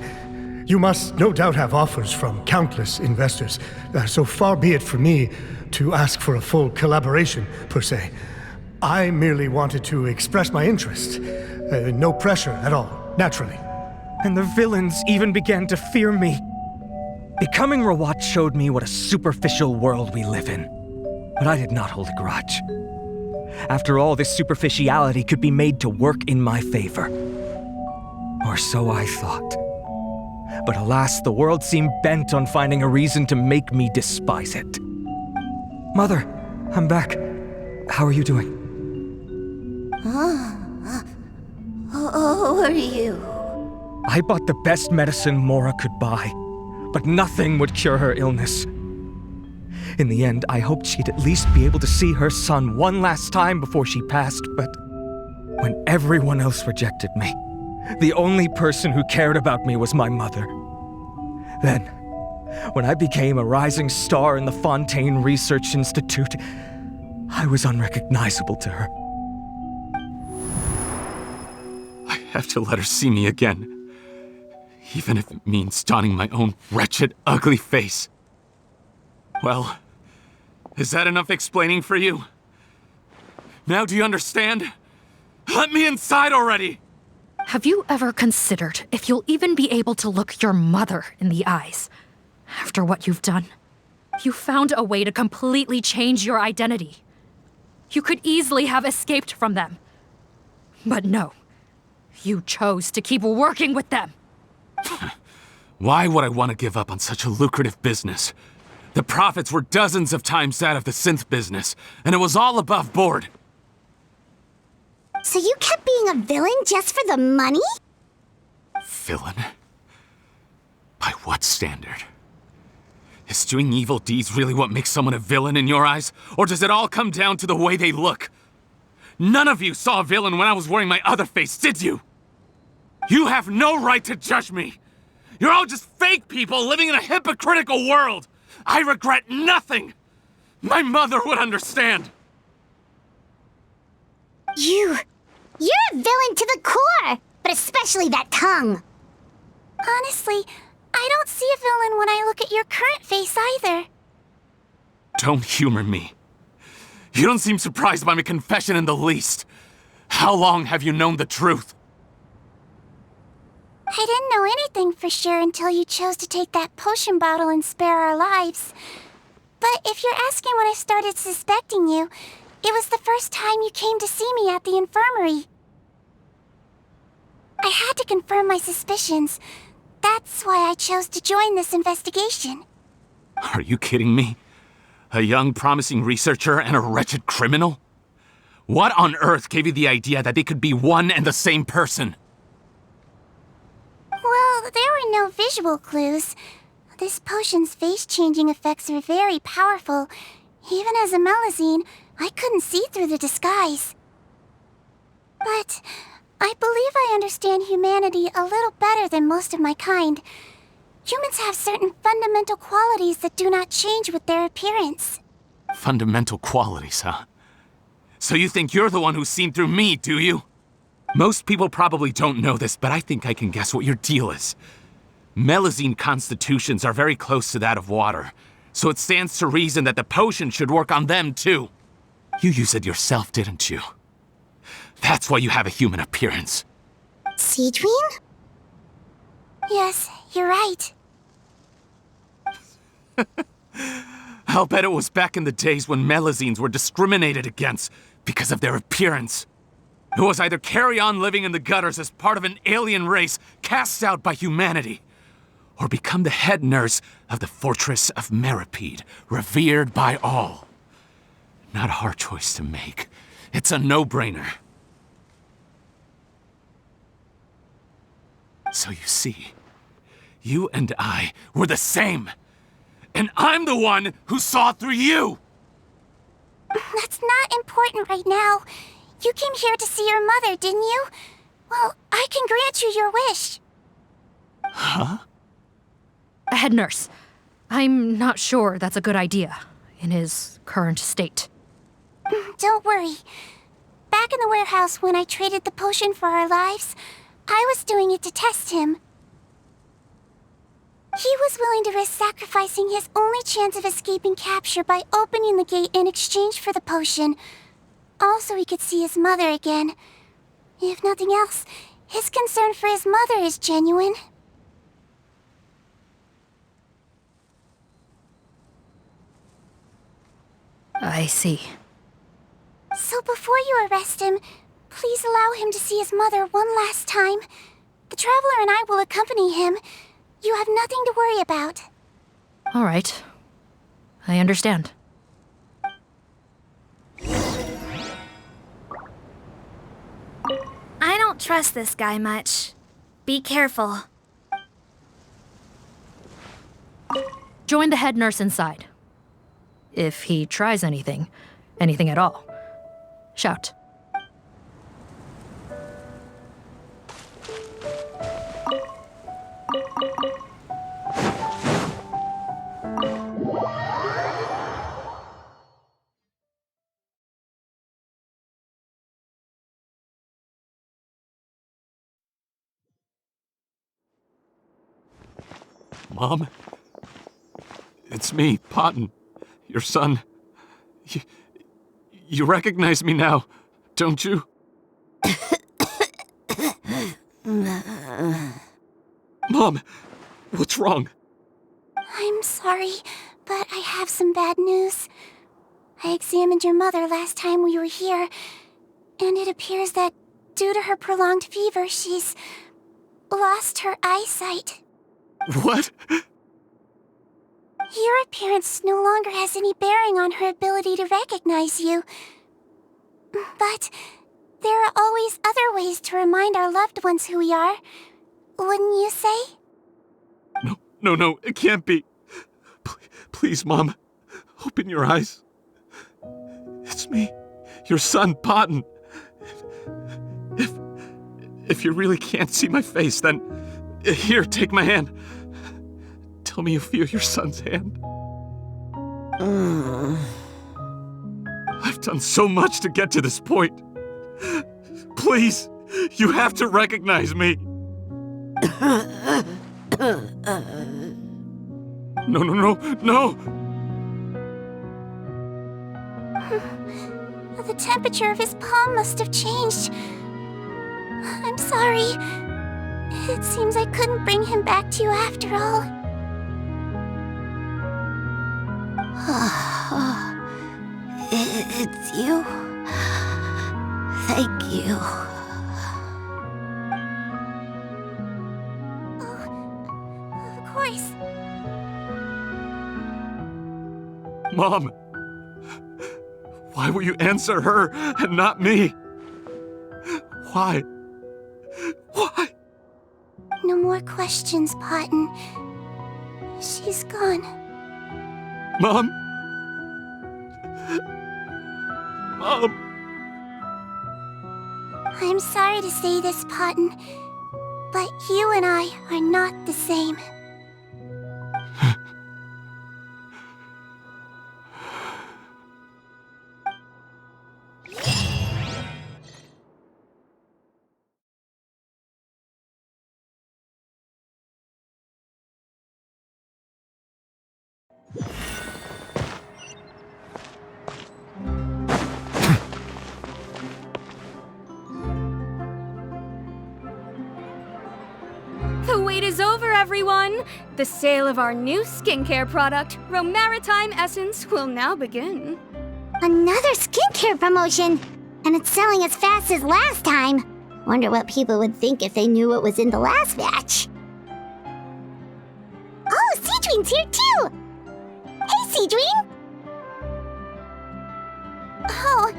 You must no doubt have offers from countless investors, so far be it for me to ask for a full collaboration, per se. I merely wanted to express my interest. No pressure at all, naturally. And the villains even began to fear me. Becoming Rawat showed me what a superficial world we live in. But I did not hold a grudge. After all, this superficiality could be made to work in my favor. Or so I thought. But alas, the world seemed bent on finding a reason to make me despise it. Mother, I'm back. How are you doing? Who are you? I bought the best medicine Mora could buy, but nothing would cure her illness. In the end, I hoped she'd at least be able to see her son one last time before she passed, but when everyone else rejected me, the only person who cared about me was my mother. Then, when I became a rising star in the Fontaine Research Institute, I was unrecognizable to her. have to let her see me again. Even if it means donning my own wretched, ugly face. Well, is that enough explaining for you? Now do you understand? Let me inside already! Have you ever considered if you'll even be able to look your mother in the eyes after what you've done? You found a way to completely change your identity. You could easily have escaped from them. But no, you chose to keep working with them. Why would I want to give up on such a lucrative business? The profits were dozens of times that of the synth business, and it was all above board. So you kept being a villain just for the money? Villain? By what standard? Is doing evil deeds really what makes someone a villain in your eyes? Or does it all come down to the way they look? None of you saw a villain when I was wearing my other face, did you? You have no right to judge me! You're all just fake people living in a hypocritical world! I regret nothing! My mother would understand! You're a villain to the core! But especially that tongue! Honestly, I don't see a villain when I look at your current face either. Don't humor me. You don't seem surprised by my confession in the least. How long have you known the truth? I didn't know anything for sure until you chose to take that potion bottle and spare our lives. But if you're asking when I started suspecting you, it was the first time you came to see me at the infirmary. I had to confirm my suspicions. That's why I chose to join this investigation. Are you kidding me? A young, promising researcher and a wretched criminal? What on earth gave you the idea that they could be one and the same person? Well, there were no visual clues. This potion's face-changing effects are very powerful. Even as a Melazine, I couldn't see through the disguise. But I believe I understand humanity a little better than most of my kind. Humans have certain fundamental qualities that do not change with their appearance. Fundamental qualities, huh? So you think you're the one who's seen through me, do you? Most people probably don't know this, but I think I can guess what your deal is. Melazine constitutions are very close to that of water, so it stands to reason that the potion should work on them too. You used it yourself, didn't you? That's why you have a human appearance. Seedween? Yes, you're right. I'll bet it was back in the days when Melazines were discriminated against because of their appearance. It was either carry on living in the gutters as part of an alien race cast out by humanity, or become the head nurse of the fortress of Meripede, revered by all. Not a hard choice to make. It's a no-brainer. So you see, you and I were the same. And I'm the one who saw through you! That's not important right now. You came here to see your mother, didn't you? Well, I can grant you your wish. Huh? Head nurse, I'm not sure that's a good idea in his current state. Don't worry. Back in the warehouse when I traded the potion for our lives, I was doing it to test him. He was willing to risk sacrificing his only chance of escaping capture by opening the gate in exchange for the potion. Also, he could see his mother again. If nothing else, his concern for his mother is genuine. I see. So before you arrest him, please allow him to see his mother one last time. The Traveler and I will accompany him. You have nothing to worry about. All right. I understand. I don't trust this guy much. Be careful. Join the head nurse inside. If he tries anything at all, shout. Mom? It's me, Potton, your son. You recognize me now, don't you? Mom, what's wrong? I'm sorry, but I have some bad news. I examined your mother last time we were here, and it appears that due to her prolonged fever, she's lost her eyesight. What? Your appearance no longer has any bearing on her ability to recognize you. But there are always other ways to remind our loved ones who we are, wouldn't you say? No, it can't be. Please, Mom, open your eyes. It's me, your son, Potton. If you really can't see my face, then here, take my hand. Tell me you feel your son's hand. I've done so much to get to this point. Please, you have to recognize me. No. The temperature of his palm must have changed. I'm sorry. It seems I couldn't bring him back to you after all. It's you. Thank you. Of course. Mom, why will you answer her and not me? Why? No more questions, Potton. She's gone. Mom? I'm sorry to say this, Potton, but you and I are not the same. The wait is over, everyone! The sale of our new skincare product, Romaritime Essence, will now begin. Another skincare promotion! And it's selling as fast as last time. Wonder what people would think if they knew what was in the last batch. Oh, Seedween's here too! Hey, Seedween! Oh,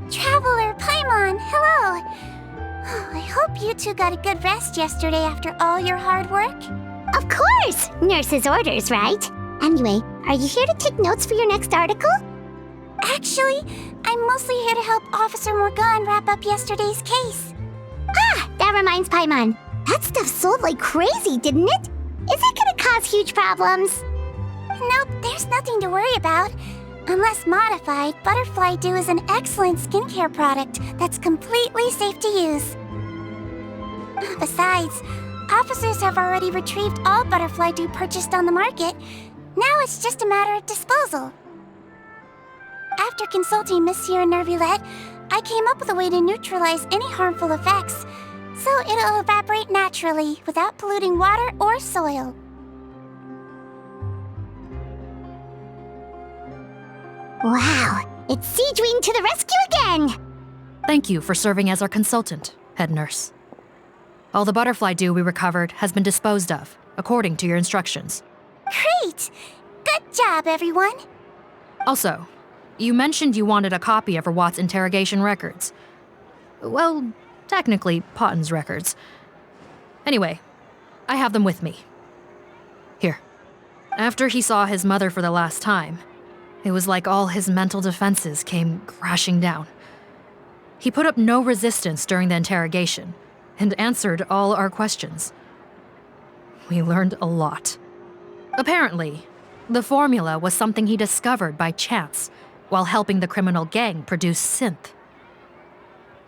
Traveler Paimon, hello! Oh, I hope you two got a good rest yesterday after all your hard work. Of course! Nurse's orders, right? Anyway, are you here to take notes for your next article? Actually, I'm mostly here to help Officer Morgan wrap up yesterday's case. Ah, that reminds Paimon. That stuff sold like crazy, didn't it? Is it gonna cause huge problems? Nope, there's nothing to worry about. Unless modified, Butterfly Dew is an excellent skincare product that's completely safe to use. Besides, officers have already retrieved all Butterfly Dew purchased on the market. Now it's just a matter of disposal. After consulting Monsieur Nervulette, I came up with a way to neutralize any harmful effects, so it'll evaporate naturally without polluting water or soil. Wow, it's Seedween to the rescue again! Thank you for serving as our consultant, head nurse. All the butterfly dew we recovered has been disposed of, according to your instructions. Great! Good job, everyone! Also, you mentioned you wanted a copy of Rawat's interrogation records. Well, technically, Potton's records. Anyway, I have them with me. Here. After he saw his mother for the last time, it was like all his mental defenses came crashing down. He put up no resistance during the interrogation and answered all our questions. We learned a lot. Apparently, the formula was something he discovered by chance while helping the criminal gang produce synth.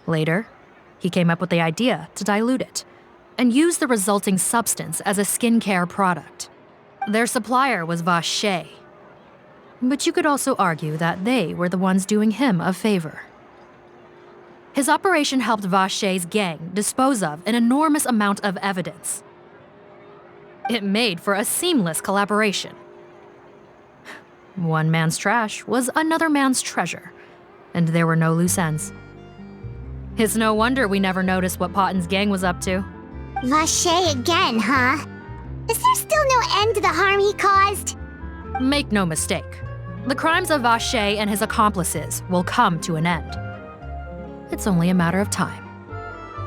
Later, he came up with the idea to dilute it and use the resulting substance as a skincare product. Their supplier was Vache. But you could also argue that they were the ones doing him a favor. His operation helped Vache's gang dispose of an enormous amount of evidence. It made for a seamless collaboration. One man's trash was another man's treasure, and there were no loose ends. It's no wonder we never noticed what Potten's gang was up to. Vache again, huh? Is there still no end to the harm he caused? Make no mistake, the crimes of Vache and his accomplices will come to an end. It's only a matter of time.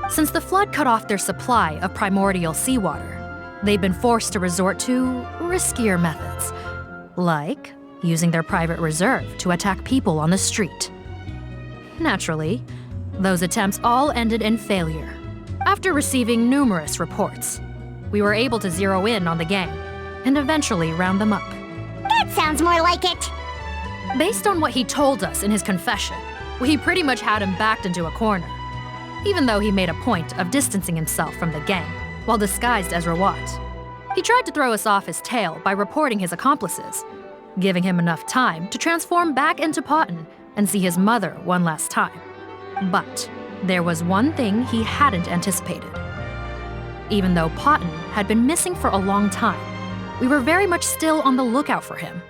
Since the flood cut off their supply of primordial seawater, they've been forced to resort to riskier methods, like using their private reserve to attack people on the street. Naturally, those attempts all ended in failure. After receiving numerous reports, we were able to zero in on the gang and eventually round them up. That sounds more like it. Based on what he told us in his confession, we pretty much had him backed into a corner, even though he made a point of distancing himself from the gang while disguised as Rawat. He tried to throw us off his tail by reporting his accomplices, giving him enough time to transform back into Potten and see his mother one last time. But there was one thing he hadn't anticipated. Even though Potten had been missing for a long time, we were very much still on the lookout for him.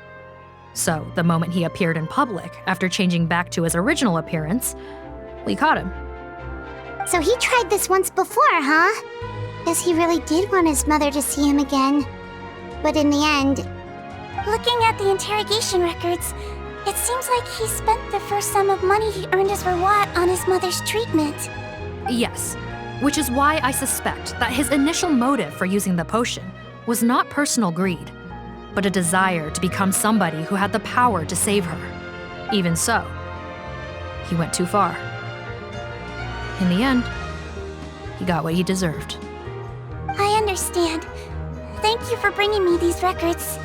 So the moment he appeared in public after changing back to his original appearance, we caught him. So he tried this once before, huh? Guess he really did want his mother to see him again. But in the end... Looking at the interrogation records, it seems like he spent the first sum of money he earned as Rawat on his mother's treatment. Yes, which is why I suspect that his initial motive for using the potion was not personal greed, but a desire to become somebody who had the power to save her. Even so, he went too far. In the end, he got what he deserved. I understand. Thank you for bringing me these records.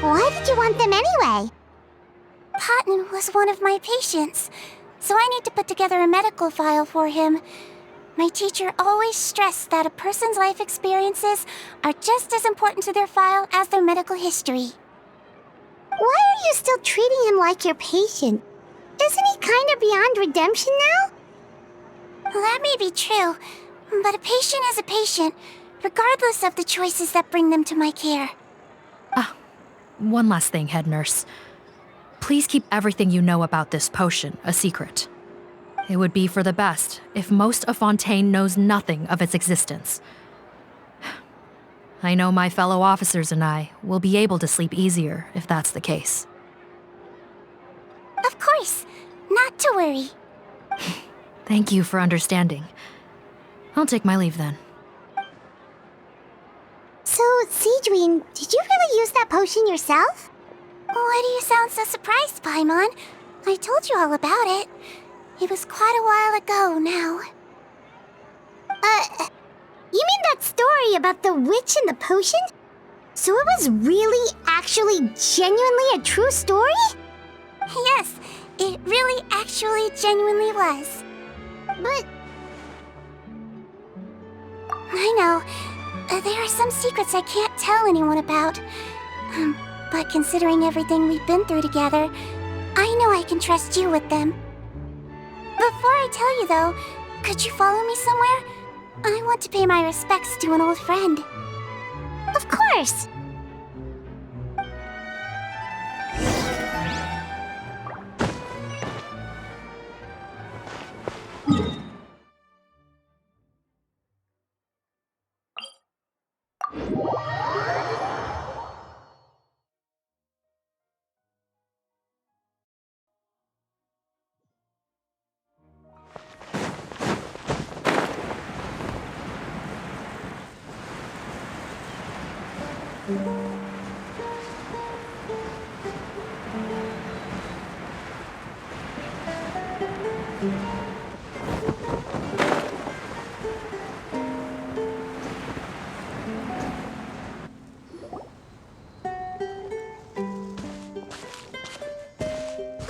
Why did you want them anyway? Potten was one of my patients, so I need to put together a medical file for him. My teacher always stressed that a person's life experiences are just as important to their file as their medical history. Why are you still treating him like your patient? Isn't he kind of beyond redemption now? Well, that may be true, but a patient is a patient, regardless of the choices that bring them to my care. One last thing, head nurse. Please keep everything you know about this potion a secret. It would be for the best if most of Fontaine knows nothing of its existence. I know my fellow officers and I will be able to sleep easier if that's the case. Of course, not to worry. Thank you for understanding. I'll take my leave then. So, Seedween, did you really use that potion yourself? Why do you sound so surprised, Paimon? I told you all about it. It was quite a while ago now. You mean that story about the witch and the potion? So it was really, actually, genuinely a true story? Yes, it really, actually, genuinely was. But... I know. There are some secrets I can't tell anyone about. But considering everything we've been through together, I know I can trust you with them. Before I tell you, though, could you follow me somewhere? I want to pay my respects to an old friend. Of course!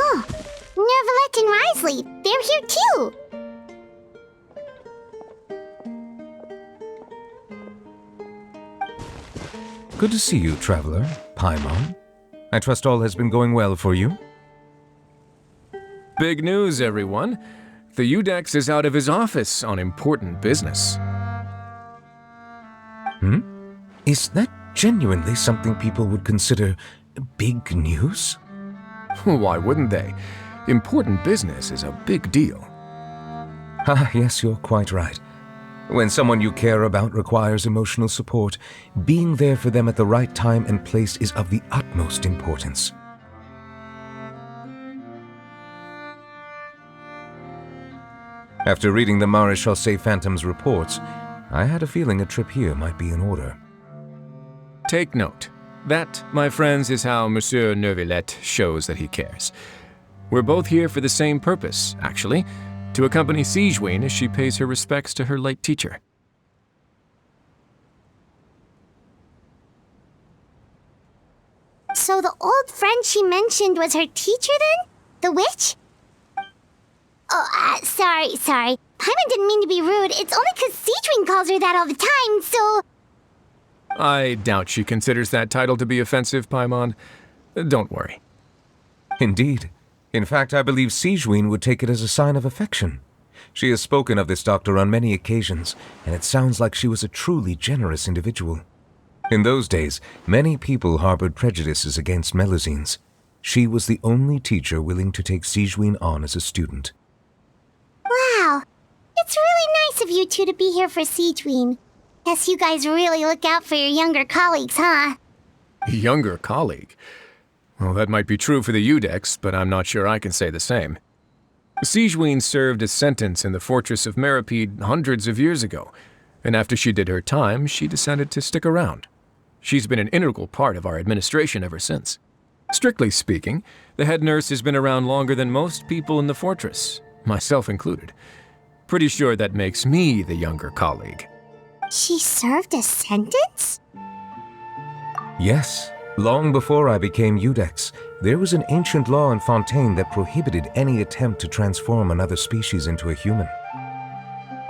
Huh. Neuvillette and Risley, they're here too! Good to see you, traveler. Paimon. I trust all has been going well for you? Big news, everyone. The Udex is out of his office on important business. Is that genuinely something people would consider big news? Why wouldn't they? Important business is a big deal. Ah, yes, you're quite right. When someone you care about requires emotional support, being there for them at the right time and place is of the utmost importance. After reading the Maréchal Phantom's reports, I had a feeling a trip here might be in order. Take note. That, my friends, is how Monsieur Neuvillette shows that he cares. We're both here for the same purpose, actually, to accompany Sigewinne as she pays her respects to her late teacher. So the old friend she mentioned was her teacher then? The witch? Oh, sorry. Paimon didn't mean to be rude. It's only 'cause Sigewinne calls her that all the time, so... I doubt she considers that title to be offensive, Paimon. Don't worry. Indeed. In fact, I believe Sigewinne would take it as a sign of affection. She has spoken of this doctor on many occasions, and it sounds like she was a truly generous individual. In those days, many people harbored prejudices against Melusines. She was the only teacher willing to take Sigewinne on as a student. Wow. It's really nice of you two to be here for Sigewinne. Guess you guys really look out for your younger colleagues, huh? Younger colleague? Well, that might be true for the Udex, but I'm not sure I can say the same. Sigewinne served a sentence in the fortress of Meripede hundreds of years ago, and after she did her time, she decided to stick around. She's been an integral part of our administration ever since. Strictly speaking, the head nurse has been around longer than most people in the fortress, myself included. Pretty sure that makes me the younger colleague. She served a sentence? Yes. Long before I became Udex, there was an ancient law in Fontaine that prohibited any attempt to transform another species into a human.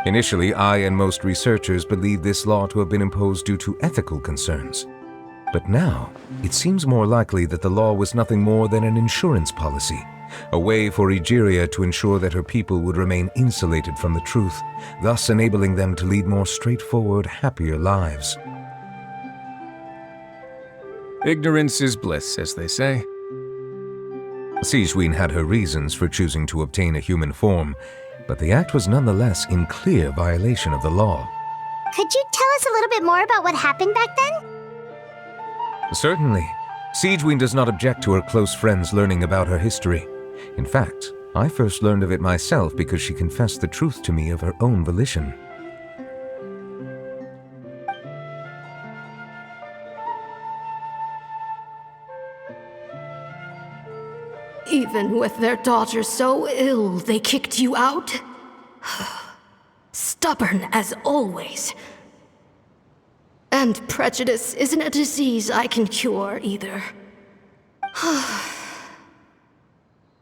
Initially, I and most researchers believed this law to have been imposed due to ethical concerns. But now, it seems more likely that the law was nothing more than an insurance policy, a way for Egeria to ensure that her people would remain insulated from the truth, thus enabling them to lead more straightforward, happier lives. Ignorance is bliss, as they say. Sigewinne had her reasons for choosing to obtain a human form, but the act was nonetheless in clear violation of the law. Could you tell us a little bit more about what happened back then? Certainly. Sigewinne does not object to her close friends learning about her history. In fact, I first learned of it myself because she confessed the truth to me of her own volition. Even with their daughter so ill, they kicked you out? Stubborn as always. And prejudice isn't a disease I can cure either.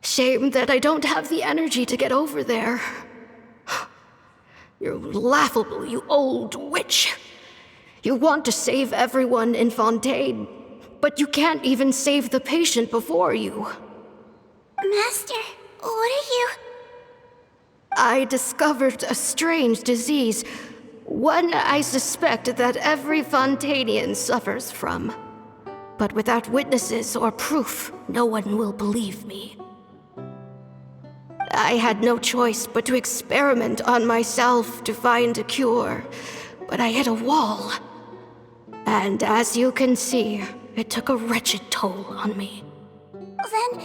Shame that I don't have the energy to get over there. You're laughable, you old witch. You want to save everyone in Fontaine, but you can't even save the patient before you. Master, what are you... I discovered a strange disease, one I suspect that every Fontainian suffers from. But without witnesses or proof, no one will believe me. I had no choice but to experiment on myself to find a cure, but I hit a wall. And as you can see, it took a wretched toll on me. Then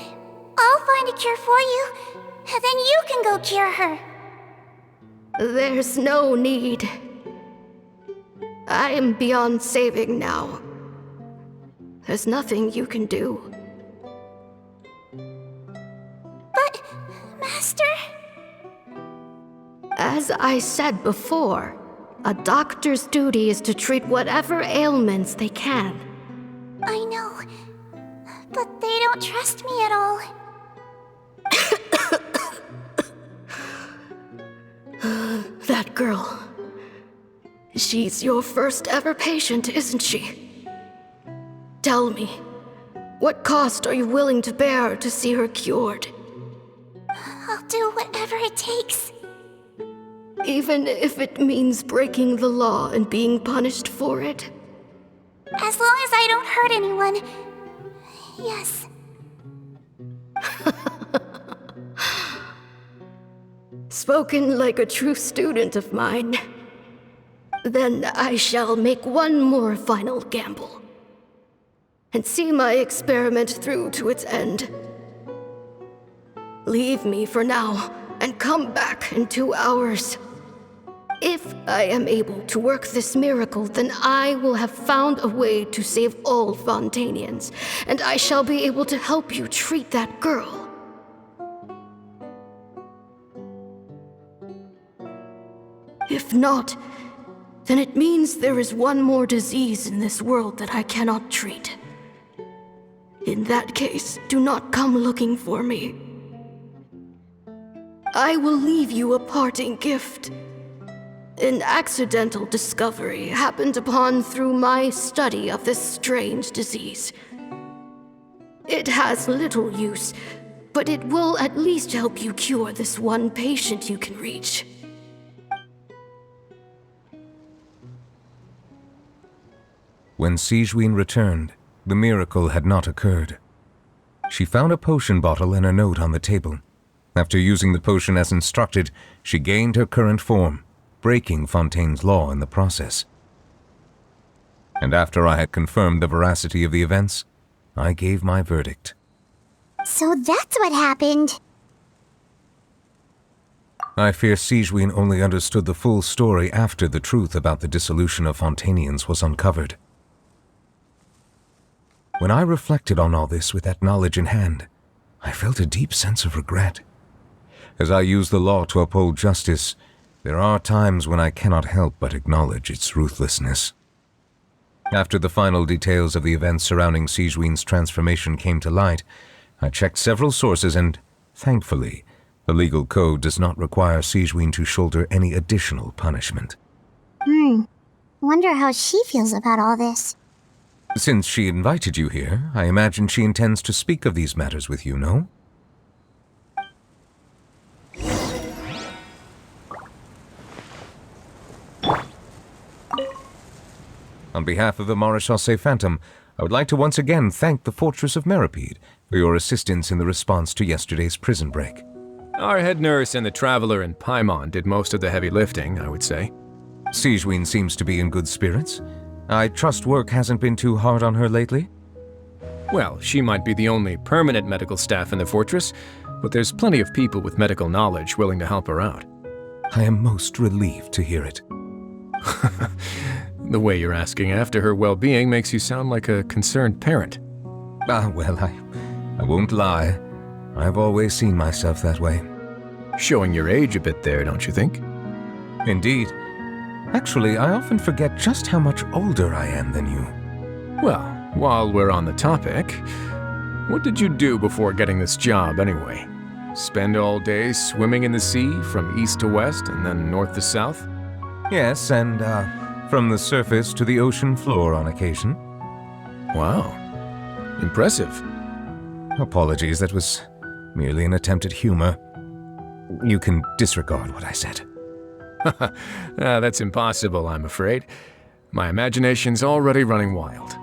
I'll find a cure for you, and then you can go cure her. There's no need. I am beyond saving now. There's nothing you can do. But, Master... As I said before, a doctor's duty is to treat whatever ailments they can. I know, but they don't trust me at all. That girl. She's your first ever patient, isn't she? Tell me, what cost are you willing to bear to see her cured? I'll do whatever it takes. Even if it means breaking the law and being punished for it? As long as I don't hurt anyone. Yes. Spoken like a true student of mine. Then I shall make one more final gamble. And see my experiment through to its end. Leave me for now, and come back in 2 hours. If I am able to work this miracle, then I will have found a way to save all Fontanians, and I shall be able to help you treat that girl. If not, then it means there is one more disease in this world that I cannot treat. In that case, do not come looking for me. I will leave you a parting gift. An accidental discovery happened upon through my study of this strange disease. It has little use, but it will at least help you cure this one patient you can reach. When Sigewinne returned, the miracle had not occurred. She found a potion bottle and a note on the table. After using the potion as instructed, she gained her current form, breaking Fontaine's law in the process. And after I had confirmed the veracity of the events, I gave my verdict. So that's what happened. I fear Sigewinne only understood the full story after the truth about the dissolution of Fontanians was uncovered. When I reflected on all this with that knowledge in hand, I felt a deep sense of regret. As I use the law to uphold justice, there are times when I cannot help but acknowledge its ruthlessness. After the final details of the events surrounding Sigewinne's transformation came to light, I checked several sources and, thankfully, the legal code does not require Sigewinne to shoulder any additional punishment. Wonder how she feels about all this. Since she invited you here, I imagine she intends to speak of these matters with you, no? On behalf of the Maréchal Phantom, I would like to once again thank the Fortress of Meripede for your assistance in the response to yesterday's prison break. Our head nurse and the traveler in Paimon did most of the heavy lifting, I would say. Sigewinne seems to be in good spirits. I trust work hasn't been too hard on her lately? Well, she might be the only permanent medical staff in the fortress, but there's plenty of people with medical knowledge willing to help her out. I am most relieved to hear it. The way you're asking after her well-being makes you sound like a concerned parent. Well, I won't lie. I've always seen myself that way. Showing your age a bit there, don't you think? Indeed. Actually, I often forget just how much older I am than you. Well, while we're on the topic, what did you do before getting this job anyway? Spend all day swimming in the sea from east to west and then north to south? Yes, and from the surface to the ocean floor on occasion. Wow. Impressive. Apologies, that was merely an attempt at humor. You can disregard what I said. That's impossible, I'm afraid. My imagination's already running wild.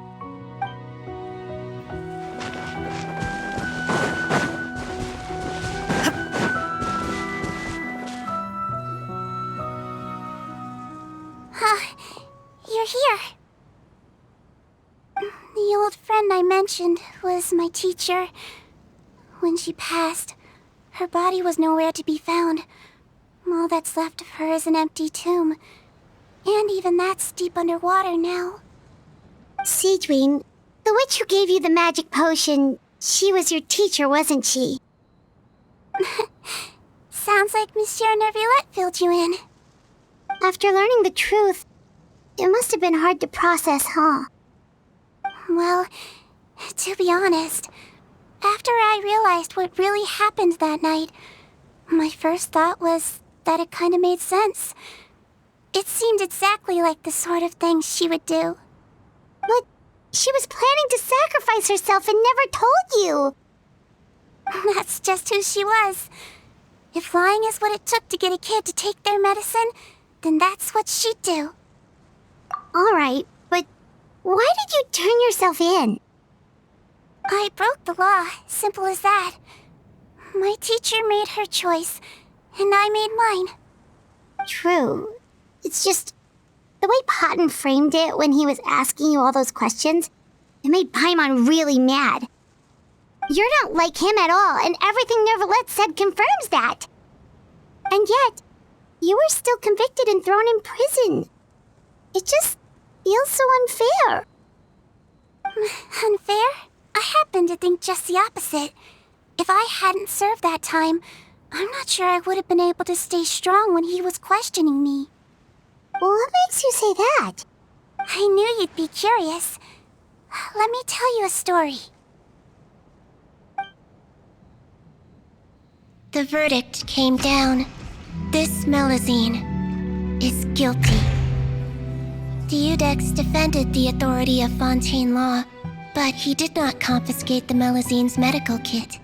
You're here. The old friend I mentioned was my teacher. When she passed, her body was nowhere to be found. All that's left of her is an empty tomb. And even that's deep underwater now. Sigewinne, the witch who gave you the magic potion, she was your teacher, wasn't she? Sounds like Monsieur Neuvillette filled you in. After learning the truth, it must have been hard to process, huh? Well, to be honest, after I realized what really happened that night, my first thought was that it kind of made sense. It seemed exactly like the sort of thing she would do. But She was planning to sacrifice herself and never told you. That's just who she was. If lying is what it took to get a kid to take their medicine, then that's what she'd do. Alright, but why did you turn yourself in? I broke the law, simple as that. My teacher made her choice, and I made mine. True. It's just, the way Potton framed it when he was asking you all those questions, it made Paimon really mad. You're not like him at all, and everything Neverlet said confirms that. And yet, you were still convicted and thrown in prison. It just feels so unfair. Unfair? I happen to think just the opposite. If I hadn't served that time, I'm not sure I would have been able to stay strong when he was questioning me. What makes you say that? I knew you'd be curious. Let me tell you a story. The verdict came down. This Melusine is guilty. The Iudex defended the authority of Fontaine law, but he did not confiscate the Melusine's medical kit.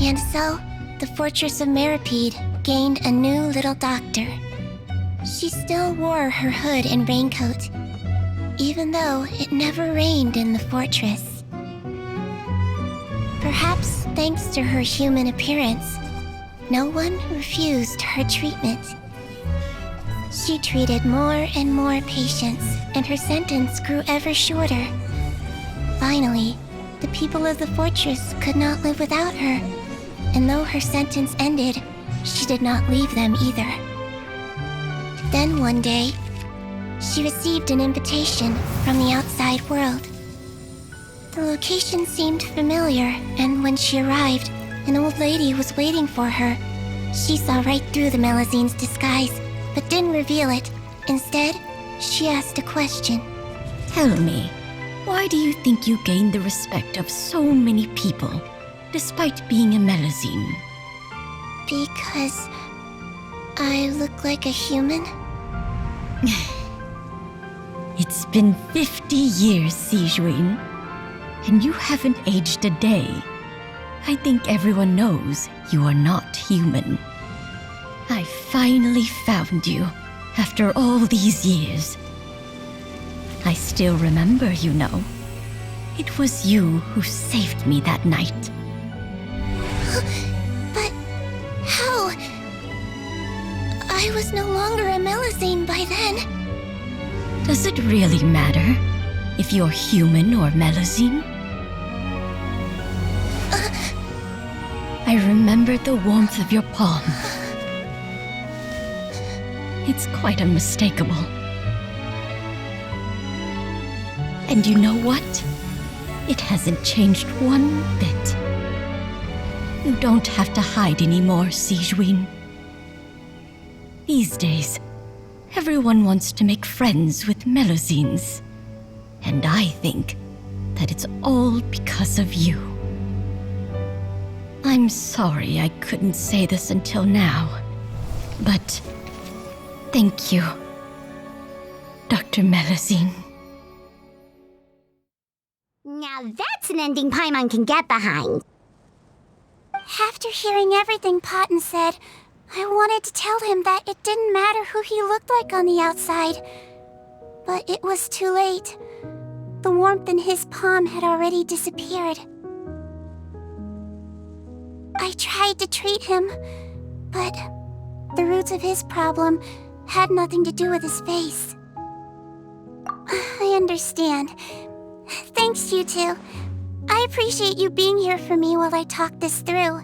And so, the Fortress of Meripede gained a new little doctor. She still wore her hood and raincoat, even though it never rained in the fortress. Perhaps thanks to her human appearance, no one refused her treatment. She treated more and more patients, and her sentence grew ever shorter. Finally, the people of the fortress could not live without her, and though her sentence ended, she did not leave them either. Then one day, she received an invitation from the outside world. The location seemed familiar, and when she arrived, an old lady was waiting for her. She saw right through the Melusine's disguise, but didn't reveal it. Instead, she asked a question. Tell me, why do you think you gained the respect of so many people, despite being a Melusine? Because I look like a human? It's been 50 years, Sijuin, and you haven't aged a day. I think everyone knows you are not human. I finally found you, after all these years. I still remember, you know. It was you who saved me that night. But how? I was no longer a Melusine by then. Does it really matter if you're human or Melusine? I remembered the warmth of your palm. It's quite unmistakable. And you know what? It hasn't changed one bit. You don't have to hide anymore, Sijuin. These days, everyone wants to make friends with Melusines. And I think that it's all because of you. I'm sorry I couldn't say this until now, but thank you, Dr. Melusine. Now that's an ending Paimon can get behind. After hearing everything Potton said, I wanted to tell him that it didn't matter who he looked like on the outside. But it was too late. The warmth in his palm had already disappeared. I tried to treat him, but the roots of his problem had nothing to do with his face. I understand. Thanks, you two. I appreciate you being here for me while I talk this through.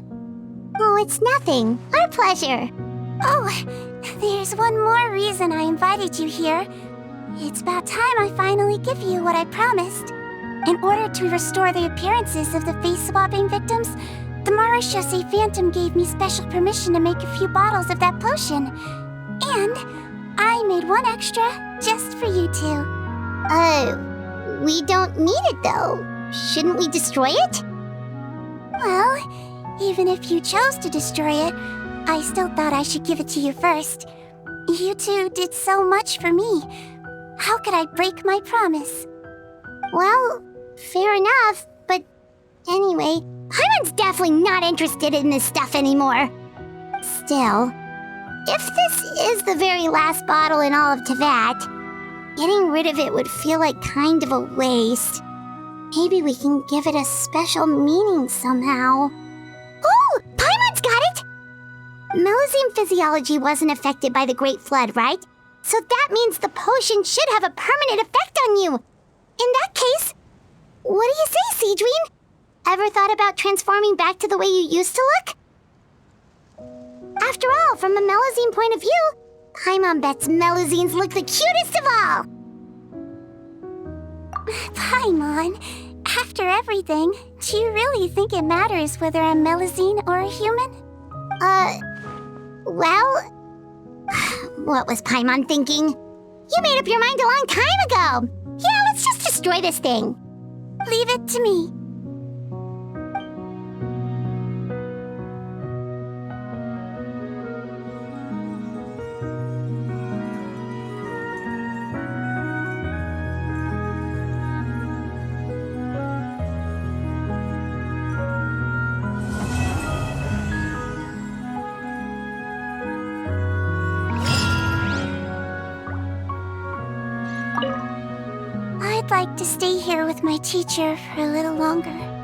Oh, it's nothing. Our pleasure. Oh, there's one more reason I invited you here. It's about time I finally give you what I promised. In order to restore the appearances of the face-swapping victims, the Marechaussee Phantom gave me special permission to make a few bottles of that potion. And I made one extra just for you two. We don't need it though. Shouldn't we destroy it? Well, even if you chose to destroy it, I still thought I should give it to you first. You two did so much for me. How could I break my promise? Well, fair enough, but anyway, Paimon's definitely not interested in this stuff anymore. Still, if this is the very last bottle in all of Teyvat, getting rid of it would feel like kind of a waste. Maybe we can give it a special meaning somehow. Oh, Paimon's got it! Melusine physiology wasn't affected by the Great Flood, right? So that means the potion should have a permanent effect on you. In that case, what do you say, Seedween? Ever thought about transforming back to the way you used to look? After all, from a Melusine point of view, Paimon bets Melusines look the cutest of all. Paimon, after everything, do you really think it matters whether I'm Melusine or a human? Well, what was Paimon thinking? You made up your mind a long time ago. Yeah, let's just destroy this thing. Leave it to me. I'd like to stay here with my teacher for a little longer.